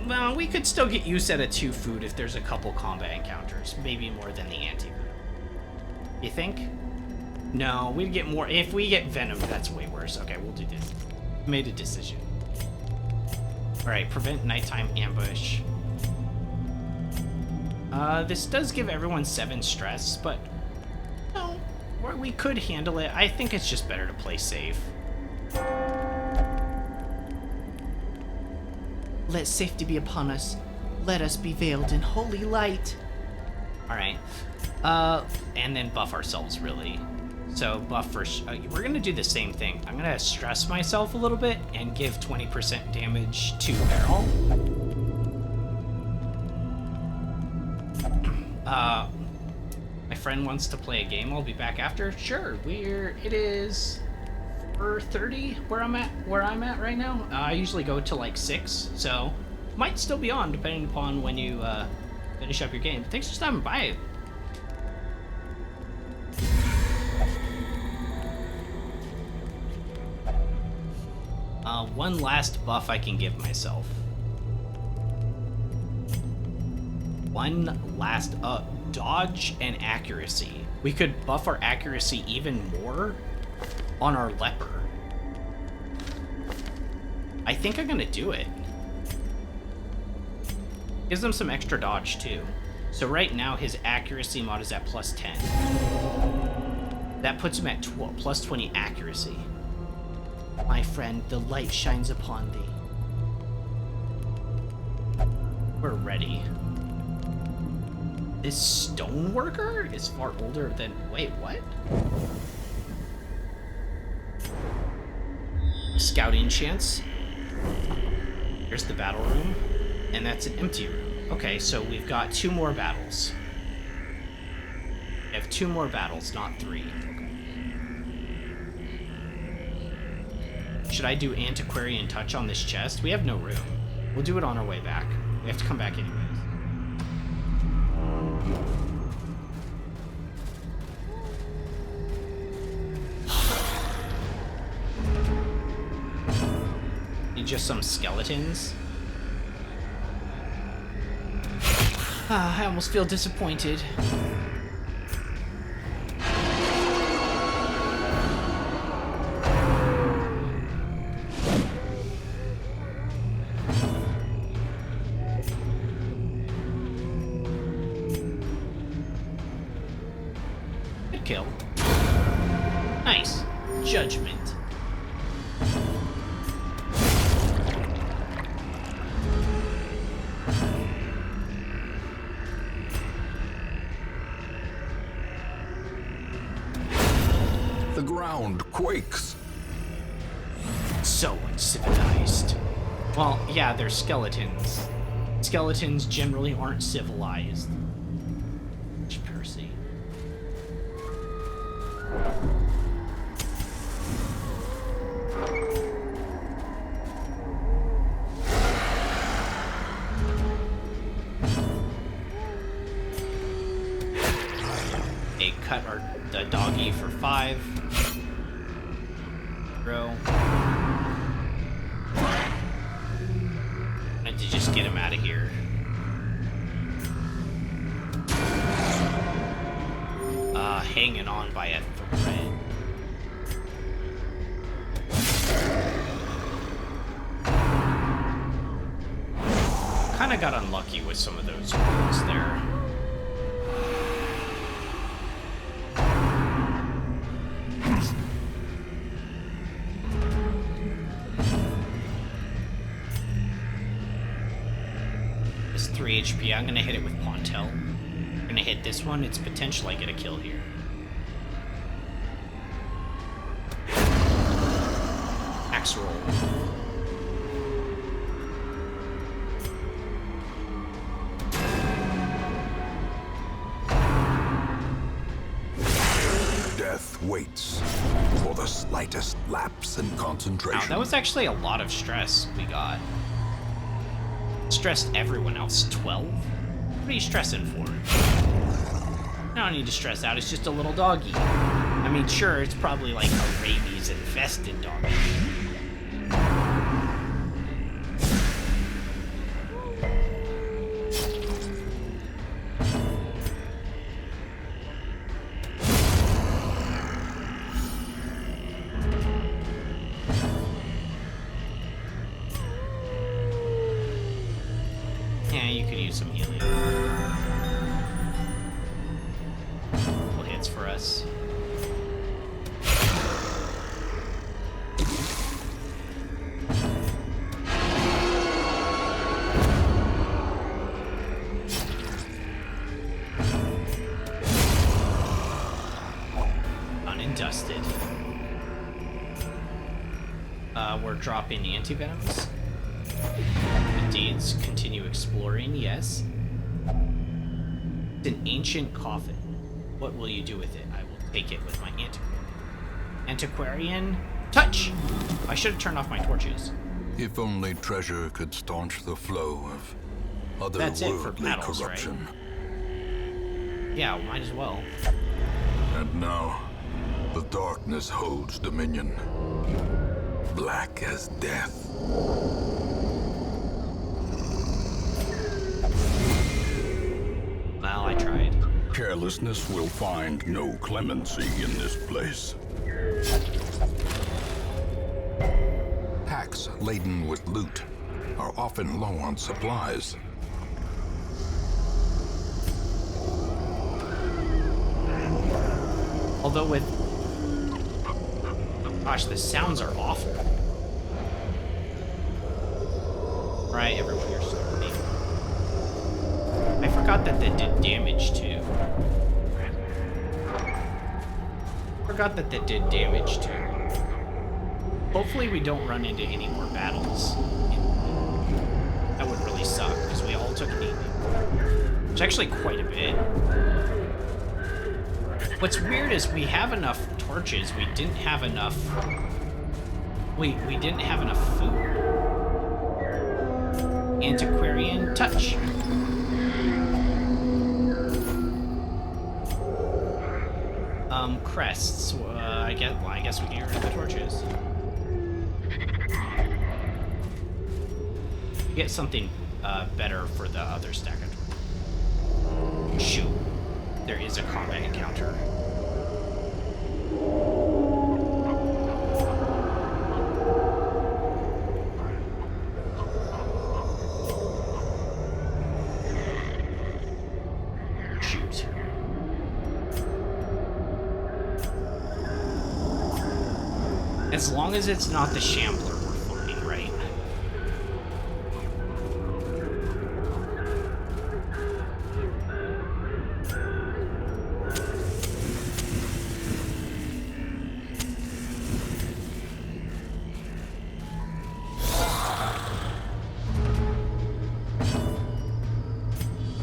Well, we could still get use out of 2 food if there's a couple combat encounters. Maybe more than the anti-venom. You think? No, we'd get more. If we get venom, that's way worse. Okay, we'll do this. Made a decision. Alright, prevent nighttime ambush. This does give everyone 7 stress, but no, we could handle it. I think it's just better to play safe. Let safety be upon us. Let us be veiled in holy light. Alright. And then buff ourselves, really. So buff first. We're gonna do the same thing. I'm gonna stress myself a little bit and give 20% damage to Beryl. My friend wants to play a game. I'll be back after. Sure. It is 4:30 where I'm at right now. I usually go to like 6, so might still be on depending upon when you finish up your game. Thanks for stopping by. One last buff I can give myself. One last dodge and accuracy. We could buff our accuracy even more on our leper. I think I'm gonna do it. Gives him some extra dodge too. So right now his accuracy mod is at +10. That puts him at +20 accuracy. My friend, the light shines upon thee. We're ready. This stoneworker is far older than... Wait, what? Scouting chance. Here's the battle room. And that's an empty room. Okay, so we've got 2 more battles. We have 2 more battles, not 3. Should I do Antiquarian Touch on this chest? We have no room. We'll do it on our way back. We have to come back anyways. just some skeletons. I almost feel disappointed. Good kill. Nice. Judgment. The ground quakes. So uncivilized. Well, yeah, they're skeletons. Skeletons generally aren't civilized. Percy. They cut the doggy for 5. Bro. And to just get him out of here. Hanging on by a thread. Kinda got unlucky with some of those rolls there. It's 3 HP. I'm gonna hit it with Pontel. I'm gonna hit this one. It's potential I get a kill here. Axe roll. Death waits for the slightest lapse in concentration. Wow, that was actually a lot of stress we got. Stressed everyone else. 12? What are you stressing for? I don't need to stress out, it's just a little doggy. I mean, sure, it's probably like a rabies-infested doggy. Yeah, you could use some healing. Couple hits for us. Done and dusted. We're dropping antivenoms. Deeds continue exploring, yes. It's an ancient coffin. What will you do with it? I will take it with my antiquarian touch! I should have turned off my torches. If only treasure could staunch the flow of That's it for otherworldly battles, right? corruption. Yeah, might as well. And now, the darkness holds dominion. Black as death. Well, I tried. Carelessness will find no clemency in this place. Packs laden with loot are often low on supplies. Although with... Gosh, the sounds are awful. Right, everyone, you're starting. I forgot that they did damage too. Forgot that they did damage too. Hopefully we don't run into any more battles. That would really suck, because we all took 8. It's actually quite a bit. What's weird is we have enough torches, we didn't have enough... we didn't have enough food. Antiquarian touch. Crests. I guess we can get rid of the torches. Get something better for the other stack of... Shoot. There is a combat encounter. Shoot. As long as it's not the Shambler, we're fine, right?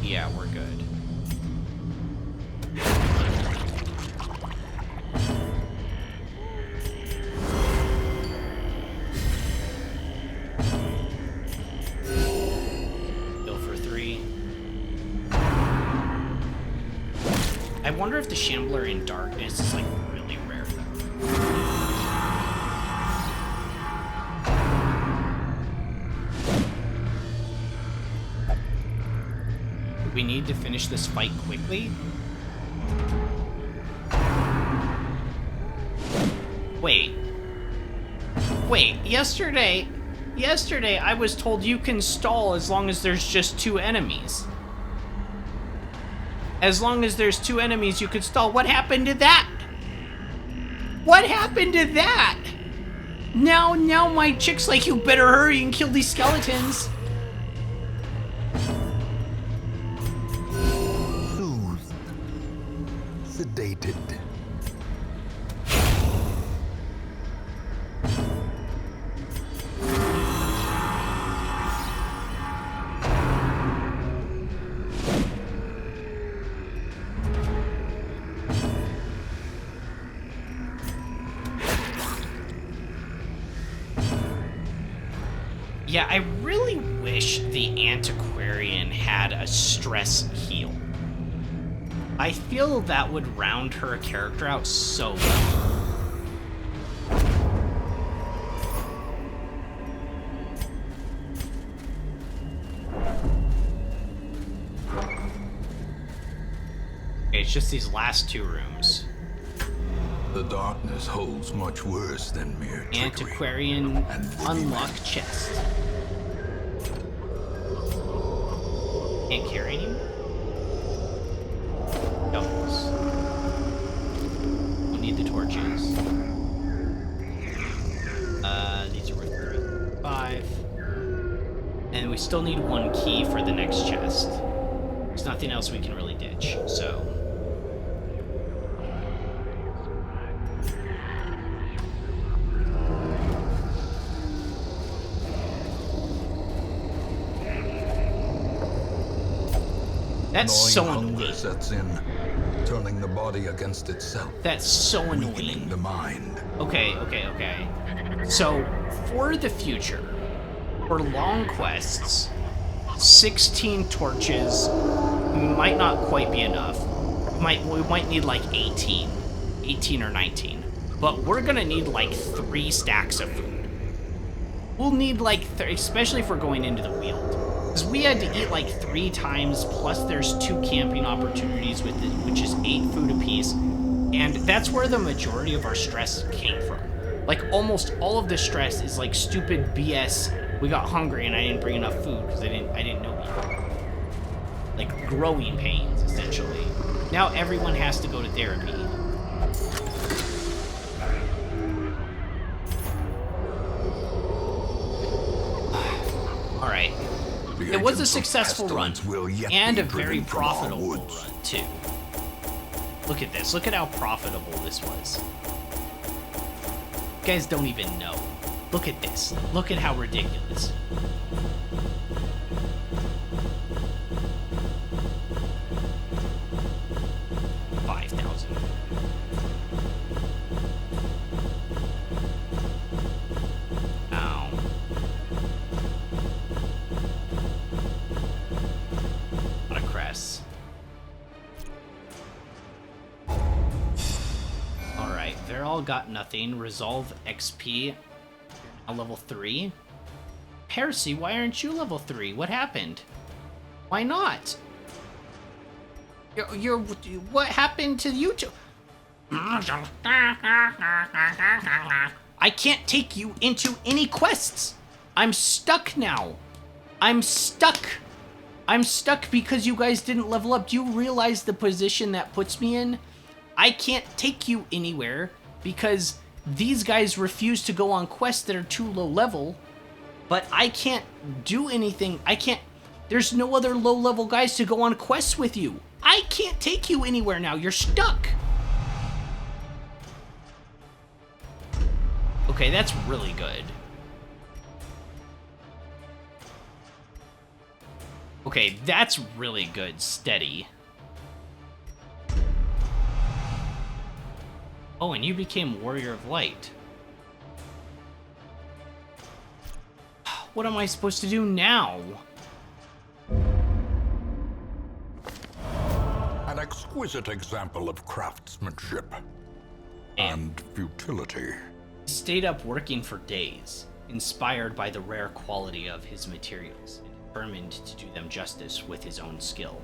Yeah, we're good. Bill for 3. I wonder if the Shambler in Darkness is like really rare. We need to finish this fight quickly. Wait, yesterday I was told you can stall as long as there's just 2 enemies. As long as there's 2 enemies, you could stall. What happened to that? What happened to that? Now my chick's like, you better hurry and kill these skeletons. Soothed. Sedated. Yeah, I really wish the Antiquarian had a stress heal. I feel that would round her character out so well. Okay, it's just these last 2 rooms. The darkness holds much worse than mere trickery. Antiquarian And unlock chest. Can't carry anymore? Doubles. We'll need the torches. These are worth 5. And we still need 1 key for the next chest. There's nothing else we can really ditch, so... That's so hunger annoying. sets in, turning the body against itself, That's so weakening annoying. the mind. Okay. So, for the future, for long quests, 16 torches might not quite be enough. We might need like 18 or 19. But we're gonna need like 3 stacks of food. We'll need like, especially if we're going into the Weald. Because we had to eat like 3 times, plus there's 2 camping opportunities with it, which is 8 food apiece. And that's where the majority of our stress came from. Like, almost all of the stress is like stupid BS. We got hungry and I didn't bring enough food because I didn't know either. Like, growing pains, essentially. Now everyone has to go to therapy. Alright. It was a successful run, and a very profitable run, too. Look at this. Look at how profitable this was. You guys don't even know. Look at this. Look at how ridiculous. $5,000. Ow. What a crest. Alright, they're all got nothing. Resolve XP. Now level 3. Heresy, why aren't you level 3? What happened? Why not? What happened to you two? I can't take you into any quests. I'm stuck now. I'm stuck. I'm stuck because you guys didn't level up. Do you realize the position that puts me in? I can't take you anywhere because these guys refuse to go on quests that are too low level. But I can't do anything. I can't. There's no other low level guys to go on quests with you. I can't take you anywhere now. You're stuck. Okay, that's really good. Okay, that's really good. Steady. Oh, and you became Warrior of Light. What am I supposed to do now? An exquisite example of craftsmanship and futility. He stayed up working for days, inspired by the rare quality of his materials, and determined to do them justice with his own skill.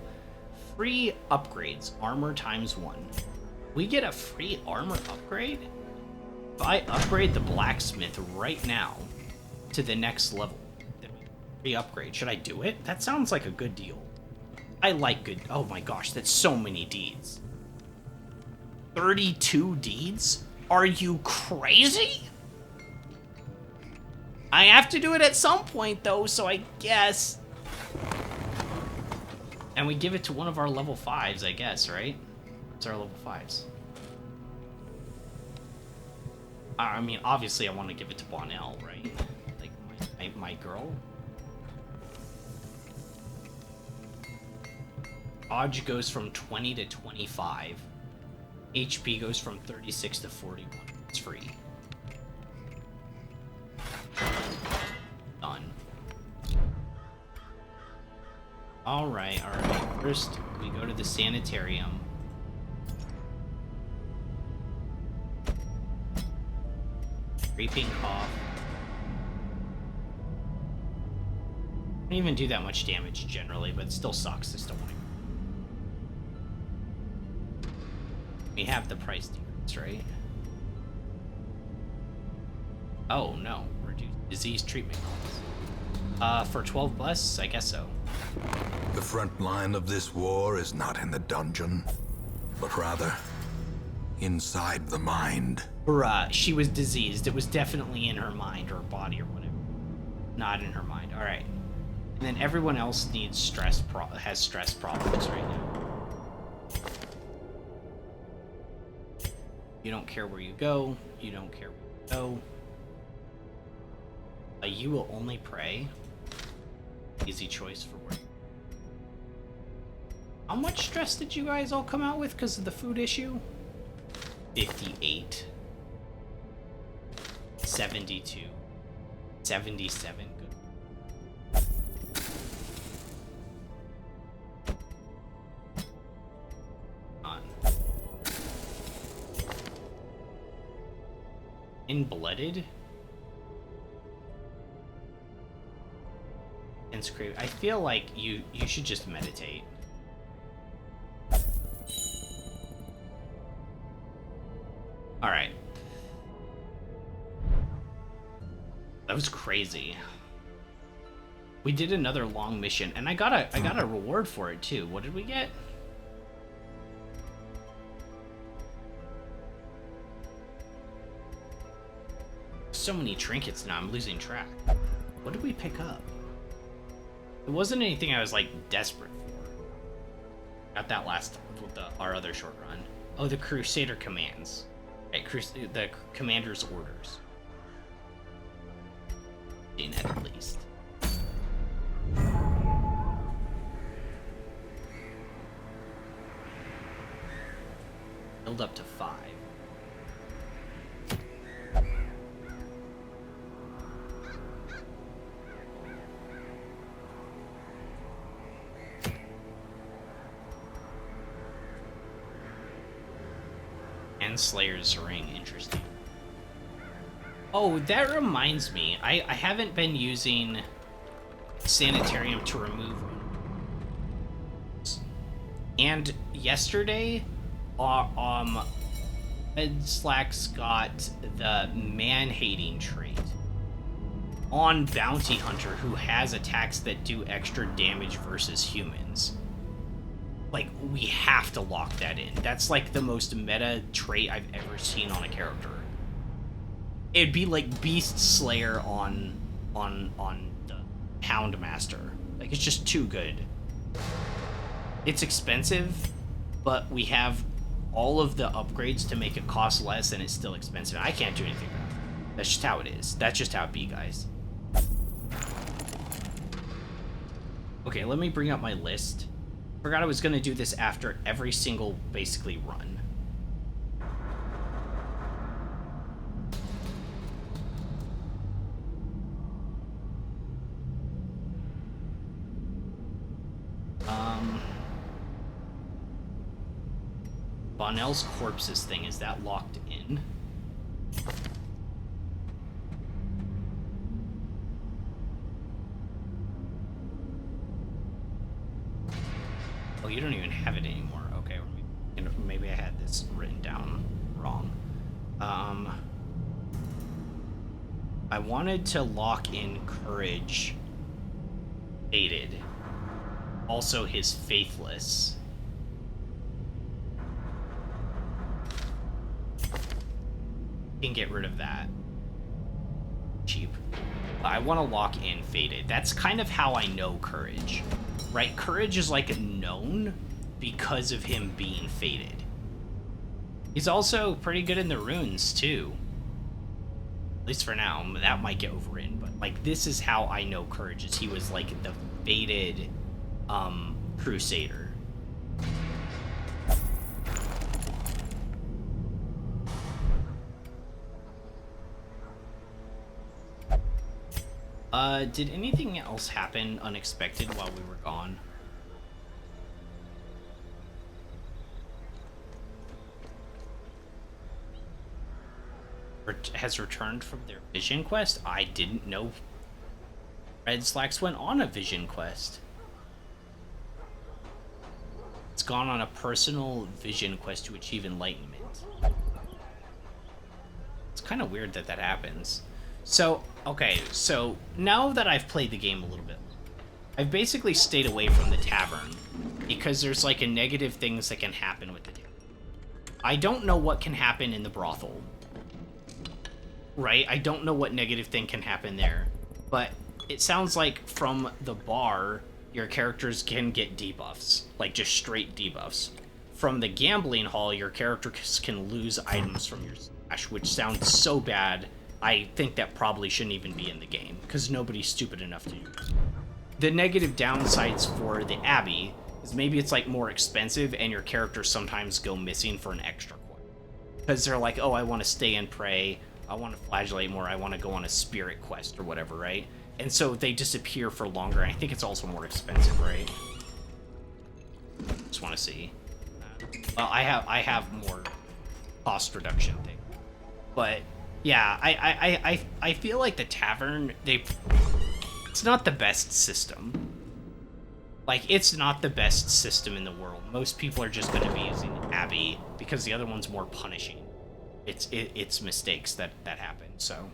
Free upgrades, armor ×1. We get a free armor upgrade? If I upgrade the blacksmith right now to the next level, then we free upgrade. Should I do it? That sounds like a good deal. I like good. Oh my gosh, that's so many deeds. 32 deeds? Are you crazy? I have to do it at some point though, so I guess. And we give it to one of our level 5s, I guess, right? It's our level 5s. I mean, obviously I want to give it to Bonnell, right? Like, my girl. Dodge goes from 20 to 25. HP goes from 36 to 41. It's free. Done. Alright. First, we go to the sanitarium. Creeping cough. Don't even do that much damage generally, but it still sucks. I still want to. We have the price difference, right? Oh no, reduce disease treatment costs. For 12 plus, I guess so. The front line of this war is not in the dungeon, but rather inside the mind. Bruh, she was diseased. It was definitely in her mind or body or whatever. Not in her mind. All right. And then everyone else needs has stress problems right now. You don't care where you go. You don't care where you go. You will only pray. Easy choice for work. How much stress did you guys all come out with because of the food issue? 58. 72. 77. Good. On. In-blooded? And scream. I feel like you should just meditate. Alright. That was crazy. We did another long mission, and I got a reward for it too. What did we get? So many trinkets now, I'm losing track. What did we pick up? It wasn't anything I was like desperate for. Got that last with our other short run. Oh, the Crusader commands. Right, the commander's orders. At least. Build up to 5. And Slayer's Ring, interesting. Oh, that reminds me. I haven't been using sanitarium to remove. And yesterday, Red Slacks got the man-hating trait on Bounty Hunter, who has attacks that do extra damage versus humans. Like, we have to lock that in. That's like the most meta trait I've ever seen on a character. It'd be like Beast Slayer on the Houndmaster. Like, it's just too good. It's expensive, but we have all of the upgrades to make it cost less, and it's still expensive. I can't do anything about it. That's just how it is. That's just how it be, guys. Okay, let me bring up my list. Forgot I was gonna do this after every single, basically, run. Bonnell's corpses thing, is that locked in? Oh, you don't even have it anymore. Okay, maybe I had this written down wrong. I wanted to lock in Courage Faded. Also his Faithless. Can get rid of that. Cheap. I want to lock in Faded. That's kind of how I know Courage. Right? Courage is like known because of him being Faded. He's also pretty good in the runes too. At least for now. That might get overridden, but like this is how I know Courage, is he was like the Faded Crusader. Did anything else happen unexpected while we were gone? Has returned from their vision quest? I didn't know Red Slacks went on a vision quest. It's gone on a personal vision quest to achieve enlightenment. It's kind of weird that that happens. So, okay, so now that I've played the game a little bit, I've basically stayed away from the tavern because there's like a negative things that can happen with the tavern. I don't know what can happen in the brothel, right? I don't know what negative thing can happen there, but it sounds like from the bar, your characters can get debuffs, like just straight debuffs. From the gambling hall, your characters can lose items from your stash, which sounds so bad. I think that probably shouldn't even be in the game, because nobody's stupid enough to use it. The negative downsides for the Abbey is maybe it's like more expensive, and your characters sometimes go missing for an extra quest. Because they're like, oh, I want to stay and pray, I want to flagellate more, I want to go on a spirit quest or whatever, right? And so they disappear for longer, and I think it's also more expensive, right? Just want to see. Well, I have more cost reduction thing. But yeah, I feel like the tavern, it's not the best system. Like, it's not the best system in the world. Most people are just going to be using Abbey because the other one's more punishing. It's mistakes that happen, so.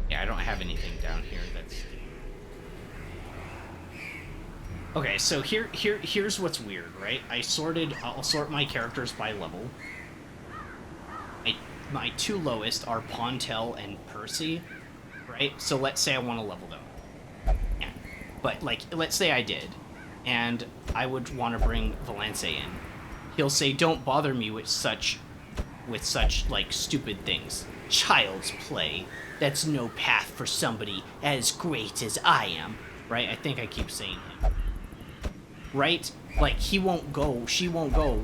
Yeah, I don't have anything down here that's... Okay, so here's what's weird, right? I'll sort my characters by level. My two lowest are Pontel and Percy, right? So let's say I want to level them. Yeah. But, like, let's say I did, and I would want to bring Valence in. He'll say, don't bother me with such, like, stupid things. Child's play. That's no path for somebody as great as I am. Right? I think I keep saying him. Right? Like, she won't go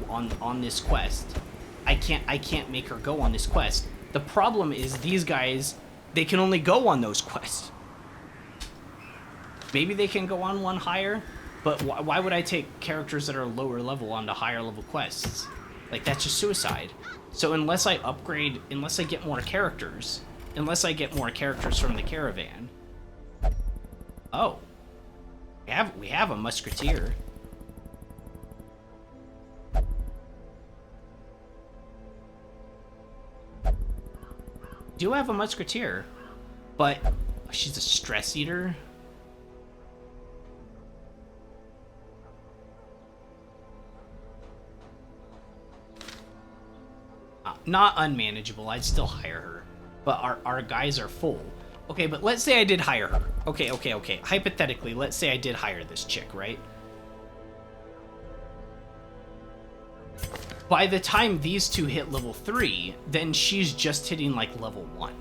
on this quest. I can't make her go on this quest. The problem is these guys, they can only go on those quests. Maybe they can go on one higher, but why would I take characters that are lower level onto higher level quests? Like, that's just suicide. So unless I upgrade, unless I get more characters from the caravan. Oh. We have a musketeer. Do have a musketeer, but she's a stress eater. Not unmanageable. I'd still hire her, but our guys are full. Okay, but let's say I did hire her. Okay. Hypothetically, let's say I did hire this chick, right? By the time these two hit level 3, then she's just hitting like level 1.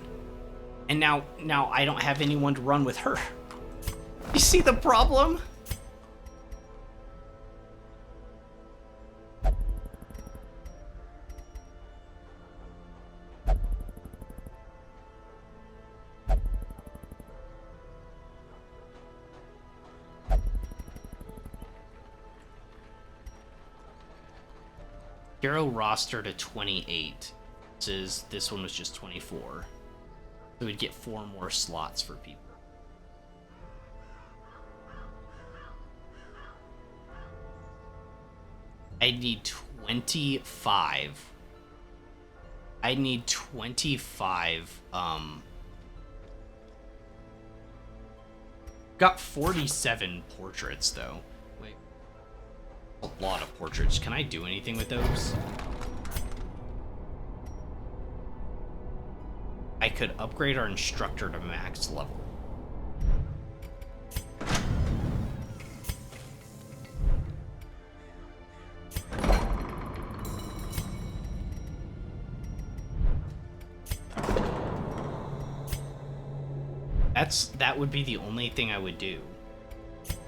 And now I don't have anyone to run with her. You see the problem? Hero roster to 28. This one was just 24. So we'd get 4 more slots for people. I need 25. I need 25. Got 47 portraits though. Wait. A lot of portraits. Can I do anything with those? I could upgrade our instructor to max level. That would be the only thing I would do.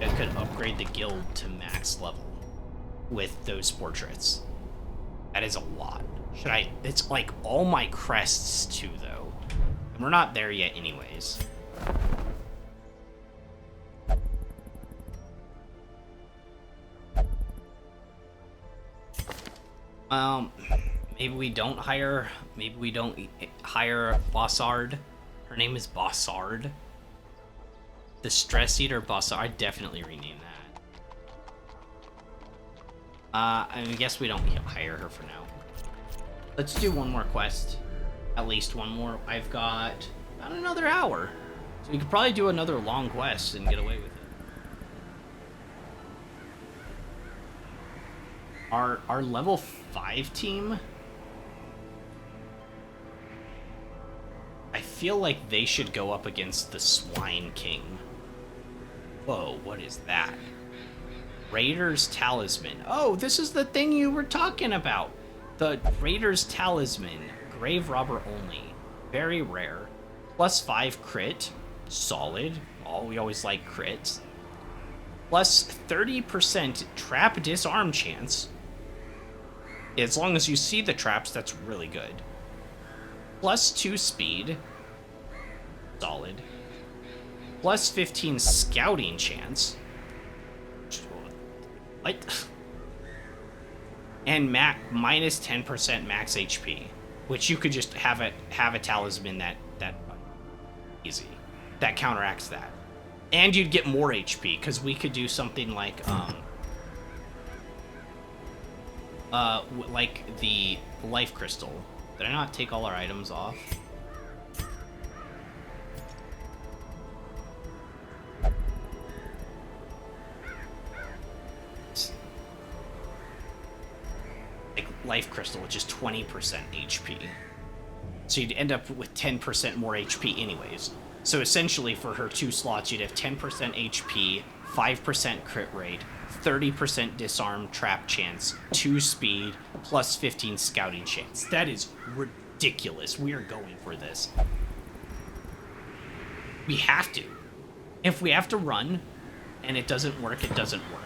I could upgrade the guild to max level with those portraits. That is a lot. Should I? It's like all my crests too, though. And we're not there yet anyways. Maybe we don't hire Bossard. Her name is Bossard. The Stress Eater Bossard. I'd definitely rename that. I guess we don't hire her for now. Let's do one more quest. At least one more. I've got about another hour. So we could probably do another long quest and get away with it. Our level 5 team, I feel like they should go up against the Swine King. Whoa, what is that? Raider's Talisman. Oh, this is the thing you were talking about. The Raider's Talisman. Grave Robber only. Very rare. +5 crit. Solid. Oh, we always like crits. Plus 30% trap disarm chance. As long as you see the traps, that's really good. +2 speed. Solid. +15 scouting chance. What? And minus 10% max HP, which you could just have a talisman that easy. That counteracts that. And you'd get more HP, because we could do something like the life crystal. Did I not take all our items off? Like life crystal, which is 20% HP. So you'd end up with 10% more HP anyways. So essentially for her 2 slots, you'd have 10% HP, 5% crit rate, 30% disarm trap chance, 2 speed, +15 scouting chance. That is ridiculous. We are going for this. We have to. If we have to run and it doesn't work, it doesn't work.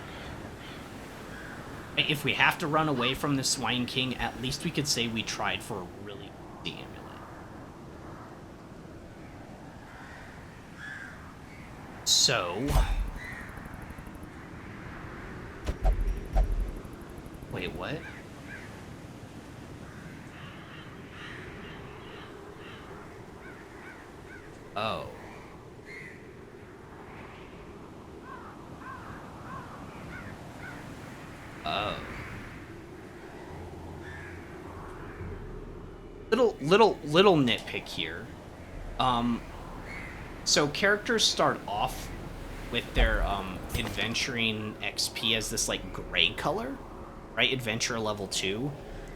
If we have to run away from the Swine King, at least we could say we tried for a really easy amulet. So... wait, what? Oh. Little nitpick here. So characters start off with their adventuring XP as this like gray color, right? Adventure level 2.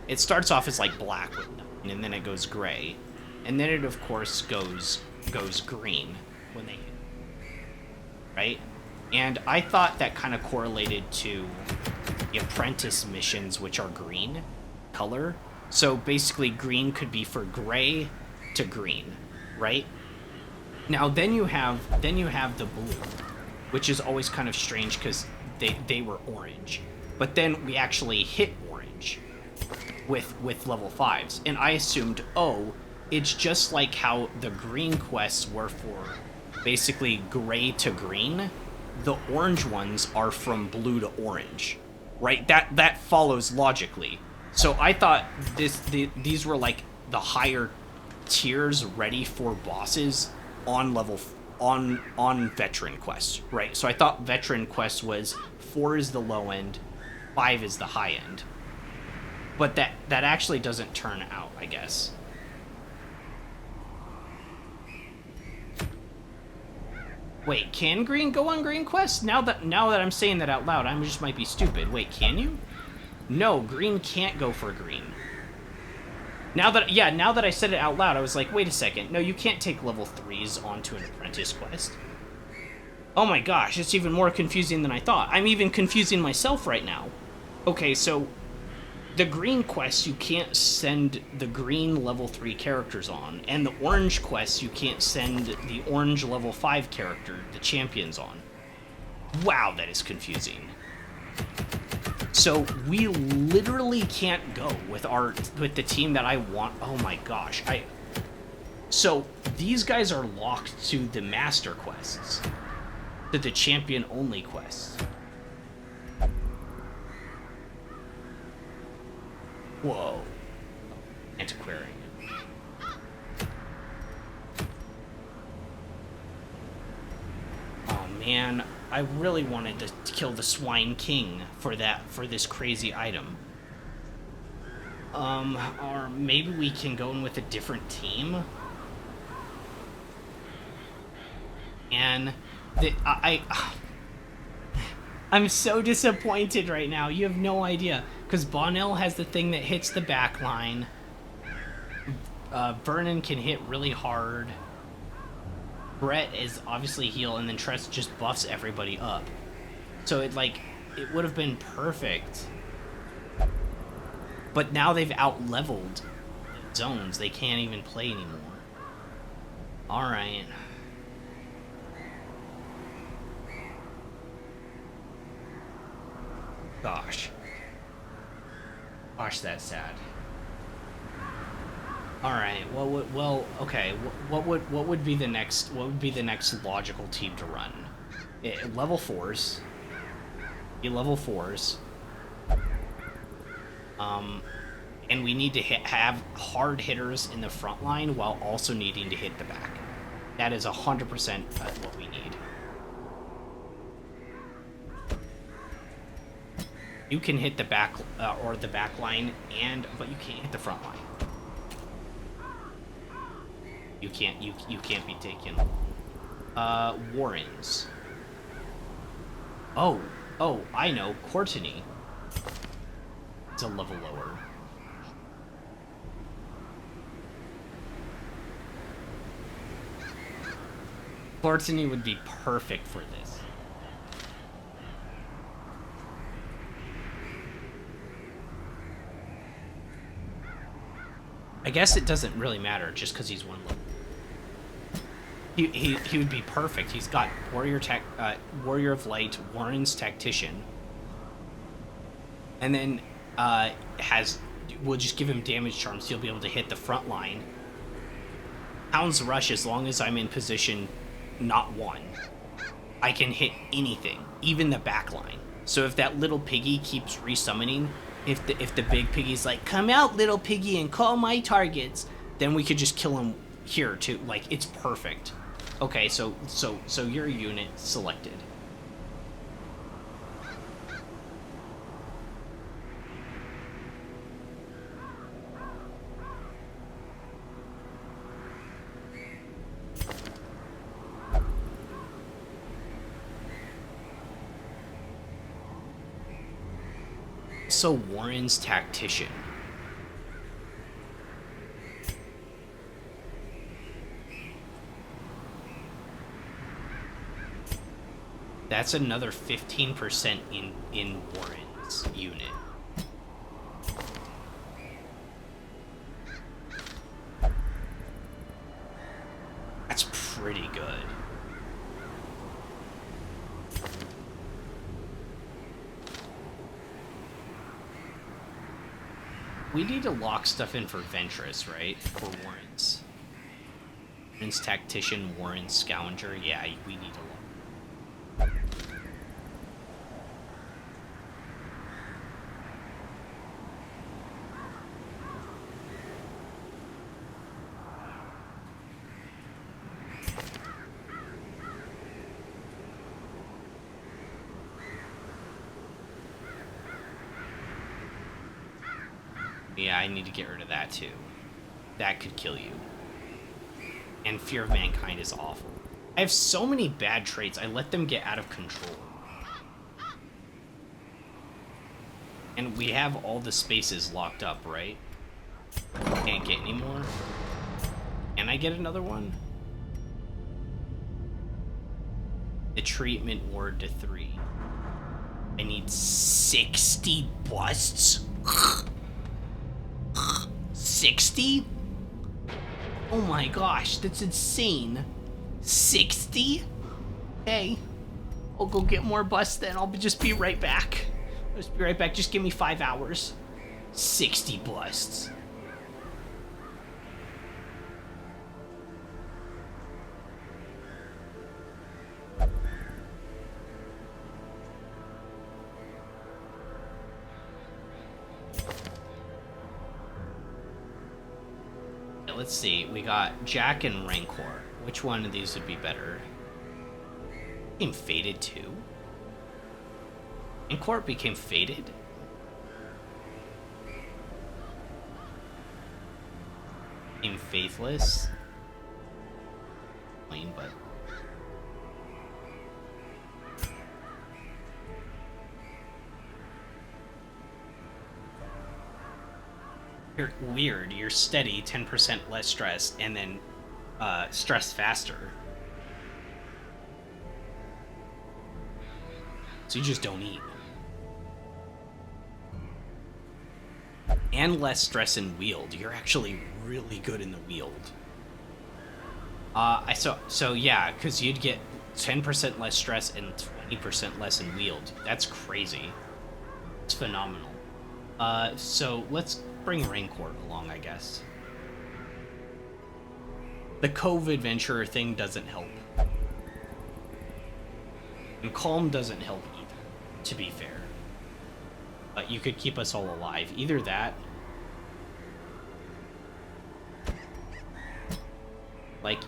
It starts off as like black with 9, and then it goes gray, and then it of course goes green when they hit, right? And I thought that kind of correlated to the apprentice missions, which are green color. So basically green could be for gray to green, right? Now then you have the blue, which is always kind of strange because they were orange. But then we actually hit orange with level 5s. And I assumed, oh, it's just like how the green quests were for basically gray to green. The orange ones are from blue to orange, right? That follows logically. So I thought these were like the higher tiers ready for bosses on on veteran quests, right? So I thought veteran quest was 4 is the low end, 5 is the high end. But that actually doesn't turn out, I guess. Wait, can green go on green quest? Now that I'm saying that out loud, I just might be stupid. Wait, can you? No, green can't go for green. Now that I said it out loud, I was like, wait a second. No, you can't take level 3s onto an apprentice quest. Oh my gosh, it's even more confusing than I thought. I'm even confusing myself right now. Okay, so the green quests you can't send the green level 3 characters on, and the orange quests you can't send the orange level 5 character, the champions, on. Wow, that is confusing. So we literally can't go with the team that I want. Oh my gosh. So these guys are locked to the master quests, to the champion only quests. Whoa. Antiquarian. Oh man, I really wanted to kill the Swine King for this crazy item. Or maybe we can go in with a different team. And I'm so disappointed right now. You have no idea. Because Bonnell has the thing that hits the back line. Vernon can hit really hard. Brett is obviously heal, and then Tress just buffs everybody up. So it would have been perfect. But now they've out-leveled zones. They can't even play anymore. Alright. Gosh, that's sad. All right. Well. Okay. What would be the next logical team to run? Level 4s. Level 4s. And we need to have hard hitters in the front line while also needing to hit the back. That is 100% what we need. You can hit the back or the back line, but you can't hit the front line. You can't be taken. Warrens. Oh, I know, Courtney. It's a level lower. Courtney would be perfect for this. I guess it doesn't really matter just because he's 1 level. He would be perfect. He's got Warrior of Light, Warren's Tactician, and then we'll just give him damage charms. So he'll be able to hit the front line. Hound's Rush, as long as I'm in position, not 1, I can hit anything, even the back line. So if that little piggy keeps resummoning, if the big piggy's like, come out, little piggy, and call my targets, then we could just kill him here too. Like, it's perfect. Okay, so your unit selected. So Warren's Tactician. That's another 15% in Warren's unit. That's pretty good. We need to lock stuff in for Ventress, right? For Warren's. Warren's Tactician, Warren's Scavenger. Yeah, we need to lock. Yeah, I need to get rid of that too. That could kill you. And Fear of Mankind is awful. I have so many bad traits, I let them get out of control. And we have all the spaces locked up, right? Can't get any more. Can I get another one? The treatment ward to 3. I need 60 busts? 60? Oh my gosh, that's insane. 60? Hey, I'll go get more busts then. I'll just be right back. I'll just be right back. Just give me 5 hours. 60 busts. Let's see, we got Jack and Rancor. Which one of these would be better? Became faded too? Rancor became faded? Became faithless? Plain, but... You're weird. You're steady, 10% less stress, and then stress faster. So you just don't eat. And less stress in wield. You're actually really good in the wield. So yeah, because you'd get 10% less stress and 20% less in wield. That's crazy. It's phenomenal. So let's bring Rancor along, I guess. The COVID Venturer thing doesn't help. And Calm doesn't help either, to be fair. But you could keep us all alive. Either that...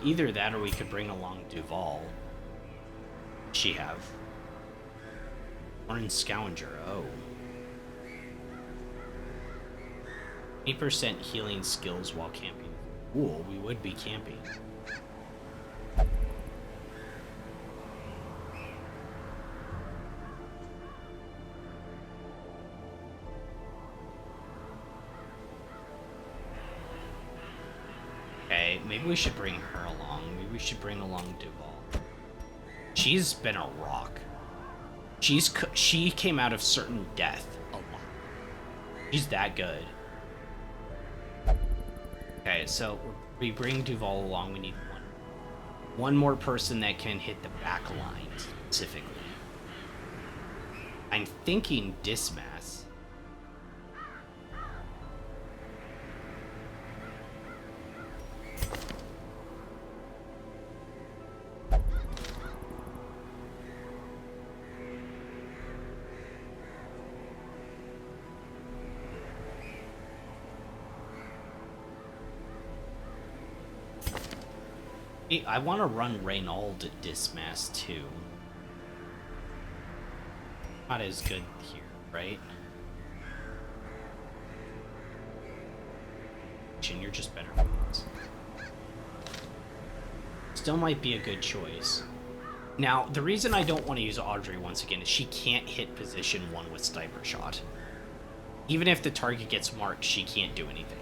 either that or we could bring along Duval. She have. Orange Scavenger, oh. 8% healing skills while camping. Cool, we would be camping. Okay, maybe we should bring her along. Maybe we should bring along Duval. She's been a rock. She came out of certain death a lot. She's that good. Okay, so we bring Duval along. We need one more person that can hit the back line specifically. I'm thinking Dismas. I want to run Reynauld at Dismas too. Not as good here, right? You're just better than us. Still might be a good choice. Now, the reason I don't want to use Audrey once again is she can't hit position 1 with Sniper Shot. Even if the target gets marked, she can't do anything.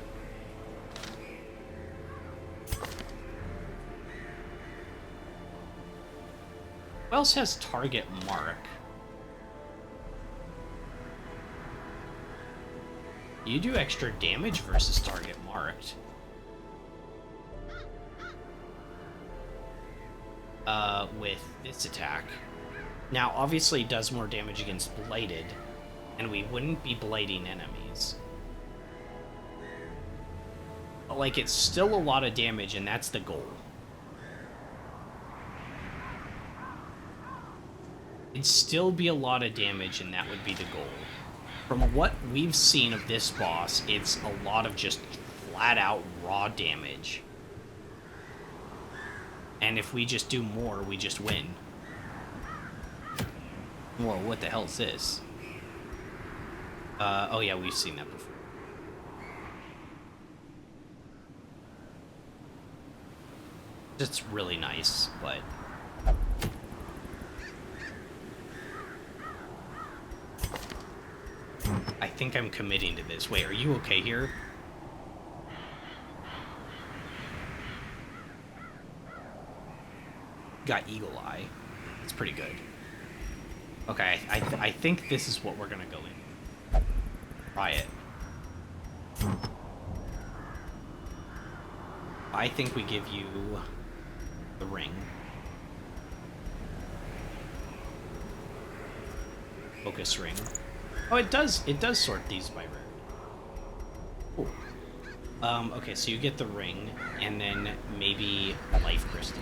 Who else has target mark? You do extra damage versus target marked. With this attack. Now, obviously, it does more damage against Blighted, and we wouldn't be blighting enemies. But, like, it's still a lot of damage, and that's the goal. It'd still be a lot of damage, and that would be the goal. From what we've seen of this boss, it's a lot of just flat-out raw damage. And if we just do more, we just win. Whoa, what the hell is this? Oh yeah, we've seen that before. It's really nice, but... I think I'm committing to this. Wait, are you okay here? Got Eagle Eye. It's pretty good. Okay, I think this is what we're gonna go in. Try it. I think we give you the ring. Focus ring. Oh, it does sort these by rarity. Cool. Okay, so you get the ring, and then maybe life crystal.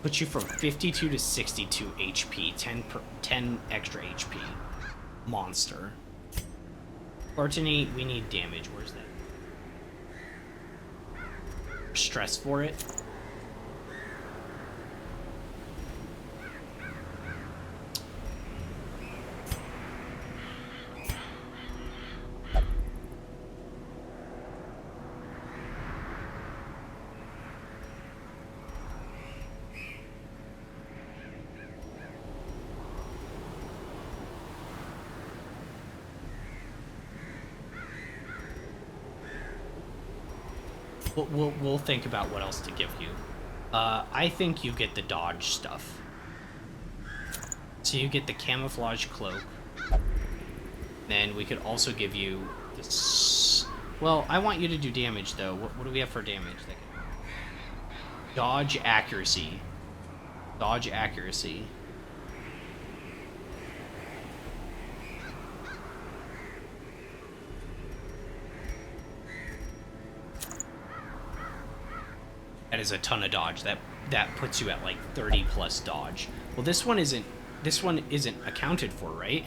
Puts you from 52 to 62 HP, 10 extra HP. Monster. Courtney, we need damage. Where's that? Stress for it. We'll think about what else to give you. I think you get the dodge stuff. So you get the camouflage cloak. Then we could also give you this. Well, I want you to do damage though. What do we have for damage? Dodge accuracy. Dodge accuracy. That is a ton of dodge. That puts you at like 30 plus dodge. Well, this one isn't accounted for, right?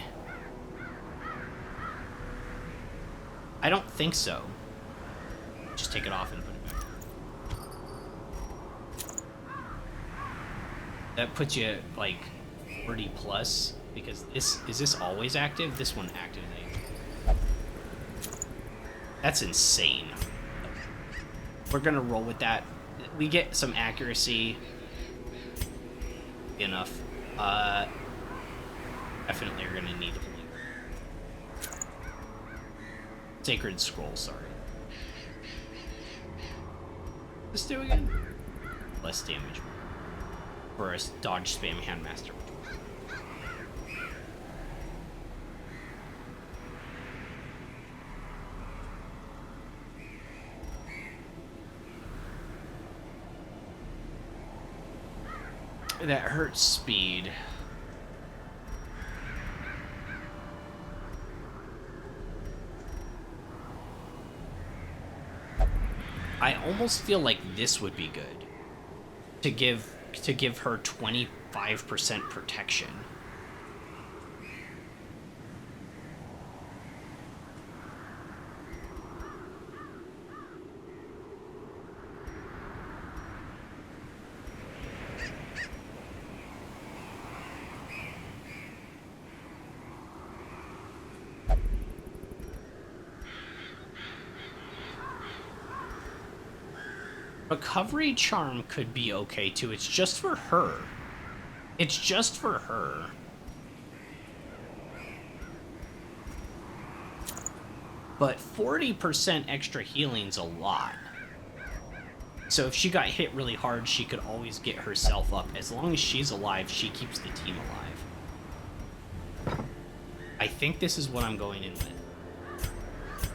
I don't think so. Just take it off and put it back. That puts you at like 40 plus because is this always active? This one activates. That's insane. We're gonna roll with that. We get some accuracy. Enough. Definitely are gonna need healing. Sacred Scroll, sorry. Let's do again. Less damage. For a dodge spam handmaster. That hurts speed. I almost feel like this would be good to give her 25% protection. Recovery charm could be okay too. It's just for her. It's just for her. but 40% extra healing's a lot. So if she got hit really hard, she could always get herself up. As long as she's alive, she keeps the team alive. I think this is what I'm going in with.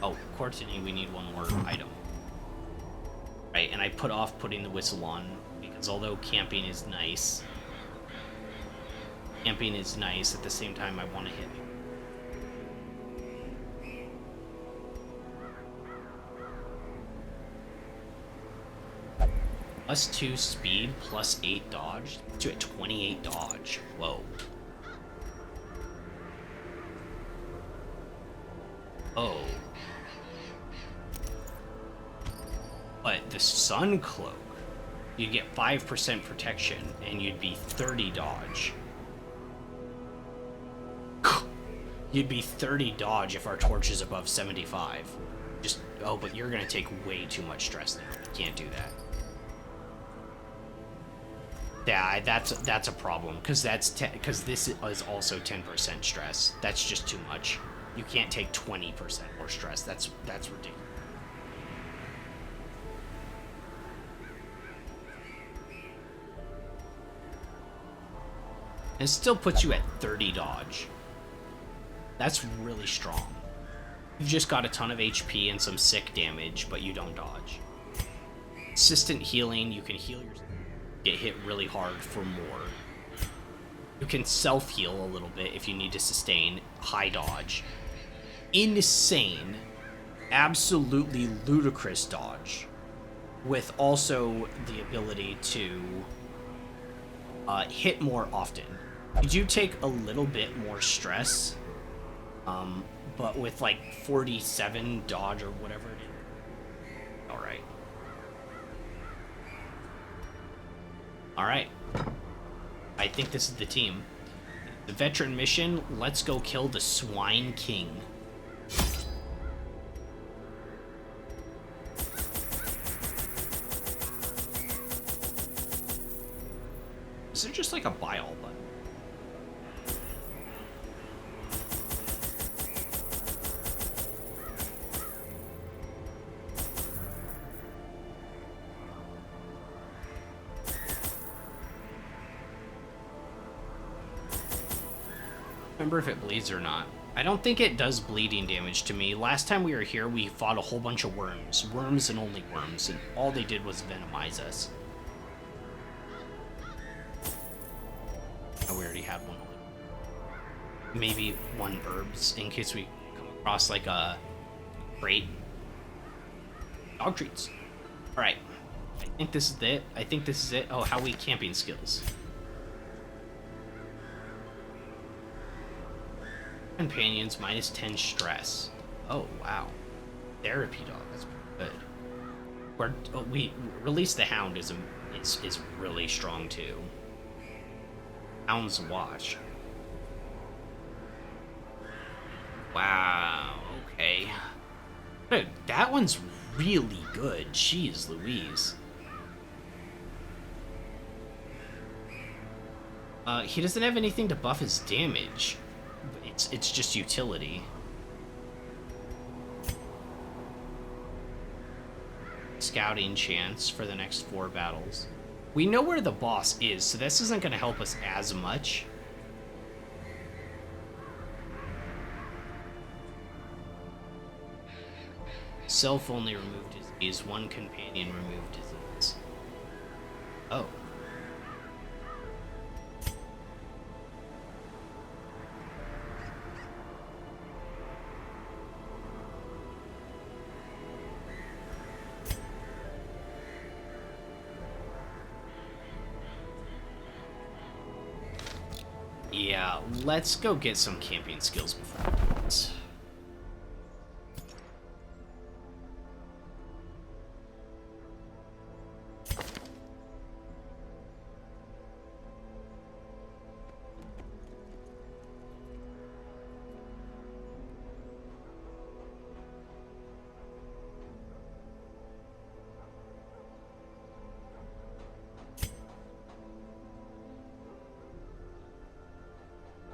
Oh, Courtney, we need one more item. Right, and I put off putting the whistle on, because although camping is nice, at the same time I want to hit. +2 speed, +8 dodge. Let's do it 28 dodge. Whoa. Oh. But the Sun Cloak, you get 5% protection, and you'd be 30 dodge. You'd be 30 dodge if our torch is above 75. Just, oh, but you're gonna take way too much stress now. You can't do that. Yeah, that's a problem, because this is also 10% stress. That's just too much. You can't take 20% more stress. That's ridiculous. It still puts you at 30 dodge. That's really strong. You've just got a ton of HP and some sick damage, but you don't dodge. Assistant healing, you can heal yourself. Get hit really hard for more. You can self-heal a little bit if you need to sustain. High dodge. Insane, absolutely ludicrous dodge, with also the ability to hit more often. You do take a little bit more stress, but with like 47 dodge or whatever it is. Alright. Alright. I think this is the team. The veteran mission, let's go kill the Swine King. Is it just like a buy all button? Remember if it bleeds or not. I don't think it does bleeding damage to me. Last time we were here, we fought a whole bunch of worms. Worms and only worms, and all they did was venomize us. Oh, we already had one. Maybe one herbs, in case we come across like a crate. Dog treats. Alright. I think this is it. I think this is it. Oh, how we camping skills. Companions, -10 stress. Oh, wow. Therapy dog, that's pretty good. We Release the Hound is really strong too. Hound's Watch. Wow, okay. Dude, that one's really good. Jeez Louise. He doesn't have anything to buff his damage. It's just utility. Scouting chance for the next 4 battles. We know where the boss is, so this isn't going to help us as much. Self only removed disease, one companion removed disease. Oh. Yeah, let's go get some camping skills before we do this.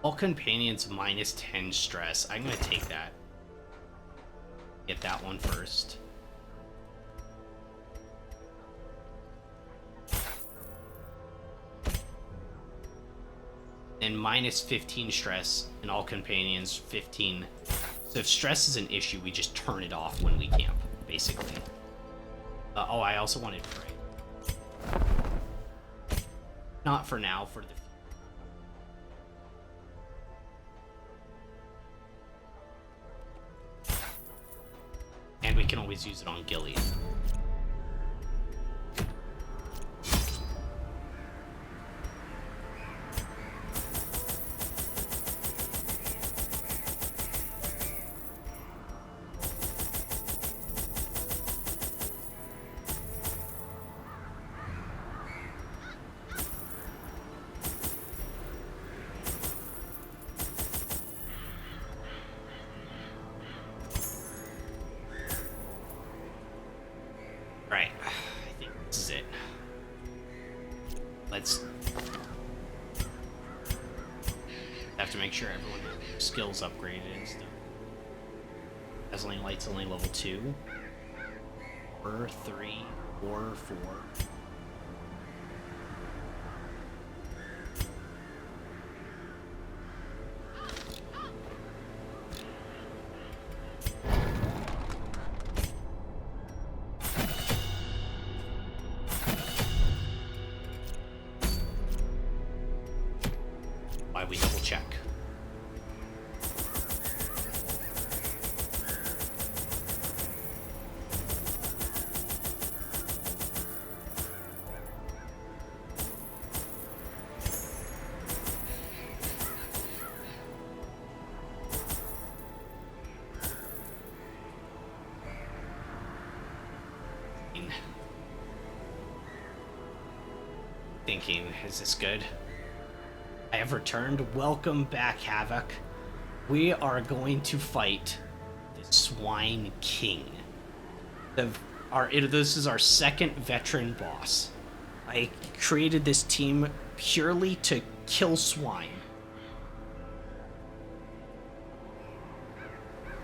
All companions -10 stress. I'm gonna take that. Get that one first. And minus 15 stress, and all companions 15. So if stress is an issue, we just turn it off when we camp, basically. Oh, I also wanted prey. Not for now, for the... And we can always use it on Gilead. Right, I think this is it. Let's have to make sure everyone has their skills upgraded and stuff. Dazzling Light's only level 2. 4, 3, 4, 4. Why we double check. Thinking, is this good? I have returned. Welcome back, Havoc. We are going to fight the Swine King. This is our second veteran boss. I created this team purely to kill swine.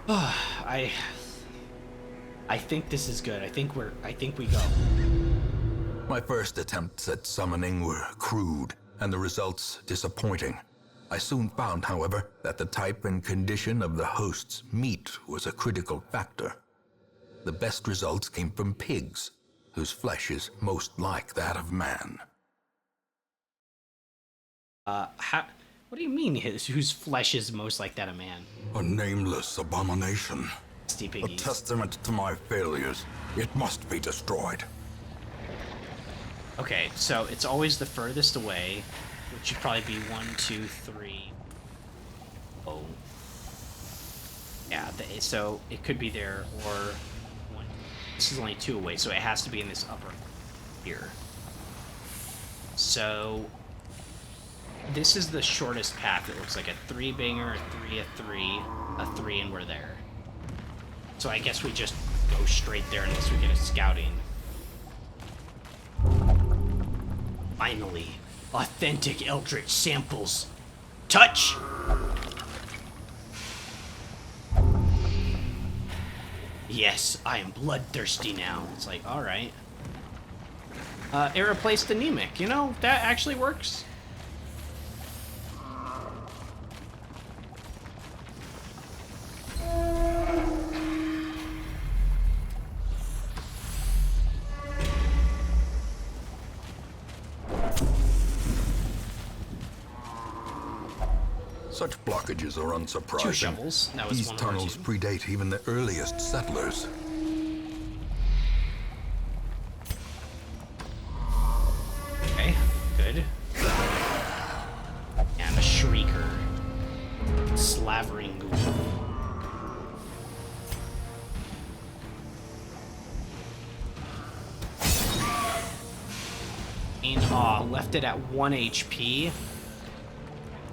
I think this is good. I think we go. My first attempts at summoning were crude, and the results disappointing. I soon found, however, that the type and condition of the host's meat was a critical factor. The best results came from pigs, whose flesh is most like that of man. What do you mean whose flesh is most like that of man? A nameless abomination. Nasty A piggies. testament to my failures. It must be destroyed. Okay, so it's always the furthest away, which should probably be 1, 2, 3. Oh. Yeah, so it could be there, or one. This is only 2 away, so it has to be in this upper here. So this is the shortest path. It looks like a 3-banger, a 3, a 3, a 3, and we're there. So I guess we just go straight there unless we get a scouting. Finally, authentic Eldritch samples. Touch! Yes, I am bloodthirsty now. It's like, alright. It replaced anemic. You know, that actually works. Such blockages are unsurprising. 2 shovels. That was These one of our tunnels 2. predate even the earliest settlers. Okay, good. And a shrieker. Slavering ghoul. And left it at 1 HP.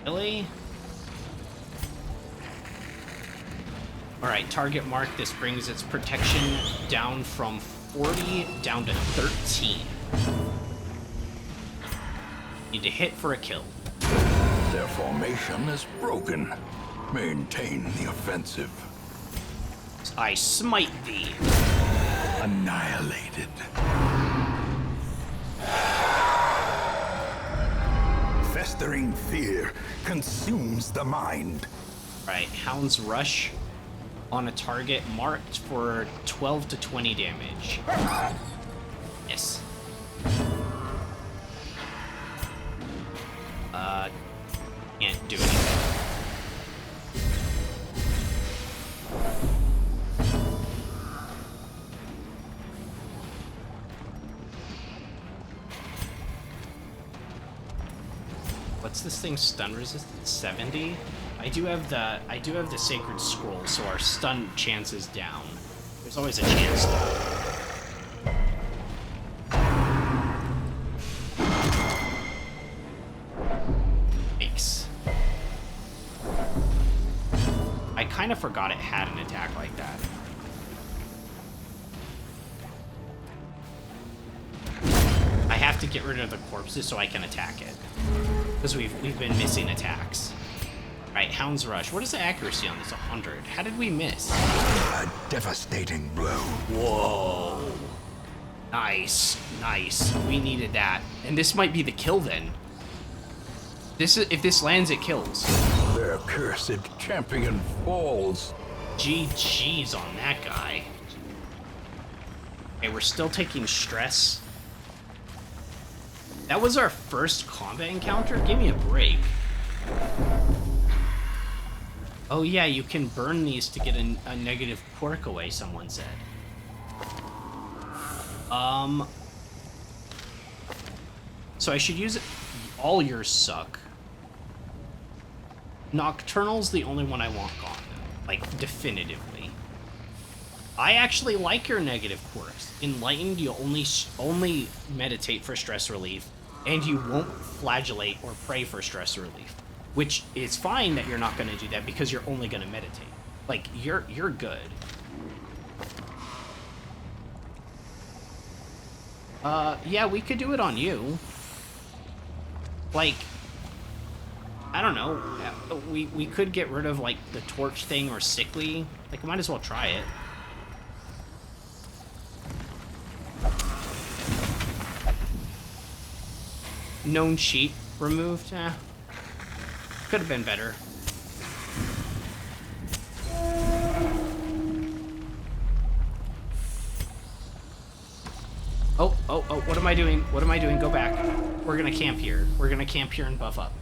Really? Alright, target mark. This brings its protection down from 40 down to 13. Need to hit for a kill. Their formation is broken. Maintain the offensive. I smite thee. Annihilated. Festering fear consumes the mind. Right, Hound's Rush on a target marked for 12 to 20 damage. Yes. Can't do anything. What's this thing stun resistance? 70? I do have the Sacred Scroll, so our stun chance is down. There's always a chance though. Yikes. I kind of forgot it had an attack like that. I have to get rid of the corpses so I can attack it. Because we've been missing attacks. Alright, Hound's Rush. What is the accuracy on this? 100. How did we miss? A devastating blow. Whoa. Nice. Nice. We needed that. And this might be the kill then. If this lands, it kills. Their cursed champion falls. GG's on that guy. Okay, we're still taking stress. That was our first combat encounter? Give me a break. Oh yeah, you can burn these to get a negative quirk away, someone said. So I should use it. All yours suck. Nocturnal's the only one I want gone, though. Like, definitively. I actually like your negative quirks. Enlightened, you only meditate for stress relief, and you won't flagellate or pray for stress relief. Which is fine that you're not going to do that because you're only going to meditate. Like, you're good. Yeah, we could do it on you. Like, I don't know. We could get rid of, like, the torch thing or sickly. Like, might as well try it. Known cheat removed. Could have been better. Oh, what am I doing? What am I doing? Go back. We're gonna camp here. We're gonna camp here and buff up.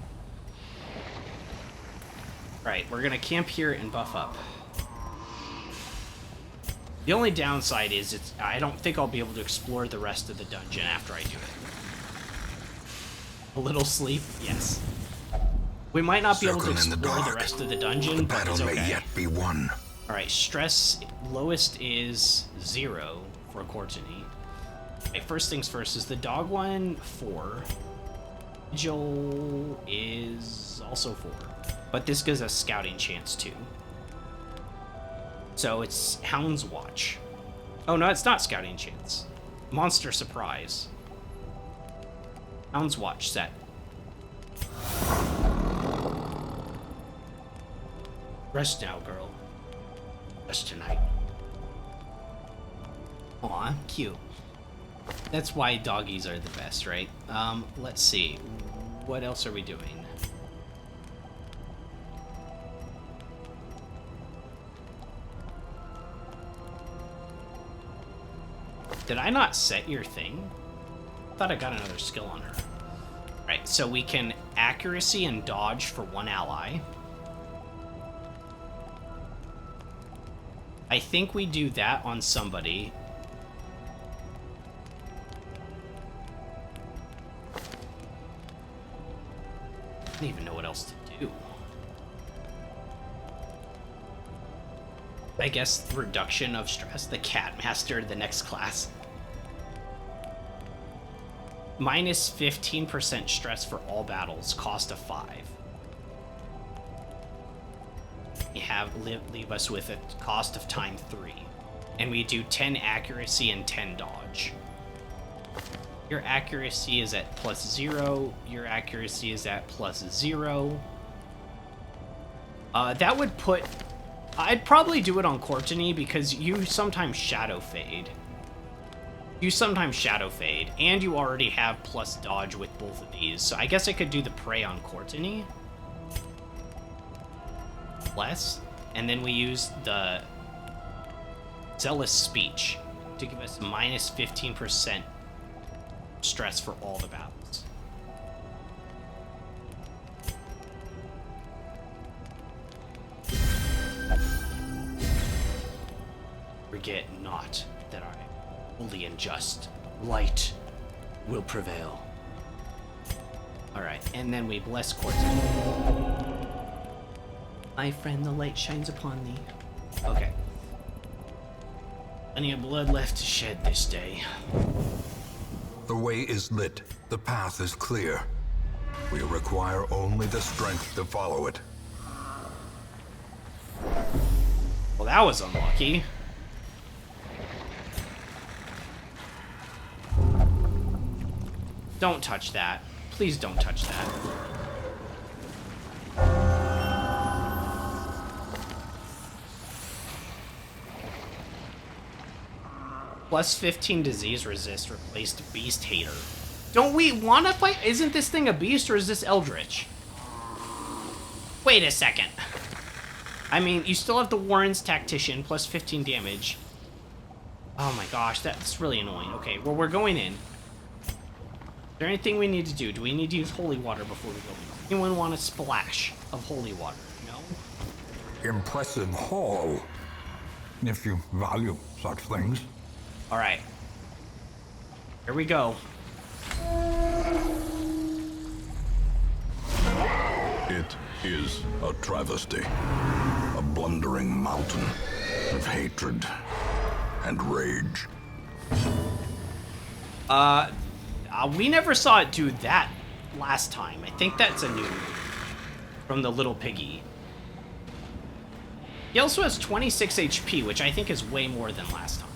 Right, we're gonna camp here and buff up. The only downside is I don't think I'll be able to explore the rest of the dungeon after I do it. A little sleep? Yes. We might not be able to explore the rest of the dungeon, but it's okay. May yet be won. Alright, stress lowest is 0 for Courtney. Okay, first things first, is the dog one 4. Vigil is also 4. But this gives us scouting chance too. So it's Hound's Watch. Oh no, it's not scouting chance. Monster Surprise. Hound's Watch set. Rest now, girl. Rest tonight. Aw, cute. That's why doggies are the best, right? Let's see. What else are we doing? Did I not set your thing? I thought I got another skill on her. Right, so we can accuracy and dodge for one ally. I think we do that on somebody. I don't even know what else to do. I guess reduction of stress, the Cat Master, the next class. Minus 15% stress for all battles, cost of 5. You have leave us with a cost of time 3. And we do 10 accuracy and 10 dodge. Your accuracy is at +0. Your accuracy is at +0. That would put I'd probably do it on Courtney because you sometimes shadow fade. And you already have plus dodge with both of these. So I guess I could do the prey on Courtney. Less. And then we use the Zealous Speech to give us minus 15% stress for all the battles. Forget not that I am holy and just. Light will prevail. Alright, and then we bless Courtney. My friend, the light shines upon thee. Okay. Plenty of blood left to shed this day. The way is lit. The path is clear. We require only the strength to follow it. Well, that was unlucky. Don't touch that. Please don't touch that. Plus 15 disease resist replaced Beast Hater. Don't we want to fight? Isn't this thing a beast or is this Eldritch? Wait a second. I mean, you still have the Warren's Tactician, plus 15 damage. Oh my gosh, that's really annoying. Okay, well, we're going in. Is there anything we need to do? Do we need to use holy water before we go in? Anyone want a splash of holy water? No? Impressive haul, if you value such things. Alright. Here we go. It is A travesty. A blundering mountain of hatred and rage. We never saw it do that last time. I think that's a new from the little piggy. He also has 26 HP, which I think is way more than last time.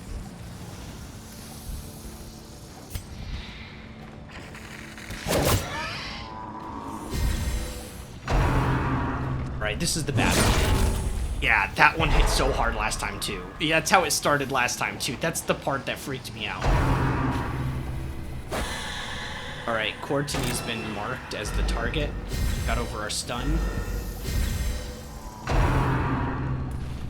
Right, this is the bad one. Yeah, that one hit so hard last time too. Yeah, that's how it started last time too. That's the part that freaked me out. Alright, Courtney's been marked as the target. Got over our stun.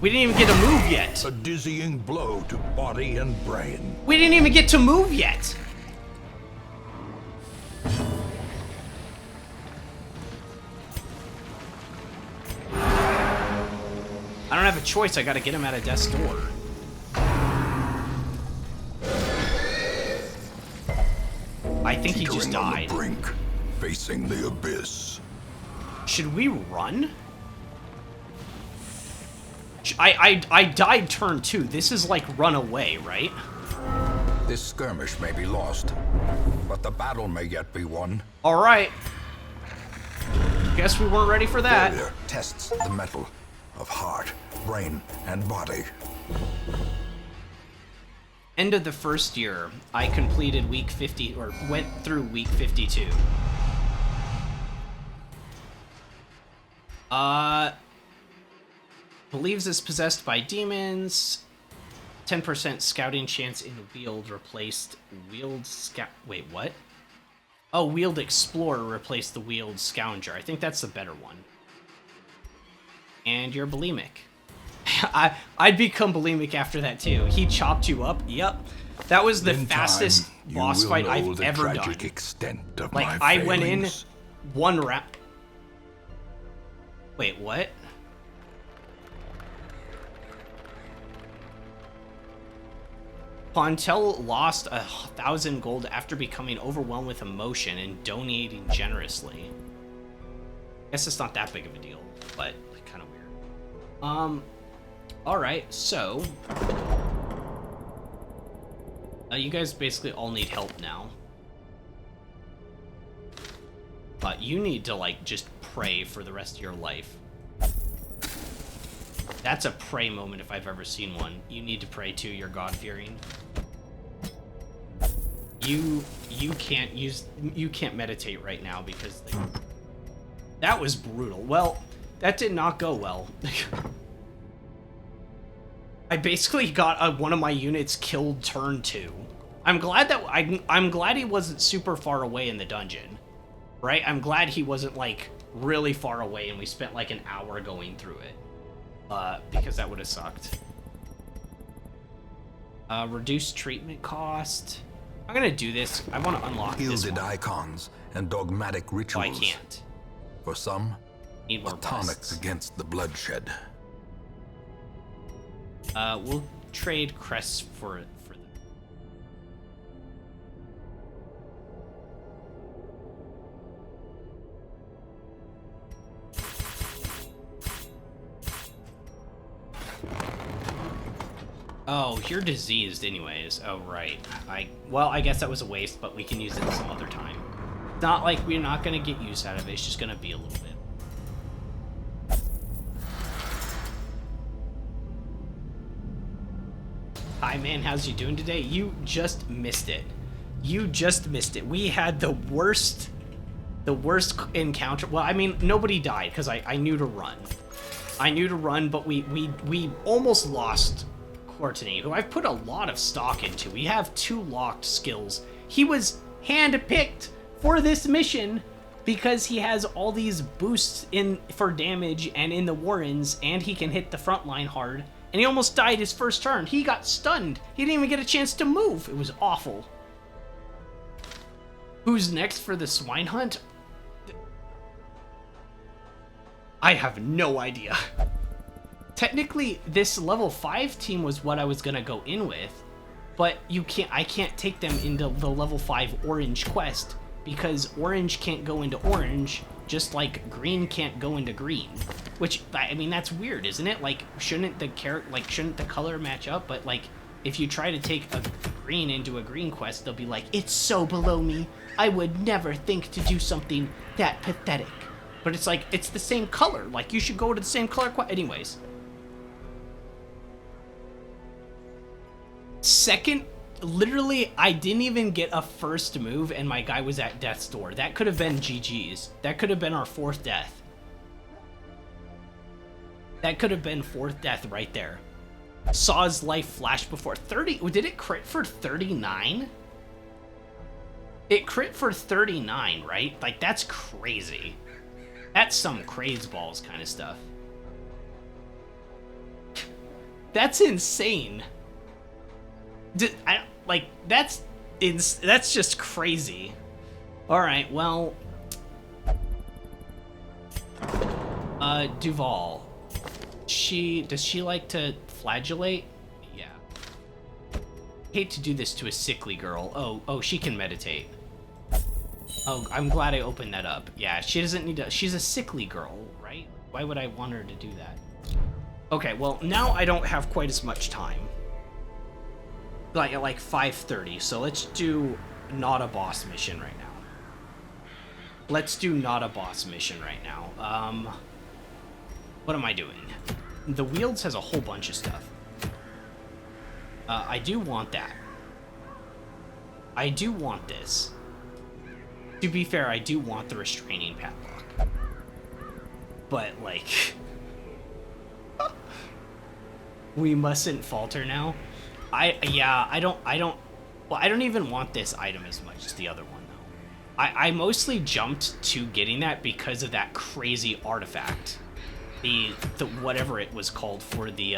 We didn't even get a move yet. A dizzying blow to body and brain. We didn't even get to move yet. I don't have a choice. I gotta get him out of death's door. I think he just Teetering on died. the brink, facing the abyss. Should we run? I died turn 2. This is like run away, right? This skirmish may be lost, but the battle may yet be won. Alright. Guess we weren't ready for that. Failure tests the metal of heart, brain, and body. End of the first year, I completed week 50, or went through week 52. Believes is possessed by demons. 10% scouting chance in wield replaced wield scout. Wait, what? Oh, wield explorer replaced the wield scavenger. I think that's the better one. And you're bulimic. I'd become bulimic after that too. He chopped you up. Yep. That was the fastest boss fight I've ever done. Extent of Like, my I went in failings. one round. Wait, what? Pontel lost 1,000 gold after becoming overwhelmed with emotion and donating generously. Guess it's not that big of a deal, but kind of weird. Alright, so... you guys basically all need help now. But you need to, like, just pray for the rest of your life. That's a pray moment if I've ever seen one. You need to pray too, you're God-fearing. You can't meditate right now because that was brutal. Well, that did not go well. I basically got one of my units killed turn 2. I'm glad that I'm glad he wasn't super far away in the dungeon, right? I'm glad he wasn't like really far away and we spent like an hour going through it, because that would have sucked. Reduced treatment cost. I'm gonna do this. I want to unlock this Gilded one. icons and dogmatic Oh, rituals. I can't. For some, Need more a tonic rests. against the bloodshed. We'll trade crests for them. Oh, you're diseased anyways. Oh, right. Well, I guess that was a waste, but we can use it some other time. It's not like we're not going to get use out of it. It's just going to be a little bit. Hi, man. How's you doing today? You just missed it. You just missed it. We had the worst encounter. Well, I mean, nobody died because I knew to run. I knew to run, but we almost lost Courtney, who I've put a lot of stock into. We have 2 locked skills. He was handpicked for this mission because he has all these boosts in for damage and in the Warrens, and he can hit the front line hard. And he almost died his first turn. He got stunned. He didn't even get a chance to move. It was awful. Who's next for the swine hunt? I have no idea. Technically, this level 5 team was what I was gonna go in with, but I can't take them into the level 5 orange quest because orange can't go into orange, just like green can't go into green. Which, I mean, that's weird, isn't it? Like, shouldn't the color match up? But like, if you try to take a green into a green quest, they'll be like, it's so below me. I would never think to do something that pathetic. But it's like, it's the same color. Like, you should go to the same color quest. Anyways. Second, literally, I didn't even get a first move and my guy was at death's door. That could have been GG's. That could have been our 4th death. That could have been 4th death right there. Saw his life flash before. 30, did it crit for 39? It crit for 39, right? Like, that's crazy. That's some craze balls kind of stuff. That's insane. That's just crazy. All right, well, Duval. Does she like to flagellate? Yeah. Hate to do this to a sickly girl. Oh, she can meditate. Oh, I'm glad I opened that up. Yeah, she doesn't need to. She's a sickly girl, right? Why would I want her to do that? Okay, well, now I don't have quite as much time. Like 5:30, so let's do not a boss mission right now. Let's do not a boss mission right now. What am I doing? The Wields has a whole bunch of stuff. I do want that. I do want this. To be fair, I do want the restraining padlock. But, like... we mustn't falter now. I don't even want this item as much as the other one, though. I mostly jumped to getting that because of that crazy artifact. The whatever it was called for the,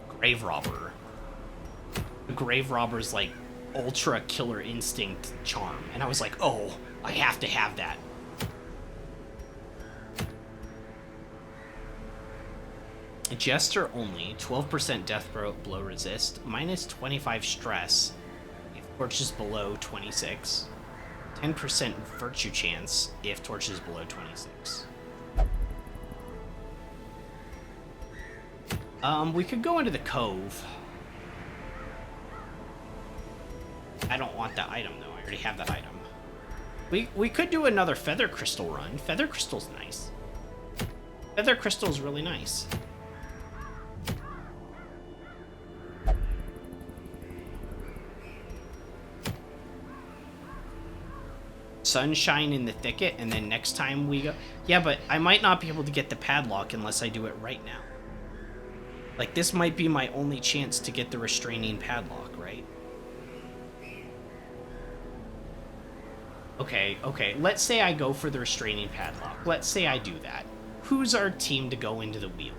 Grave Robber. The Grave Robber's, like, ultra killer instinct charm. And I was like, oh, I have to have that. Jester only, 12% death blow resist, minus 25 stress if torch is below 26, 10% virtue chance if torch is below 26. We could go into the cove. I don't want that item though, I already have that item. We could do another Feather Crystal run. Feather Crystal's nice. Feather Crystal's really nice. Sunshine in the thicket, and then next time we go... Yeah, but I might not be able to get the padlock unless I do it right now. Like, this might be my only chance to get the restraining padlock, right? Okay, let's say I go for the restraining padlock. Let's say I do that. Who's our team to go into the Weald?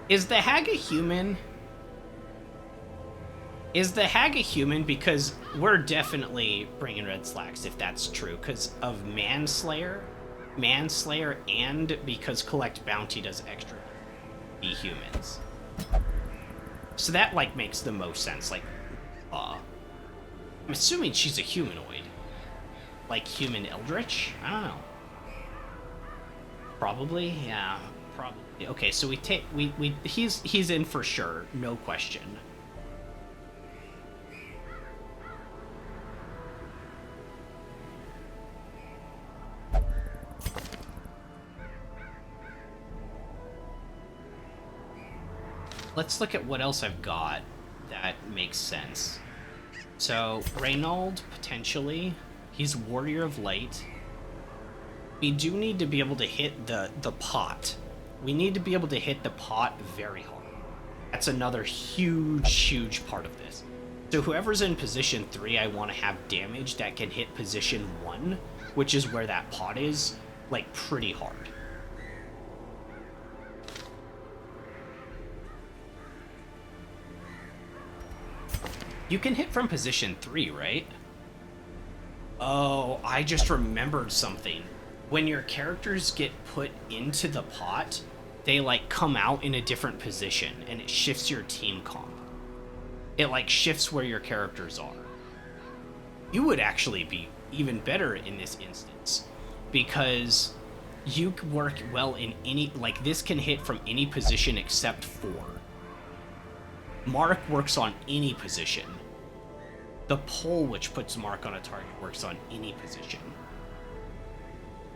Is the hag a human? Is the hag a human? Because we're definitely bringing red slacks if that's true, because of Manslayer, and because collect bounty does extra be humans. So that, like, makes the most sense. Like, I'm assuming she's a humanoid. Like human eldritch? I don't know. Probably, yeah, probably. Okay, so he's in for sure, no question. Let's look at what else I've got that makes sense. So, Reynold, potentially. He's Warrior of Light. We do need to be able to hit the pot. We need to be able to hit the pot very hard. That's another huge part of this. So whoever's in position 3, I want to have damage that can hit position 1, which is where that pot is, like, pretty hard. You can hit from position 3, right? Oh, I just remembered something. When your characters get put into the pot, they, like, come out in a different position, and it shifts your team comp. It, like, shifts where your characters are. You would actually be even better in this instance, because you work well in any, like, this can hit from any position except 4. Mark works on any position. The pole which puts Mark on a target works on any position.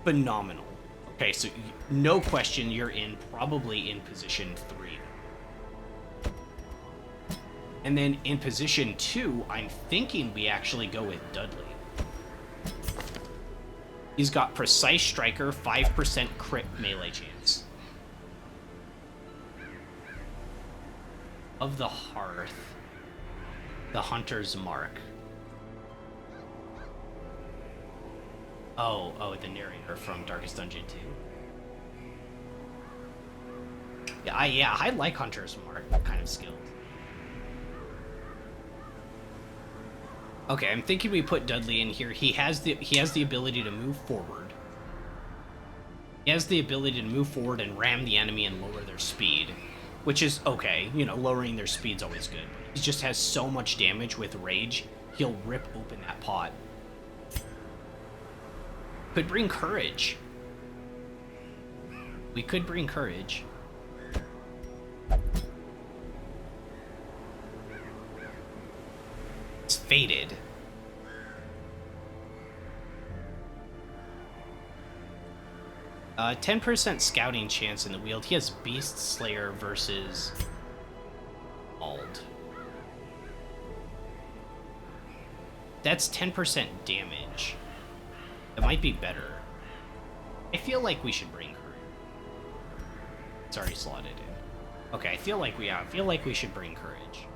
Phenomenal. Okay, so no question you're probably in position 3. And then in position 2, I'm thinking we actually go with Dudley. He's got Precise Striker, 5% crit melee chance. Of the Hearth. The Hunter's Mark. Oh, the narrator from Darkest Dungeon 2. Yeah, I like Hunter's Mark kind of skills. Okay, I'm thinking we put Dudley in here. He has the ability to move forward. He has the ability to move forward and ram the enemy and lower their speed, which is okay. You know, lowering their speed's always good. He just has so much damage with rage, he'll rip open that pot. Could bring courage. We could bring courage. It's fated. 10% scouting chance in the Weald. He has Beast Slayer versus Ald. That's 10% damage. It might be better. I feel like we should bring courage. It's already slotted in. Okay, I feel like we should bring courage.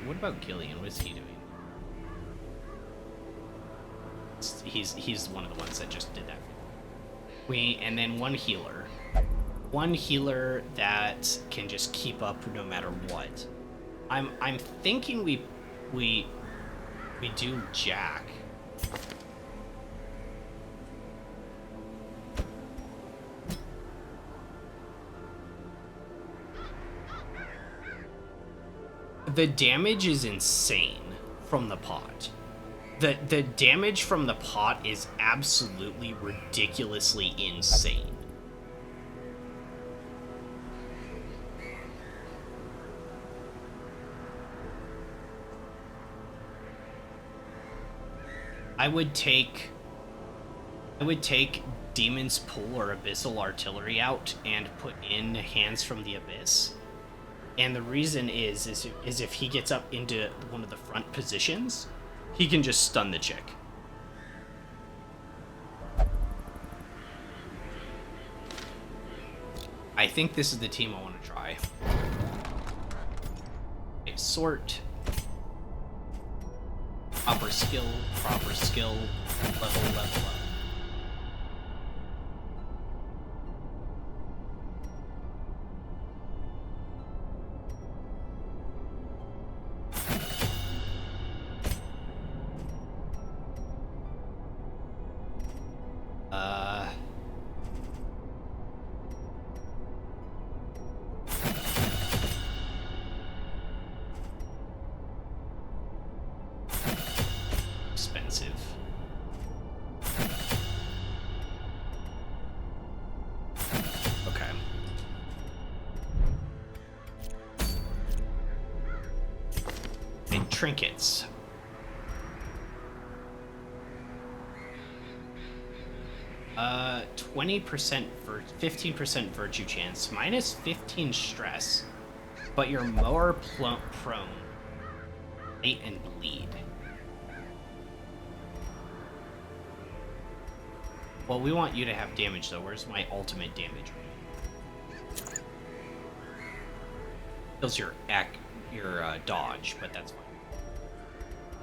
What about Gillian? What is he doing? He's one of the ones that just did that. And then one healer. One healer that can just keep up no matter what. I'm thinking we do Jack. The damage is insane from the pot. The damage from the pot is absolutely ridiculously insane. I would take Demon's Pull or Abyssal Artillery out and put in Hands from the Abyss. And the reason is if he gets up into one of the front positions, he can just stun the chick. I think this is the team I want to try. Okay, sort. Proper skill, level up. Expensive. Okay. And trinkets. Uh, 20% for 15% virtue chance, minus 15 stress, but you're more prone, bite and bleed. Well, we want you to have damage though. Where's my ultimate damage? Kills your dodge, but that's fine.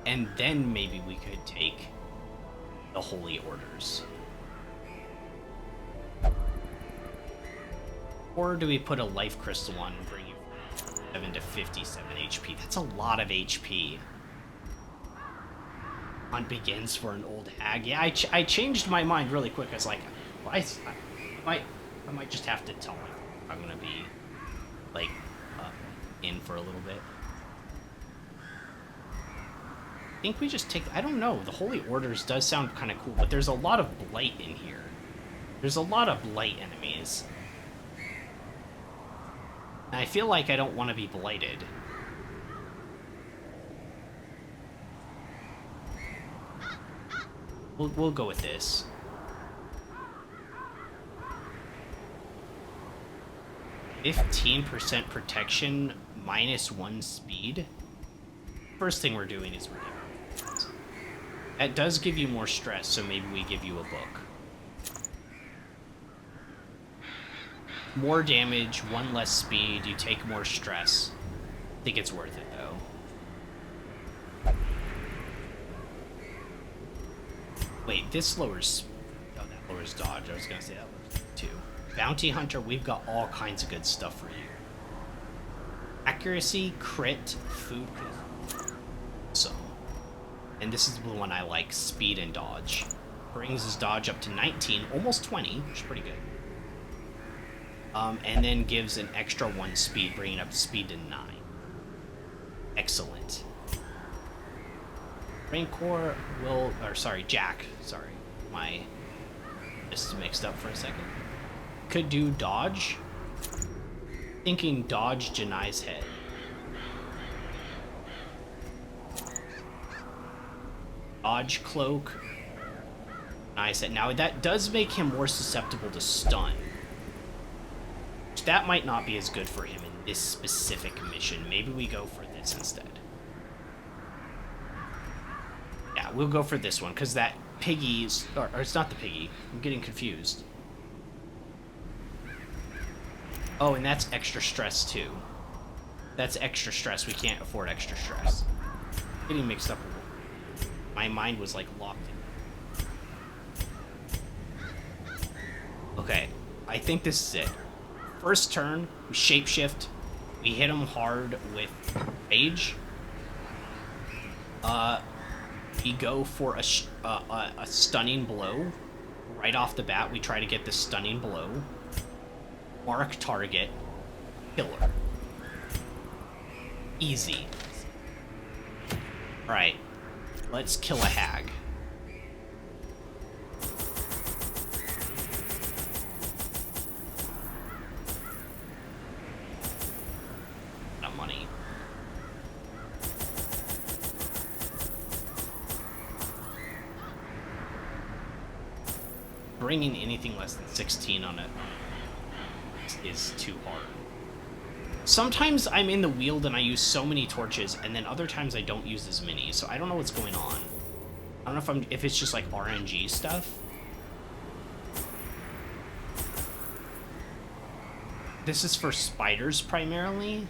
And then maybe we could take the Holy Orders. Or do we put a life crystal on and bring you 7 to 57 HP? That's a lot of HP. Hunt begins for an old hag. Yeah, I changed my mind really quick. I was like, I might just have to tell him I'm gonna be like in for a little bit. I think we just take. I don't know. The Holy Orders does sound kind of cool, but there's a lot of blight in here. There's a lot of blight enemies. And I feel like I don't want to be blighted. We'll go with this. 15% protection, -1 speed. First thing we're doing is we're giving. That does give you more stress, so maybe we give you a book. More damage, 1 less speed, you take more stress. I think it's worth it, though. Wait, this lowers... Oh, that lowers dodge. I was gonna say that lowers too. Bounty Hunter, we've got all kinds of good stuff for you. Accuracy, crit, food... So... And this is the one I like, speed and dodge. Brings his dodge up to 19, almost 20, which is pretty good. And then gives an extra 1 speed, bringing up speed to 9. Excellent. Rancor will... Or, sorry, Jack. Sorry. My... This is mixed up for a second. Could do dodge. Thinking dodge Janai's head. Dodge cloak. Nice. Now, that does make him more susceptible to stun. That might not be as good for him in this specific mission. Maybe we go for this instead. Yeah, we'll go for this one, because that piggy's... Or it's not the piggy. I'm getting confused. Oh, and that's extra stress, too. That's extra stress. We can't afford extra stress. Getting mixed up. My mind was, like, locked in. Okay, I think this is it. First turn, we shapeshift. We hit him hard with rage. We go for a stunning blow. Right off the bat, we try to get the stunning blow. Mark target. Killer. Easy. Alright. Let's kill a hag. Money. bringing anything less than 16 on it is too hard. Sometimes I'm in the Weald and I use so many torches, and then other times I don't use as many, so I don't know what's going on. I don't know if it's just like RNG stuff. This is for spiders primarily.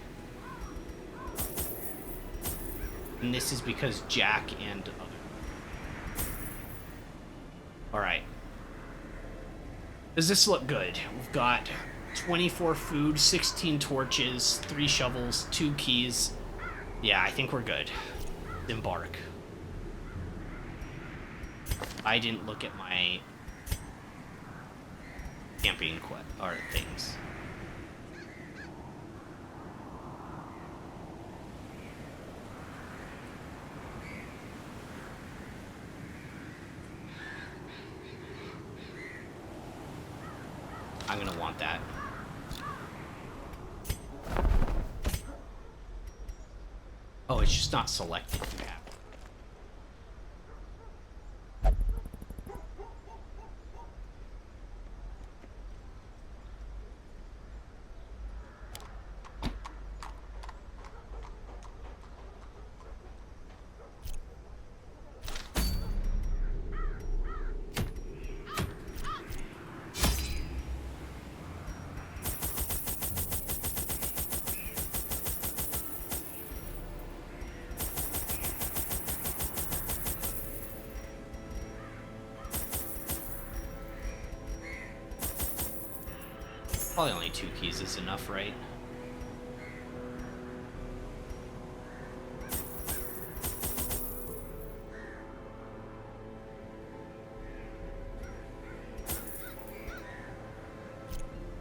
And this is because Jack and other... Alright. Does this look good? We've got 24 food, 16 torches, 3 shovels, 2 keys. Yeah, I think we're good. Embark. I didn't look at my camping or things. I'm gonna want that. Oh, it's just not selected. Yeah. Probably only 2 keys is enough, right?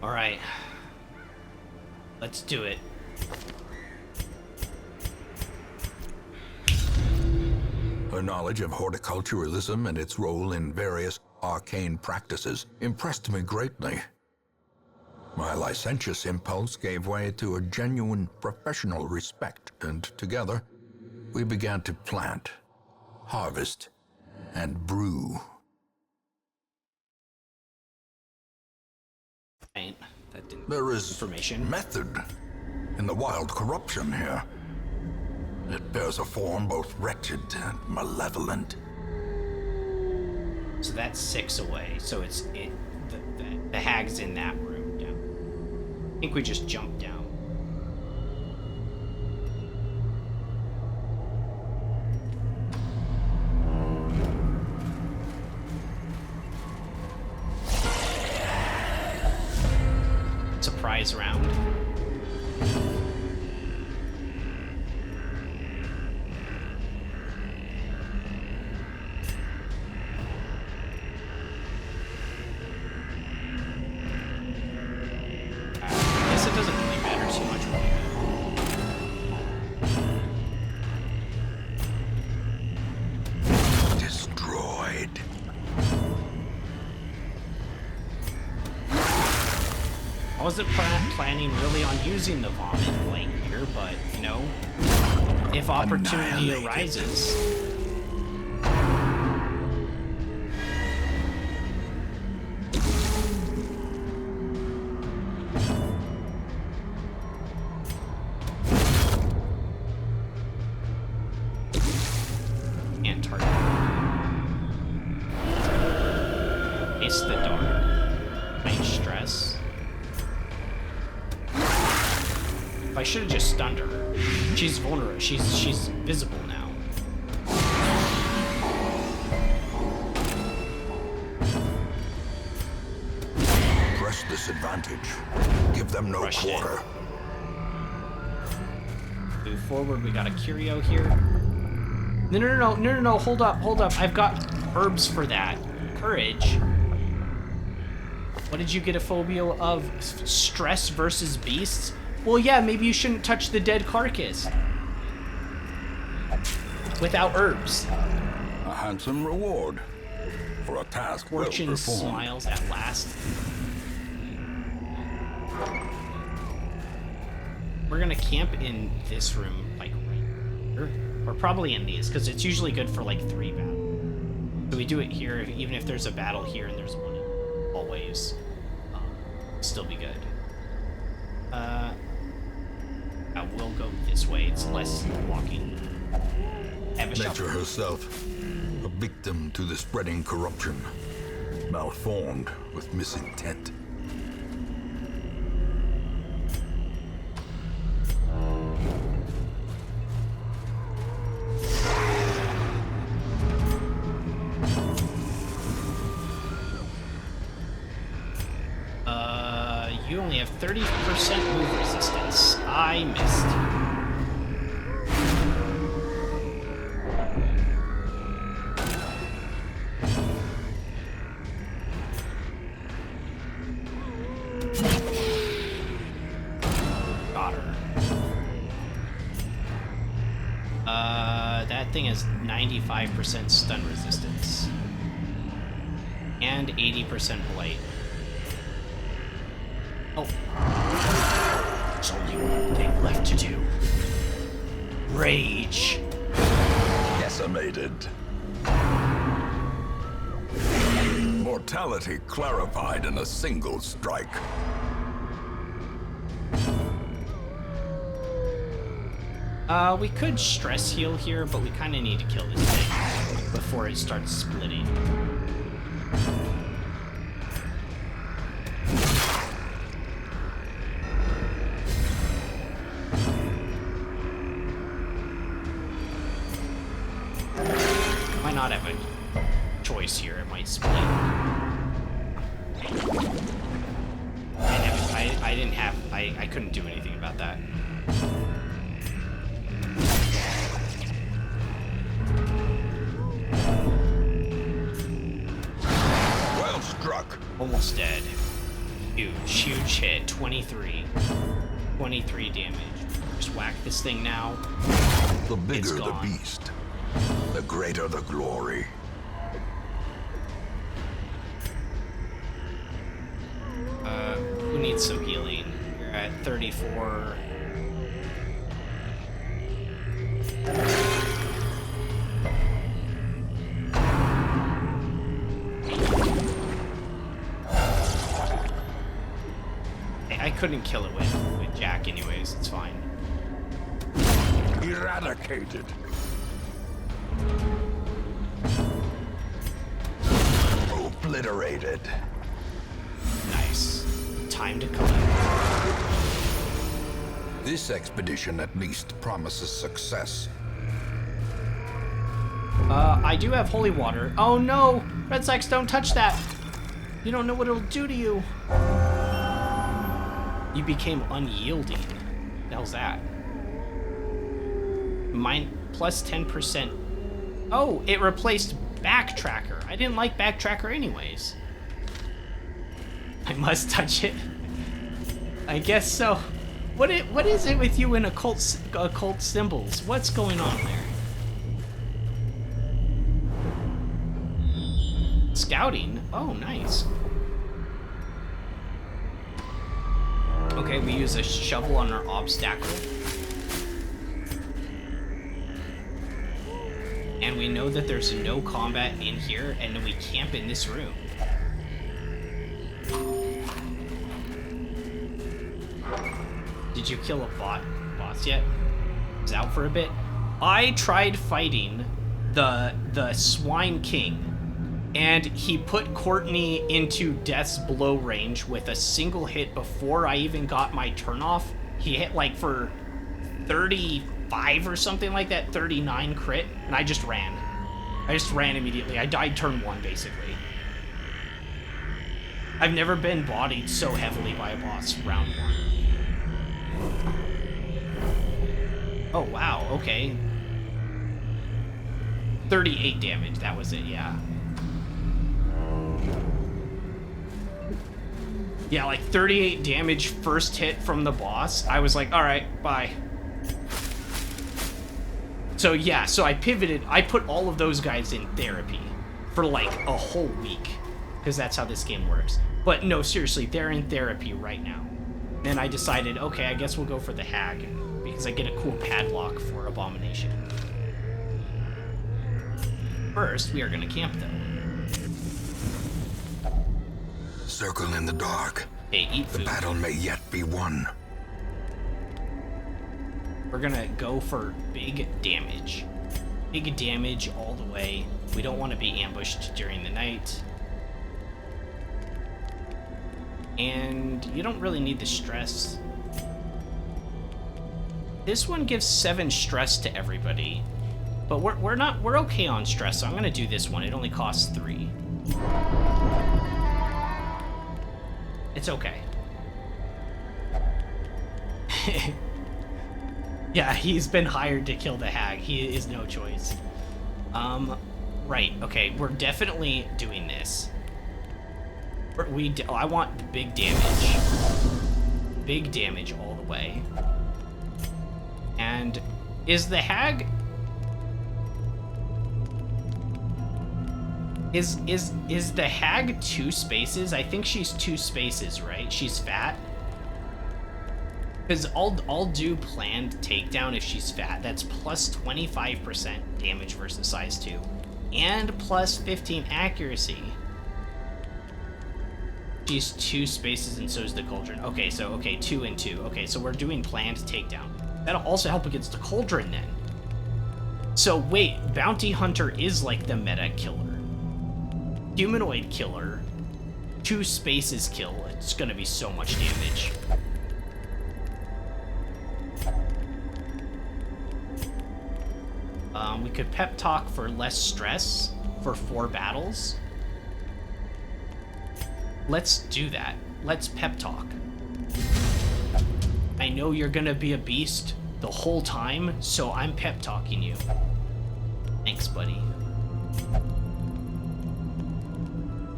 All right. Let's do it. Her knowledge of horticulturalism and its role in various arcane practices impressed me greatly. My licentious impulse gave way to a genuine professional respect, and together, we began to plant, harvest, and brew. That didn't There is information. method in the wild corruption here. It bears a form both wretched and malevolent. So that's 6 away. So the hag's in that room. I think we just jumped down. Surprise round. I wasn't planning really on using the vomit light here, but, you know, if opportunity arises. Can't target. It's the dark. Range stress. I should have just stunned her. She's vulnerable. She's visible now. Press this advantage. Give them no Crushed quarter. Move forward. We got a curio here. No. Hold up. I've got herbs for that. Courage. What did you get a phobia of? Stress versus beasts? Well, yeah, maybe you shouldn't touch the dead carcass. Without herbs. A handsome reward for a task well Fortune performed. smiles at last. We're gonna camp in this room, like right here. Or probably in these, because it's usually good for like 3 battles. So we do it here, even if there's a battle here and there's one in always still be good. I will go this way. It's less walking. Have a Nature shovel. herself, a victim to the spreading corruption, malformed with misintent. You only have 30% move resistance. I missed. Got her. That thing has 95% stun resistance. And 80% blight. Oh. There's only one thing left to do. Rage. Decimated. Mortality clarified in a single strike. We could stress heal here, but we kind of need to kill this thing before it starts splitting. Might not have a choice here. It might split. I didn't have. I couldn't do anything about that. Well struck. Almost dead. Huge hit. 23. 23 damage. Just whack this thing now. The bigger It's the gone. beast, the greater the glory. Who needs some healing? You're at 34. I couldn't kill it with Jack anyways, it's fine. Eradicated. Obliterated. Nice. Time to collect. This expedition at least promises success. I do have holy water. Oh no! Red Sox, don't touch that! You don't know what it'll do to you. You became unyielding. What the hell's that? Mine plus 10%. Oh, it replaced Backtracker. I didn't like Backtracker anyways. I must touch it. I guess so. What is it with you and occult symbols? What's going on there? Scouting? Oh, nice. Okay, we use a shovel on our obstacle. And we know that there's no combat in here, and then we camp in this room. Did you kill a boss yet? He's out for a bit. I tried fighting the Swine King, and he put Courtney into death's blow range with a single hit before I even got my turn off. He hit like for 35 or something like that, 39 crit, and I just ran. I just ran immediately. I died turn 1, basically. I've never been bodied so heavily by a boss round 1. Oh, wow, okay. 38 damage, that was it, yeah. Yeah, like 38 damage first hit from the boss. I was like, alright, bye. So yeah, so I pivoted. I put all of those guys in therapy for like a whole week, because that's how this game works. But no, seriously, they're in therapy right now. Then I decided, okay, I guess we'll go for the hag, because I get a cool padlock for Abomination. First, we are gonna camp though. circle in the dark. Hey, eat The food. battle may yet be won. We're gonna go for big damage. Big damage all the way. We don't want to be ambushed during the night. And you don't really need the stress. This one gives 7 stress to everybody. But we're okay on stress, so I'm gonna do this one. It only costs 3. It's okay. Yeah, he's been hired to kill the hag. He is no choice. Right, okay, we're definitely doing this. I want big damage. Big damage all the way. And is the hag... Is the hag 2 spaces? I think she's 2 spaces, right? She's fat. Because I'll do planned takedown if she's fat. That's plus 25% damage versus size 2. And plus 15 accuracy. She's 2 spaces and so is the cauldron. Okay, so, okay, 2 and 2. Okay, so we're doing planned takedown. That'll also help against the cauldron then. So wait, Bounty Hunter is like the meta killer. Humanoid killer, 2 spaces kill. It's gonna be so much damage. We could pep talk for less stress for 4 battles. Let's do that. Let's pep talk. I know you're gonna be a beast the whole time, so I'm pep talking you. Thanks, buddy.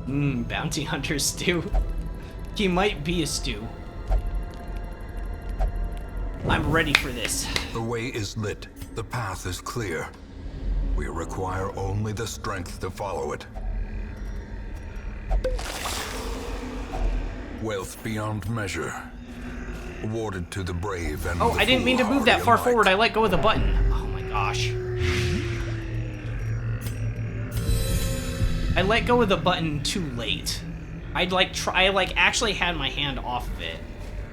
Bounty Hunter stew. He might be a stew. I'm ready for this. The way is lit. The path is clear. We require only the strength to follow it. Wealth beyond measure. Awarded to the brave and Oh, the I didn't mean to move that far foolhardy forward. I alike. let go of the button. Oh my gosh. I let go of the button too late. I actually had my hand off of it.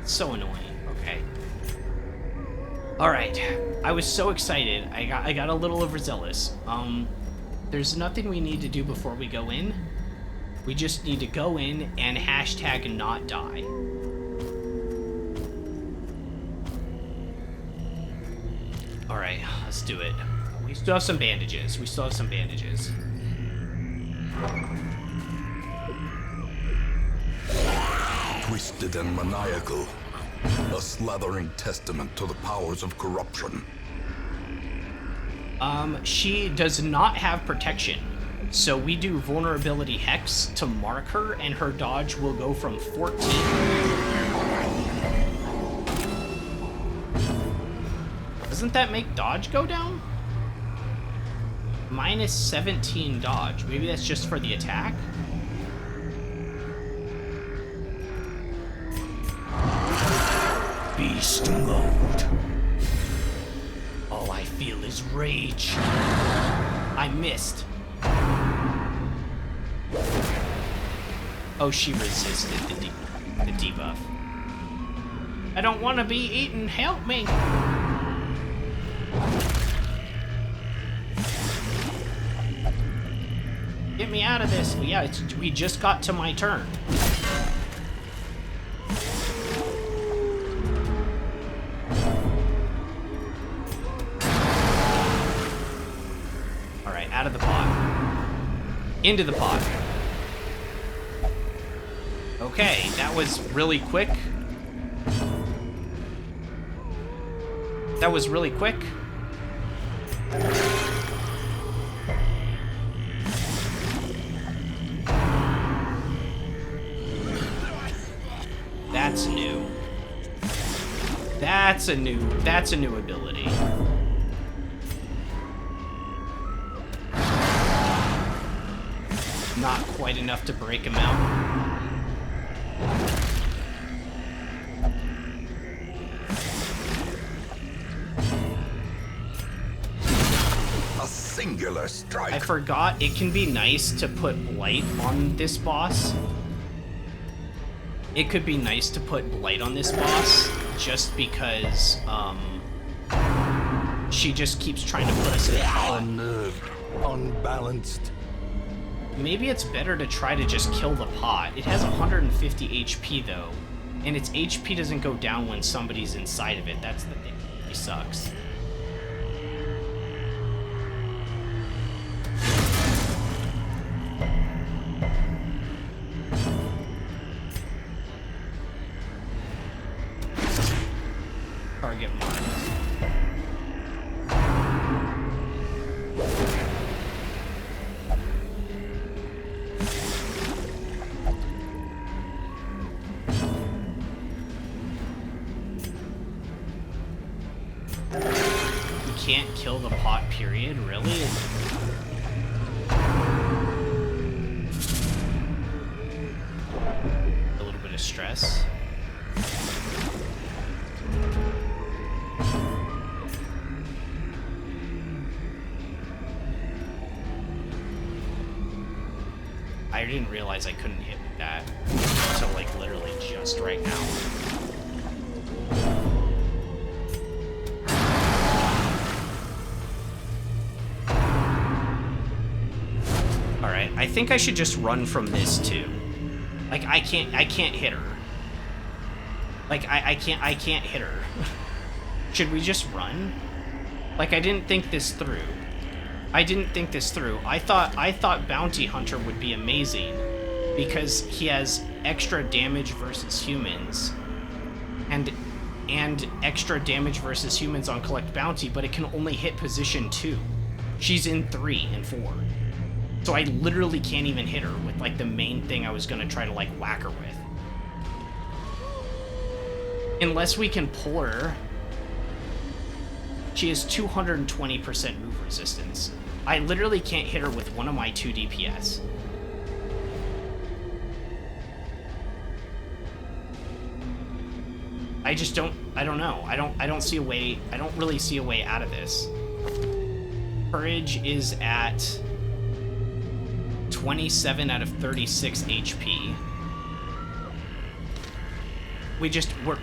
It's so annoying. Okay. All right. I was so excited. I got a little overzealous. There's nothing we need to do before we go in. We just need to go in and hashtag not die. All right, let's do it. We still have some bandages. Twisted and maniacal. A slathering testament to the powers of corruption. She does not have protection. So we do vulnerability hex to mark her, and her dodge will go from 14. Doesn't that make dodge go down? Minus 17 dodge. Maybe that's just for the attack? Beast mode. All I feel is rage. I missed. Oh, she resisted the debuff. I don't want to be eaten. Help me. Get me out of this. Well, yeah, we just got to my turn. All right, out of the pot. Into the pot. Okay, that was really quick. That was really quick. That's new. That's a new ability. Not quite enough to break him out. A singular strike. I forgot it can be nice to put blight on this boss. it could be nice to put Blight on this boss, just because, she just keeps trying to put us in a pot. Unnerved, unbalanced. Maybe it's better to try to just kill the pot. It has 150 HP, though, and its HP doesn't go down when somebody's inside of it. That's the thing. It sucks. Target marked. You can't kill the pot, period? Really? A little bit of stress. I didn't realize I couldn't hit with that until, like, literally just right now. Alright, I think I should just run from this, too. Like, I can't hit her. Like, I can't hit her. Should we just run? Like, I didn't think this through. I thought Bounty Hunter would be amazing because he has extra damage versus humans and extra damage versus humans on Collect Bounty, but it can only hit position 2. She's in 3 and 4. So I literally can't even hit her with, like, the main thing I was gonna try to, like, whack her with. Unless we can pull her. She has 220% move resistance. I literally can't hit her with one of my 2 DPS. I don't know. I don't see a way, I don't really see a way out of this. Courage is at 27 out of 36 HP.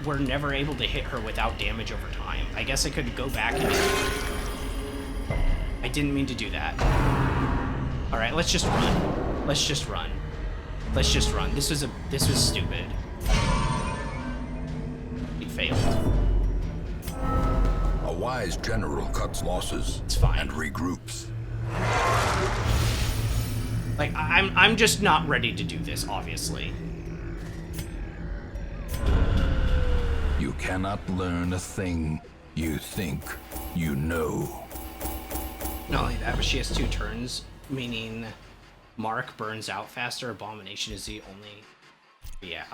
We're never able to hit her without damage over time. I guess I could go back and... I didn't mean to do that. Alright, let's just run. Let's just run. Let's just run. This was stupid. It failed. A wise general cuts losses It's fine. and regroups. Like, I'm just not ready to do this, obviously. You cannot learn a thing you think you know. Not only that, but she has 2 turns, meaning Mark burns out faster. Abomination is the only... Yeah.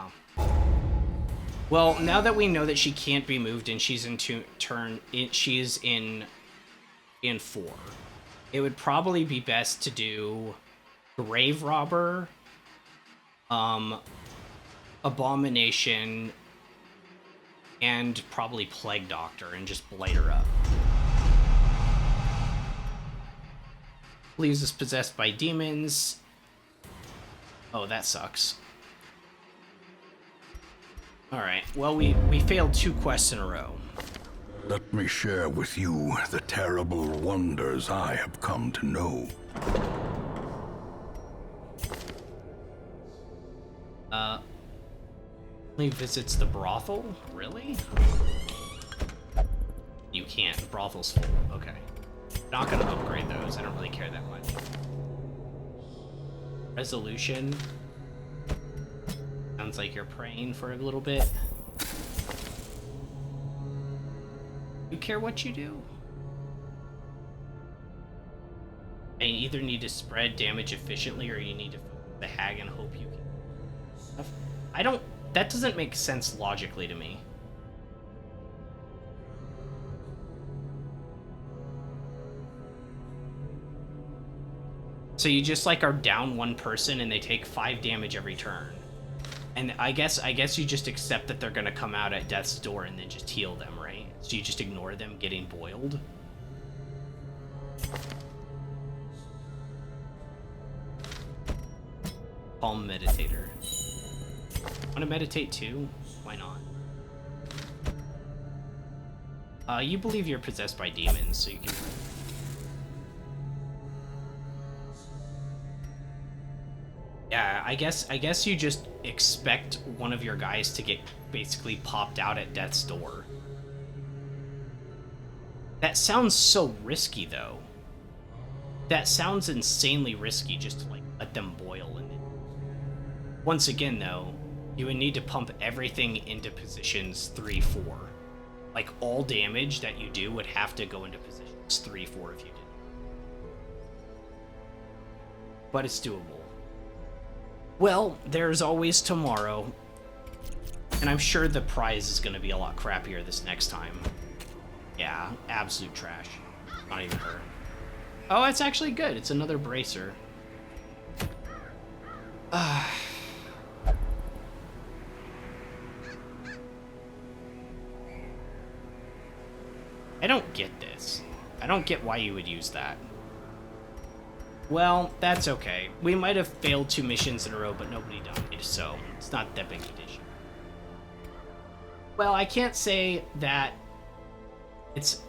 Well, now that we know that she can't be moved and she's in she's in 4, it would probably be best to do Grave Robber, Abomination, and probably Plague Doctor, and just blight her up. Leaves us possessed by demons. Oh, that sucks. Alright, well, we failed 2 quests in a row. Let me share with you the terrible wonders I have come to know. Only visits the brothel? Really? You can't. The brothel's full. Okay. Not gonna upgrade those. I don't really care that much. Resolution. Sounds like you're praying for a little bit. You care what you do? And you either need to spread damage efficiently or you need to the hag and hope you can. I don't... That doesn't make sense logically to me. So you just, like, are down 1 person and they take 5 damage every turn. And I guess you just accept that they're gonna come out at death's door and then just heal them, right? So you just ignore them getting boiled. Calm Meditator. Want to meditate too? Why not? You believe you're possessed by demons, so you can... Yeah, I guess you just expect one of your guys to get basically popped out at death's door. That sounds so risky, though. That sounds insanely risky, just to, like, let them boil in it. Once again, though, you would need to pump everything into positions 3-4. Like, all damage that you do would have to go into positions 3-4 if you did. But it's doable. Well, there's always tomorrow. And I'm sure the prize is going to be a lot crappier this next time. Yeah, absolute trash. Not even her. Oh, it's actually good. It's another bracer. I don't get this. I don't get why you would use that. Well, that's okay. We might have failed 2 missions in a row, but nobody died, so it's not that big of an issue. Well, I can't say that it's...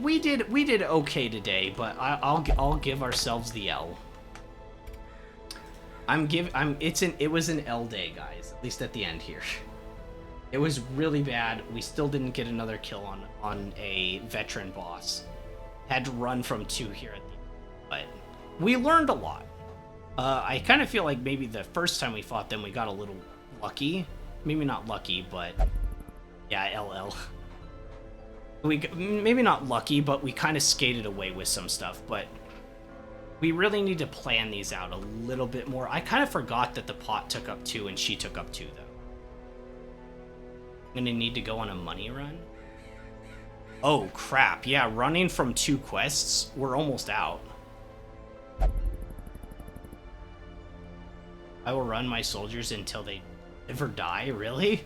we did okay today, but I'll give ourselves the L. It was an L day, guys. At least at the end here. It was really bad. We still didn't get another kill on a veteran boss. Had to run from 2 here at the end. But we learned a lot. I kind of feel like maybe the first time we fought them, we got a little lucky. Maybe not lucky, but yeah, LL. Maybe not lucky, but we kind of skated away with some stuff. But we really need to plan these out a little bit more. I kind of forgot that the pot took up 2 and she took up 2, though. I'm gonna need to go on a money run. Oh crap! Yeah, running from 2 quests. We're almost out. I will run my soldiers until they never die. Really?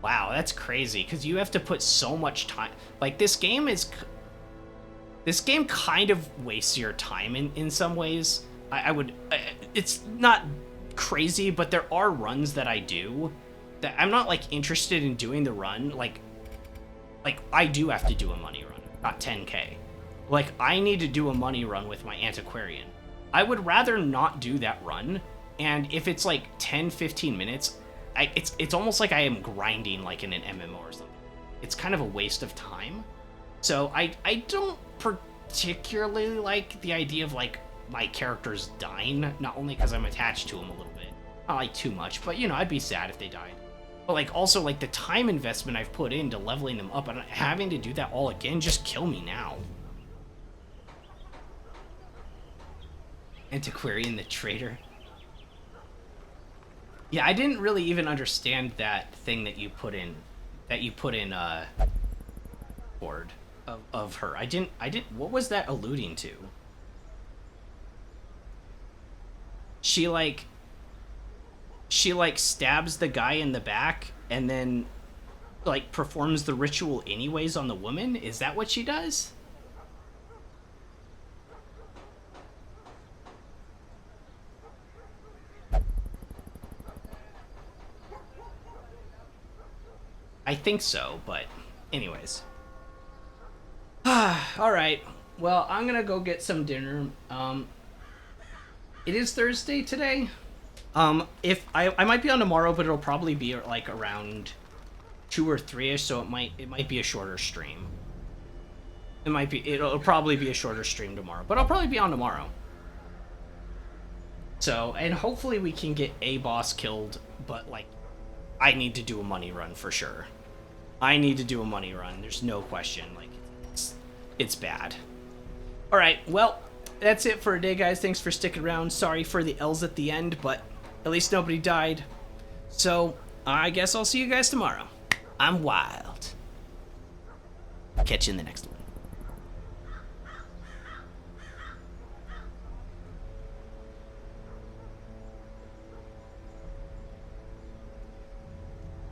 Wow, that's crazy. Because you have to put so much time. Like this game kind of wastes your time in some ways. It's not crazy, but there are runs that I do that I'm not like interested in doing the run. Like I do have to do a money run, not 10k. Like I need to do a money run with my antiquarian. I would rather not do that run. And if it's like 10-15 minutes, it's almost like I am grinding like in an MMO or something. It's kind of a waste of time. So I don't particularly like the idea of like my characters dying, not only because I'm attached to them a little bit, not like too much, but you know, I'd be sad if they died. But like also like the time investment I've put into leveling them up and having to do that all again, just kill me now. Antiquarian the traitor. Yeah, I didn't really even understand that thing that you put in board of her. I didn't what was that alluding to? She like stabs the guy in the back and then like performs the ritual anyways on the woman? Is that what she does? I think so, but anyways. Alright, well, I'm gonna go get some dinner. It is Thursday today. If I might be on tomorrow, but it'll probably be like around 2 or 3ish, so it might be a shorter stream. It'll probably be a shorter stream tomorrow, but I'll probably be on tomorrow. So, and hopefully we can get a boss killed, but like I need to do a money run for sure. I need to do a money run. There's no question. Like, it's bad. All right. Well, that's it for today, guys. Thanks for sticking around. Sorry for the L's at the end, but at least nobody died. So I guess I'll see you guys tomorrow. I'm wild. Catch you in the next one.